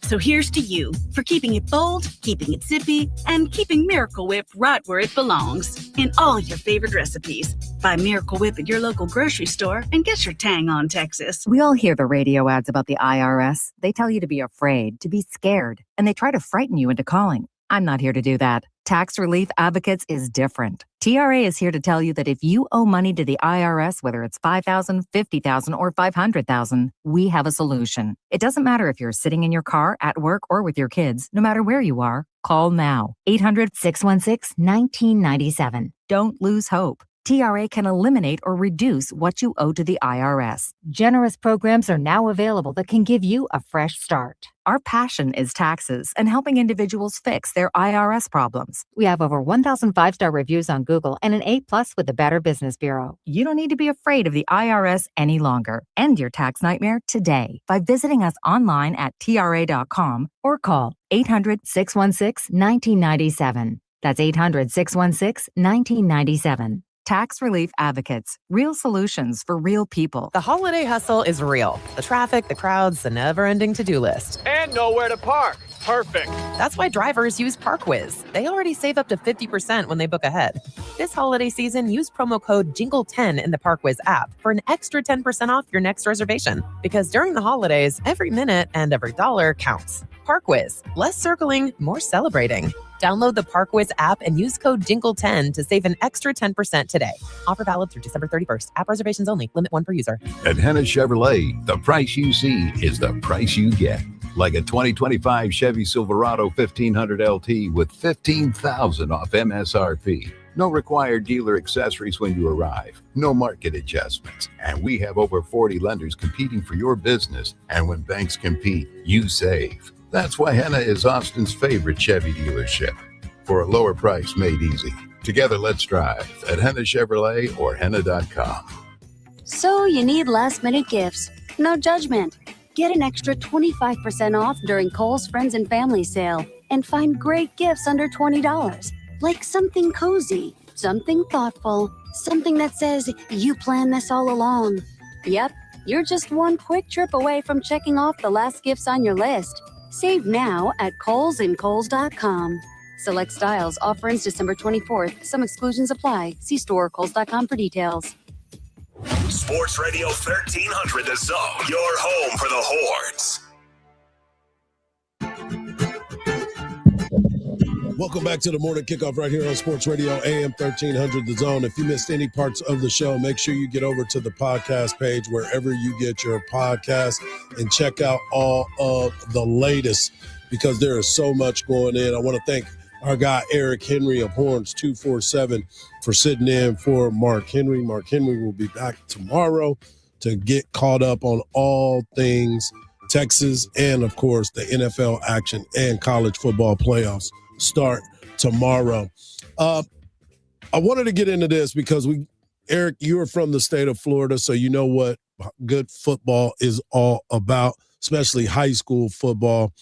So here's to you for keeping it bold, keeping it zippy, and keeping Miracle Whip right where it belongs in all your favorite recipes. Buy Miracle Whip at your local grocery store and get your tang on, Texas. We all hear the radio ads about the IRS. They tell you to be afraid, to be scared, and they try to frighten you into calling. I'm not here to do that. Tax Relief Advocates is different. TRA is here to tell you that if you owe money to the IRS, whether it's $5,000, $50,000, or $500,000, we have a solution. It doesn't matter if you're sitting in your car, at work, or with your kids. No matter where you are, call now. 800-616-1997. Don't lose hope. TRA can eliminate or reduce what you owe to the IRS. Generous programs are now available that can give you a fresh start. Our passion is taxes and helping individuals fix their IRS problems. We have over 1,000 5-star reviews on Google and an A+ with the Better Business Bureau. You don't need to be afraid of the IRS any longer. End your tax nightmare today by visiting us online at TRA.com or call 800-616-1997. That's 800-616-1997. Tax Relief Advocates. Real solutions for real people. The holiday hustle is real. The traffic, the crowds, the never-ending to-do list. And nowhere to park. Perfect. That's why drivers use ParkWiz. They already save up to 50% when they book ahead. This holiday season, use promo code JINGLE10 in the ParkWiz app for an extra 10% off your next reservation. Because during the holidays, every minute and every dollar counts. ParkWiz. Less circling, more celebrating. Download the ParkWiz app and use code JINGLE10 to save an extra 10% today. Offer valid through December 31st. App reservations only. Limit 1 per user. At Henna Chevrolet, the price you see is the price you get. Like a 2025 Chevy Silverado 1500 LT with $15,000 off MSRP. No required dealer accessories when you arrive. No market adjustments. And we have over 40 lenders competing for your business. And when banks compete, you save. That's why Henna is Austin's favorite Chevy dealership. For a lower price made easy. Together, let's drive at Henna Chevrolet or Henna.com. So you need last-minute gifts. No judgment. Get an extra 25% off during Kohl's Friends and Family Sale and find great gifts under $20. Like something cozy, something thoughtful, something that says you planned this all along. Yep, you're just one quick trip away from checking off the last gifts on your list. Save now at Kohl's and Kohl's.com. Select styles. Offer ends December 24th. Some exclusions apply. See store or Kohl's.com for details. Sports Radio 1300 The Zone. Your home for the Horns. Welcome back to the morning kickoff right here on Sports Radio AM 1300 The Zone. If you missed any parts of the show, make sure you get over to the podcast page wherever you get your podcast and check out all of the latest because there is so much going in. I want to thank our guy Eric Henry of Horns 247 for sitting in for Mark Henry. Mark Henry will be back tomorrow to get caught up on all things Texas and, of course, the NFL action and college football playoffs start tomorrow. I wanted to get into this because Eric, you're from the state of Florida, so you know what good football is all about, especially high school football.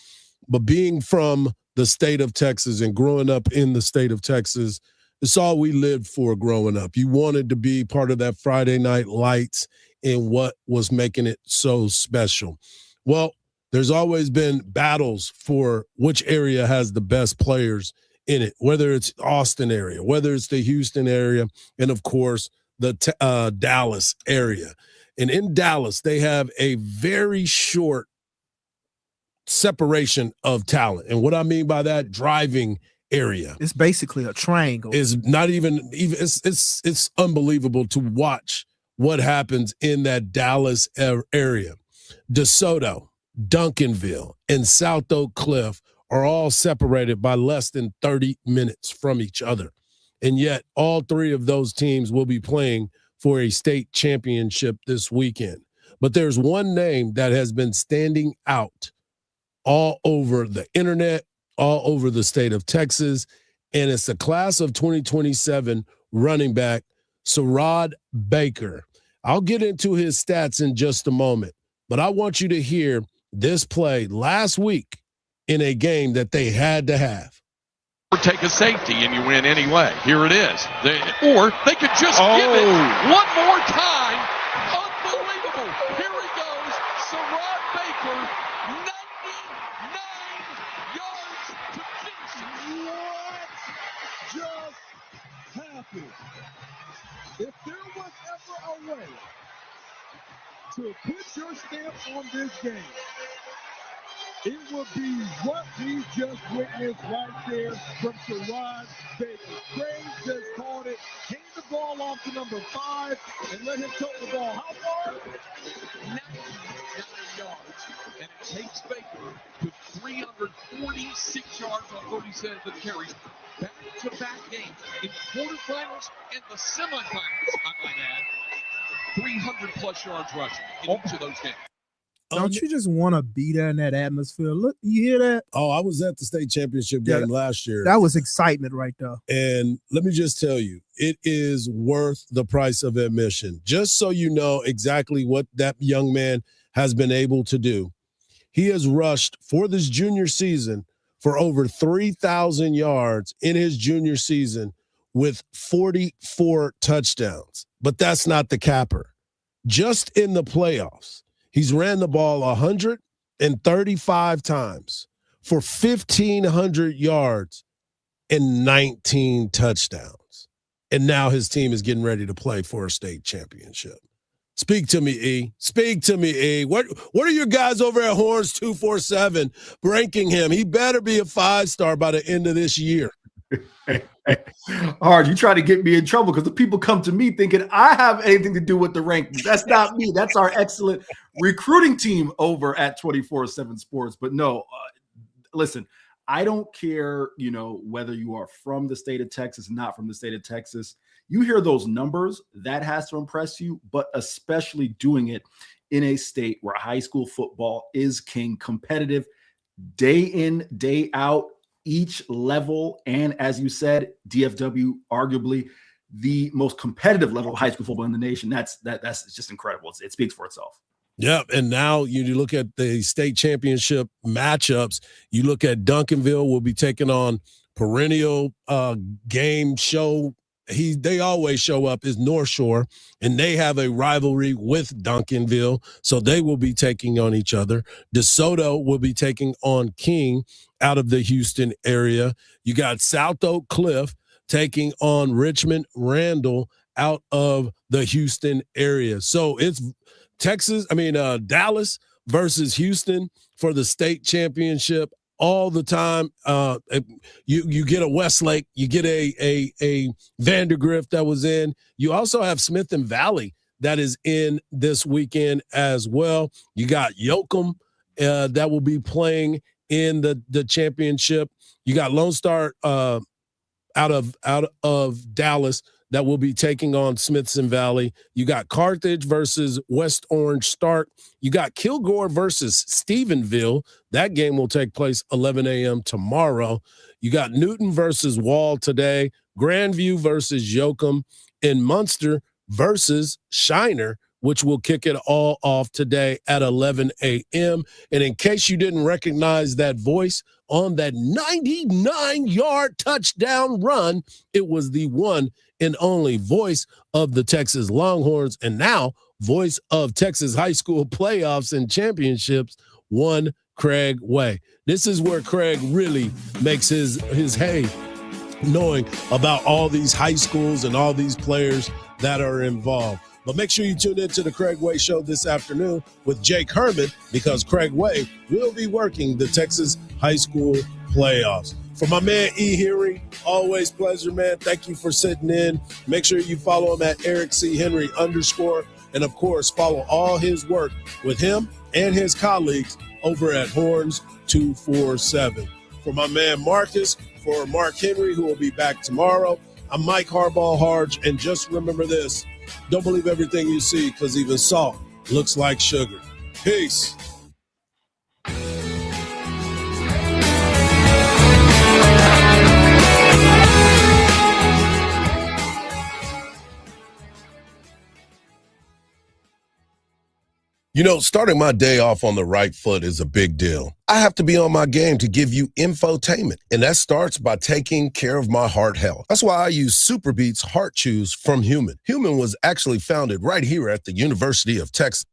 But being from the state of Texas and growing up in the state of Texas, it's all we lived for growing up. You wanted to be part of that Friday night lights and what was making it so special. Well, there's always been battles for which area has the best players in it, whether it's Austin area, whether it's the Houston area, and, of course, the Dallas area. And in Dallas, they have a very short separation of talent. And what I mean by that, driving area. It's basically a triangle. It's not even it's unbelievable to watch what happens in that Dallas area. DeSoto, Duncanville, and South Oak Cliff are all separated by less than 30 minutes from each other. And yet all three of those teams will be playing for a state championship this weekend. But there's one name that has been standing out all over the internet, all over the state of Texas, and it's the class of 2027 running back, Sarad Baker. I'll get into his stats in just a moment, but I want you to hear this play last week in a game that they had to have. Take a safety and you win anyway. Here it is. Or they could just give it one more time. Unbelievable. Here he goes. Sarad Baker, 99 yards to finish. What just happened? If there was ever a way to put your stamp on this game, it would be what we just witnessed right there from Sarad Baker. Craig just called it, hand the ball off to number 5, and let him tote the ball. How far? 99 yards. And it takes Baker to 346 yards on 37 carries. Back-to-back games in quarterfinals and the semifinals, I might add. 300-plus yards rushing in each of those games. Don't you just want to be there in that atmosphere? Look, you hear that? Oh, I was at the state championship game last year. That was excitement right there. And let me just tell you, it is worth the price of admission. Just so you know exactly what that young man has been able to do. He has rushed for this junior season for over 3,000 yards in his junior season with 44 touchdowns. But that's not the capper. Just in the playoffs, he's ran the ball 135 times for 1,500 yards and 19 touchdowns. And now his team is getting ready to play for a state championship. Speak to me, E. Speak to me, E. What are your guys over at Horns 247 ranking him? He better be a 5-star by the end of this year. Hard, you try to get me in trouble because the people come to me thinking I have anything to do with the rankings. That's not me. That's our excellent recruiting team over at 24/7 Sports. But no, listen, I don't care, whether you are from the state of Texas, not from the state of Texas. You hear those numbers, that has to impress you, but especially doing it in a state where high school football is king, competitive, day in, day out, each level. And as you said, DFW, arguably the most competitive level of high school football in the nation. That's just incredible. It speaks for itself. Yeah, and now you look at the state championship matchups. You look at Duncanville will be taking on perennial game show. They always show up is North Shore, and they have a rivalry with Duncanville, so they will be taking on each other. DeSoto will be taking on King out of the Houston area. You got South Oak Cliff taking on Richmond Randall out of the Houston area. So it's Dallas versus Houston for the state championship all the time. You get a Westlake, you get a Vandergrift that was in. You also have Smith and Valley that is in this weekend as well. You got Yoakum that will be playing in the championship. You got Lone Star out of Dallas that will be taking on Smithson Valley. You got Carthage versus West Orange Stark. You got Kilgore versus Stephenville. That game will take place 11 a.m. tomorrow. You got Newton versus Wall today. Grandview versus Yoakum. And Munster versus Shiner, which will kick it all off today at 11 a.m. And in case you didn't recognize that voice on that 99-yard touchdown run, it was the one and only voice of the Texas Longhorns, and now voice of Texas high school playoffs and championships, one Craig Way. This is where Craig really makes his hay, knowing about all these high schools and all these players that are involved. But make sure you tune in to the Craig Way Show this afternoon with Jake Herman, because Craig Way will be working the Texas high school playoffs. For my man E. Henry, always pleasure, man. Thank you for sitting in. Make sure you follow him at Eric C. Henry _. And, of course, follow all his work with him and his colleagues over at Horns 247. For my man Marcus, for Mark Henry, who will be back tomorrow, I'm Mike Hardball Hardge. And just remember this, don't believe everything you see, because even salt looks like sugar. Peace. You know, starting my day off on the right foot is a big deal. I have to be on my game to give you infotainment, and that starts by taking care of my heart health. That's why I use Superbeats Heart Chews from Human. Human was actually founded right here at the University of Texas.